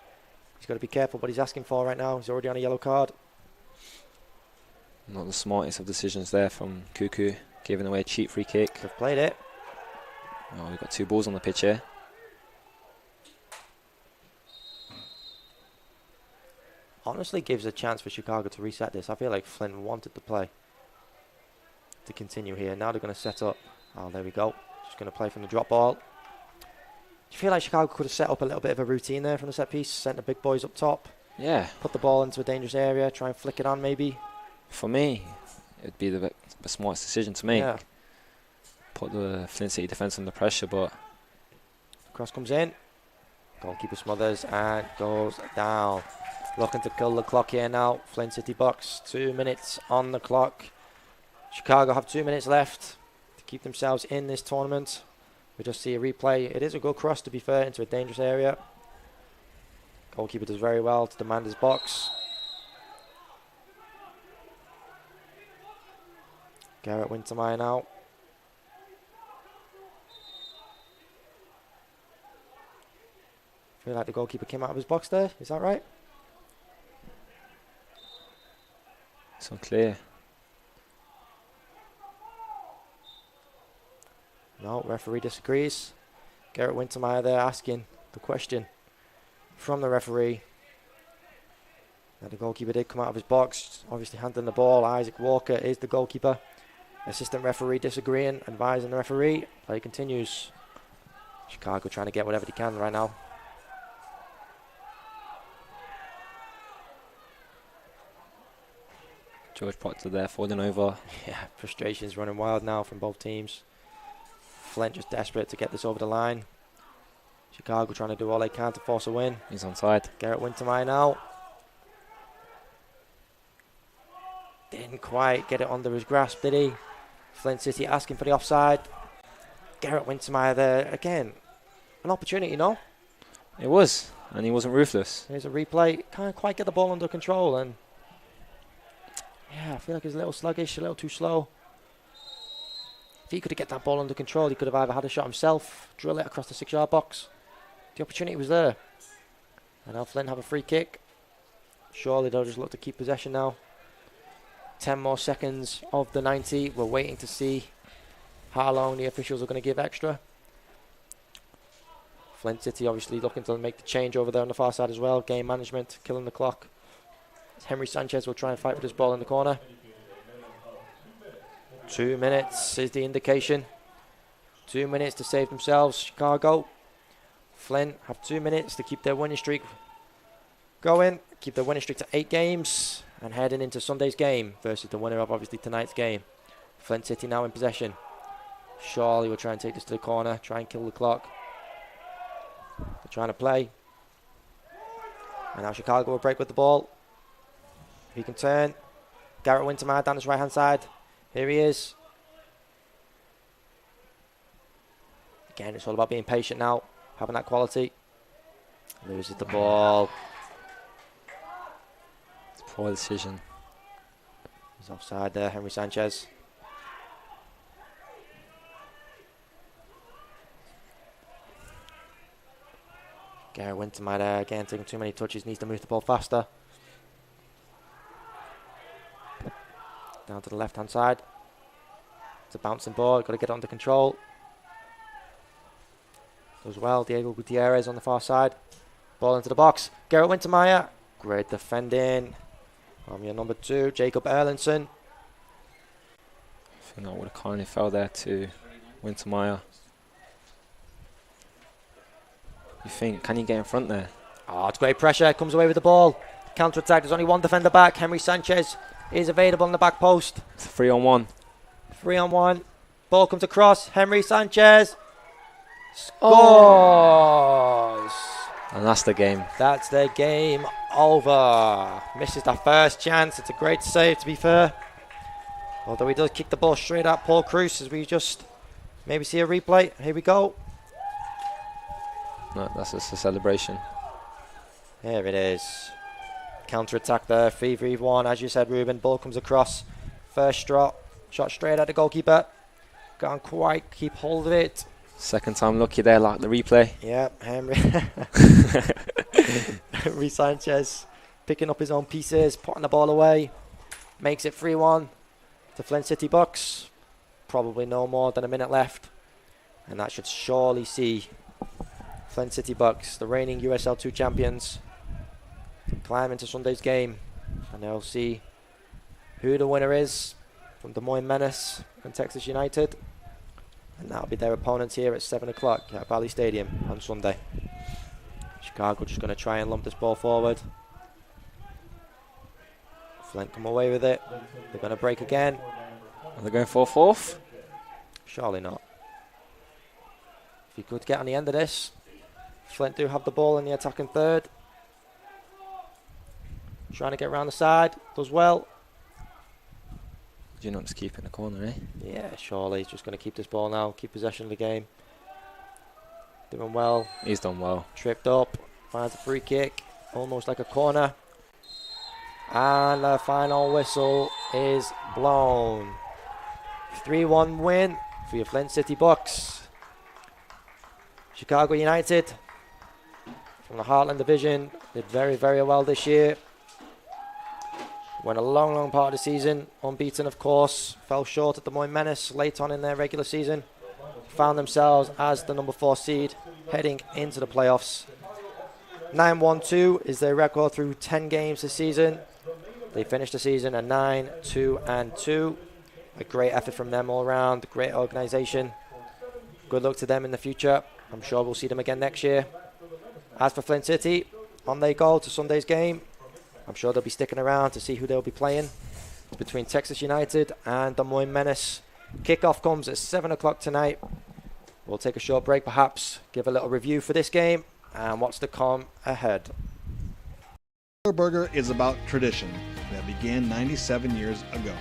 He's got to be careful what he's asking for right now. He's already on a yellow card. Not the smartest of decisions there from Cuckoo, giving away a cheap free kick. They've played it. Oh, we've got 2 balls on the pitch here. Honestly gives a chance for Chicago to reset this. I feel like Flint wanted to play to continue here. Now they're going to set up. Oh, there we go. Just going to play from the drop ball. Do you feel like Chicago could have set up a little bit of a routine there from the set piece? Sent the big boys up top. Yeah. Put the ball into a dangerous area. Try and flick it on maybe. For me, it'd be the smartest decision to make. Yeah. Put the Flint City defence under pressure, but... Cross comes in. Goalkeeper smothers and goes down. Looking to kill the clock here now. Flint City box, 2 minutes on the clock. Chicago have 2 minutes left to keep themselves in this tournament. We just see a replay. It is a good cross, to be fair, into a dangerous area. Goalkeeper does very well to demand his box. Garrett Wintermeyer now. I feel like the goalkeeper came out of his box there. Is that right? It's unclear. No, referee disagrees. Garrett Wintermeyer there asking the question from the referee. Now the goalkeeper did come out of his box, obviously handling the ball. Isaac Walker is the goalkeeper. Assistant referee disagreeing, advising the referee. Play continues. Chicago trying to get whatever they can right now. George Proctor there falling over. Yeah, frustration's running wild now from both teams. Flint just desperate to get this over the line. Chicago trying to do all they can to force a win. He's onside. Garrett Wintermeyer now. Didn't quite get it under his grasp, did he? Flint City asking for the offside. Garrett Wintermeyer there again. An opportunity, no? It was, and he wasn't ruthless. Here's a replay. Can't quite get the ball under control, and yeah, I feel like he's a little sluggish, a little too slow. If he could have get that ball under control, he could have either had a shot himself, drill it across the 6-yard box. The opportunity was there. And now Flint have a free kick. Surely they'll just look to keep possession now. 10 more seconds of the 90. We're waiting to see how long the officials are going to give extra. Flint City obviously looking to make the change over there on the far side as well. Game management, killing the clock. Henry Sanchez will try and fight for this ball in the corner. 2 minutes is the indication. 2 minutes to save themselves, Chicago. Flint have 2 minutes to keep their winning streak going. Keep their winning streak to 8 games. And heading into Sunday's game versus the winner of obviously tonight's game. Flint City now in possession. Shawley will try and take this to the corner. Try and kill the clock. They're trying to play. And now Chicago will break with the ball. He can turn. Garrett Wintermeyer down his right hand side. Here he is. Again, it's all about being patient now. Having that quality. Loses the ball. Poor decision. He's offside there, Henry Sanchez. Garrett Wintermeyer there again, taking too many touches, needs to move the ball faster. Down to the left hand side. It's a bouncing ball, got to get it under control. Does well, Diego Gutierrez on the far side. Ball into the box. Garrett Wintermeyer. Great defending. From your number 2, Jacob Erlinson. I think that would have kindly fell there to Wintermeyer. You think, can you get in front there? Oh, it's great pressure. Comes away with the ball. Counter attack. There's only one defender back. Henry Sanchez is available on the back post. It's 3-on-1. 3-on-1. Ball comes across. Henry Sanchez scores. And that's the game. That's the game over. Misses that first chance. It's a great save, to be fair. Although he does kick the ball straight at Paul Cruz, as we just maybe see a replay. Here we go. No, that's just a celebration. Here it is. Counter attack there. 3-3-1. As you said, Ruben. Ball comes across. First shot straight at the goalkeeper. Can't quite keep hold of it. Second time lucky there, like the replay. Yep, Henry Sanchez picking up his own pieces, putting the ball away. Makes it 3-1 to Flint City Bucks. Probably no more than a minute left. And that should surely see Flint City Bucks, the reigning USL 2 champions, climb into Sunday's game. And they'll see who the winner is from Des Moines Menace and Texas United. And that'll be their opponents here at 7 o'clock at Valley Stadium on Sunday. Chicago just going to try and lump this ball forward. Flint come away with it. They're going to break again. Are they going for a fourth? Surely not. If you could get on the end of this. Flint do have the ball in the attacking third. Trying to get around the side. Does well. Do you not just keep it in the corner, eh? Yeah, surely. He's just going to keep this ball now. Keep possession of the game. Doing well. He's done well. Tripped up. Finds a free kick. Almost like a corner. And the final whistle is blown. 3-1 win for your Flint City Bucks. Chicago United from the Heartland Division did very, very well this year. Went a long, long part of the season, unbeaten of course. Fell short at Des Moines Menace late on in their regular season. Found themselves as the number 4 seed heading into the playoffs. 9-1-2 is their record through 10 games this season. They finished the season at 9-2-2. A great effort from them all around, great organisation. Good luck to them in the future. I'm sure we'll see them again next year. As for Flint City, on they go to Sunday's game. I'm sure they'll be sticking around to see who they'll be playing. It's between Texas United and Des Moines Menace. Kickoff comes at 7 o'clock tonight. We'll take a short break perhaps, give a little review for this game and what's to come ahead. Halo Burger is about tradition that began 97 years ago.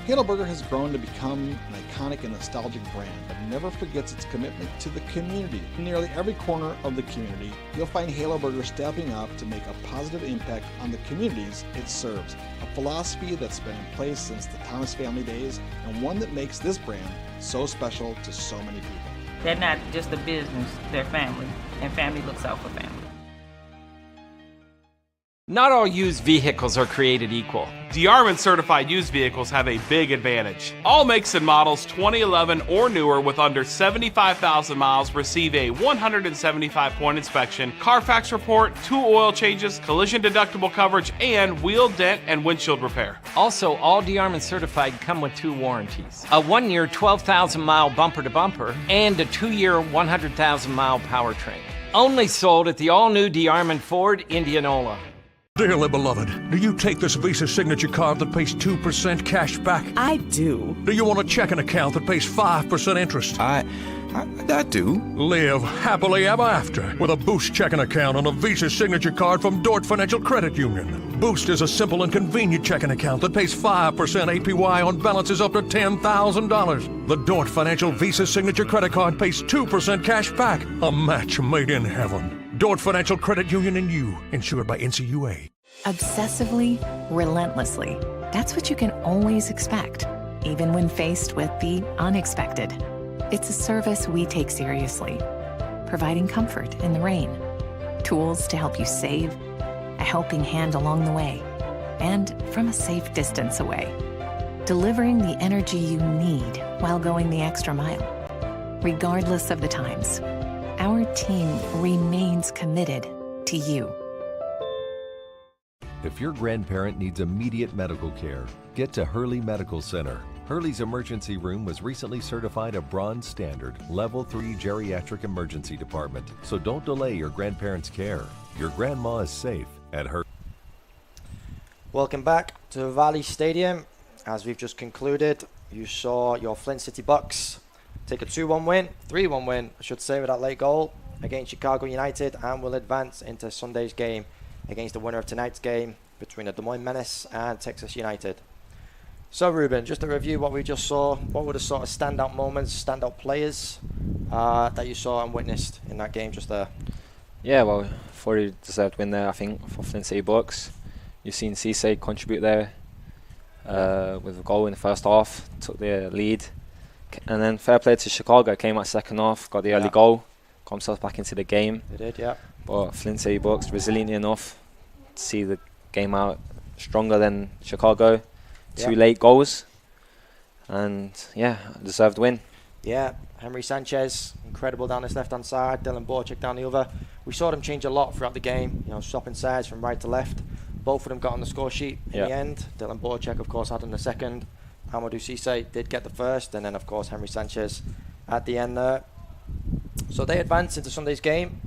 Halo Burger has grown to become an iconic and nostalgic brand that never forgets its commitment to the community. In nearly every corner of the community, you'll find Halo Burger stepping up to make a positive impact on the communities it serves. A philosophy that's been in place since the Thomas family days, and one that makes this brand so special to so many people. They're not just a business, they're family, and family looks out for family. Not all used vehicles are created equal. DeArmond certified used vehicles have a big advantage. All makes and models 2011 or newer with under 75,000 miles receive a 175-point inspection, Carfax report, 2 oil changes, collision deductible coverage, and wheel, dent, and windshield repair. Also, all DeArmond certified come with 2 warranties. A 1-year 12,000-mile bumper-to-bumper and a 2-year 100,000-mile powertrain. Only sold at the all-new DeArmond Ford Indianola. Dearly beloved, do you take this Visa signature card that pays 2% cash back? I do. Do you want a checking account that pays 5% interest? I do. Live happily ever after with a Boost checking account on a Visa signature card from Dort Financial Credit Union. Boost is a simple and convenient checking account that pays 5% APY on balances up to $10,000. The Dort Financial Visa signature credit card pays 2% cash back. A match made in heaven. Dort Financial Credit Union and you, insured by NCUA. Obsessively, relentlessly. That's what you can always expect, even when faced with the unexpected. It's a service we take seriously, providing comfort in the rain, tools to help you save, a helping hand along the way, and from a safe distance away. Delivering the energy you need while going the extra mile. Regardless of the times, our team remains committed to you. If your grandparent needs immediate medical care, get to Hurley Medical Center. Hurley's emergency room was recently certified a bronze standard, level 3 geriatric emergency department. So don't delay your grandparents' care. Your grandma is safe at Hurley. Welcome back to Valley Stadium. As we've just concluded, you saw your Flint City Bucks take a 2-1 win, 3-1 win, I should say, with that late goal against Chicago United, and will advance into Sunday's game against the winner of tonight's game between the Des Moines Menace and Texas United. So Ruben, just to review what we just saw, what were the sort of standout moments, standout players that you saw and witnessed in that game just there? Yeah, well, 40 deserved win there, I think, for Flint City Bucks. You've seen Cisse contribute there with a goal in the first half, took the lead. And then fair play to Chicago, came out second half, got the early goal, got himself back into the game. They did, yeah. But Flint City Bucks, resilient enough to see the game out stronger than Chicago. 2 late goals. And, yeah, deserved win. Yeah, Henry Sanchez, incredible down this left-hand side. Dylan Borchek down the other. We saw them change a lot throughout the game, you know, swapping sides from right to left. Both of them got on the score sheet in the end. Dylan Borchek, of course, had in the second. Amadou Cisse did get the first, and then of course Henry Sanchez at the end there. So they advance into Sunday's game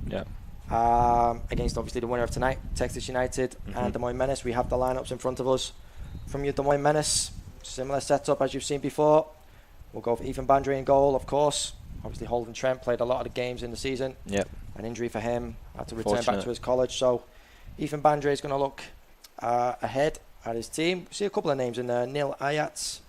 against obviously the winner of tonight, Texas United and Des Moines Menace. We have the lineups in front of us from your Des Moines Menace. Similar setup as you've seen before. We'll go for Ethan Bandry in goal, of course. Obviously Holden Trent played a lot of the games in the season. an injury for him. Had to return back to his college. So Ethan Bandre is going to look ahead at his team. See a couple of names in there. Neil Ayats,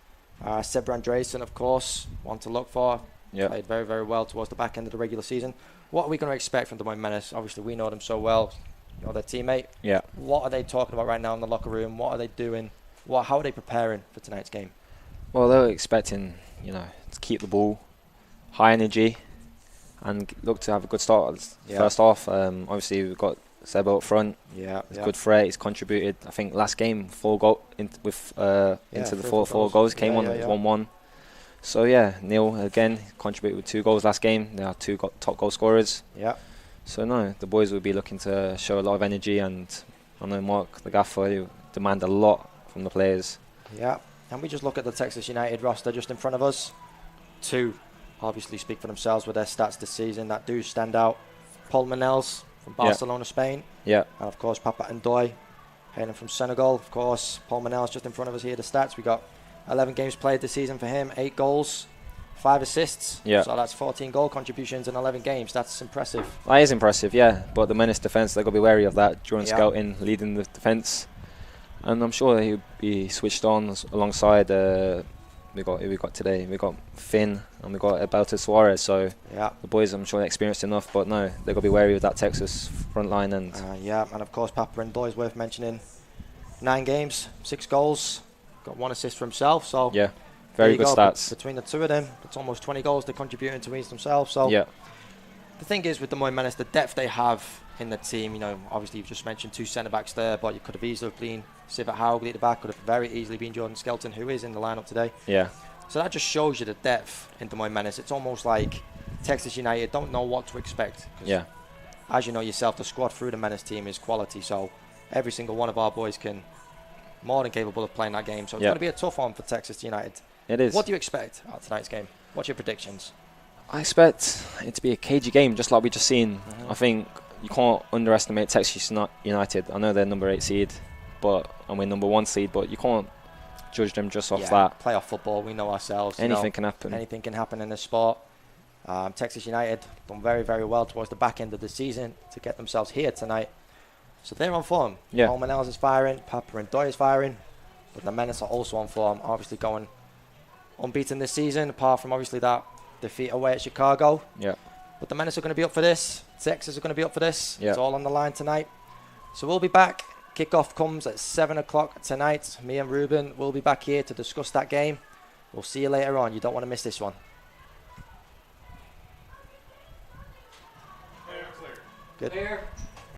Seb Andresen, of course, one to look for. Yeah. Played very, very well towards the back end of the regular season. What are we going to expect from Des Moines Menace? Obviously, we know them so well. You're their teammate. Yeah. What are they talking about right now in the locker room? What are they doing? How are they preparing for tonight's game? Well, they're expecting, to keep the ball, high energy, and look to have a good start. First off, obviously we've got Sebo up front. Yeah, he's a good threat. He's contributed. I think last game 4 goal into the four goals. Came on 1-1. So yeah, Neil again contributed with 2 goals last game. They are 2 top goal scorers. Yeah. So no, the boys will be looking to show a lot of energy, and I know Mark, the gaffer, he demand a lot from the players. Yeah. And we just look at the Texas United roster just in front of us. 2 obviously speak for themselves with their stats this season that do stand out. Paul Manels from Barcelona, Spain. Yeah. And of course Papa Ndoye, hailing from Senegal. Of course, Paul Manels just in front of us here. The stats, we got 11 games played this season for him, 8 goals, 5 assists. Yeah. So that's 14 goal contributions in 11 games. That's impressive. That is impressive, yeah. But the Menace defence, they've got to be wary of that during scouting, leading the defence. And I'm sure he'll be switched on alongside. We got today. We got Finn and we got Alberto Suarez. So the boys, I'm sure, are experienced enough. But no, they've got to be wary of that Texas front line. And and of course Papa Ndoye is worth mentioning. 9 games, 6 goals, got 1 assist for himself. So yeah, very good stats between the 2 of them. It's almost 20 goals they're contributing to each themselves. So yeah. The thing is with the Des Moines Menace, the depth they have in the team. Obviously you've just mentioned 2 centre backs there, but you could have easily been Sivat Haugley at the back, could have very easily been Jordan Skelton, who is in the lineup today. Yeah. So that just shows you the depth in Des Moines Menace. It's almost like Texas United don't know what to expect. Yeah. As you know yourself, the squad through the Menace team is quality. So every single one of our boys can more than capable of playing that game. So it's going to be a tough one for Texas United. It is. What do you expect out of tonight's game? What's your predictions? I expect it to be a cagey game, just like we just seen. I think you can't underestimate Texas United. I know they're number 8 seed, and we're number 1 seed, but you can't judge them just off that. Playoff football, we know ourselves. Anything can happen. Anything can happen in this sport. Texas United done very, very well towards the back end of the season to get themselves here tonight. So they're on form. Yeah. Paul Manels is firing, Papa Ndoye is firing, but the Menace are also on form, obviously going unbeaten this season, apart from obviously that defeat away at Chicago. Yeah. But the Menace are going to be up for this. Texas are going to be up for this. Yeah. It's all on the line tonight. So we'll be back. Kickoff comes at 7 o'clock tonight. Me and Ruben will be back here to discuss that game. We'll see you later on. You don't want to miss this one. Good.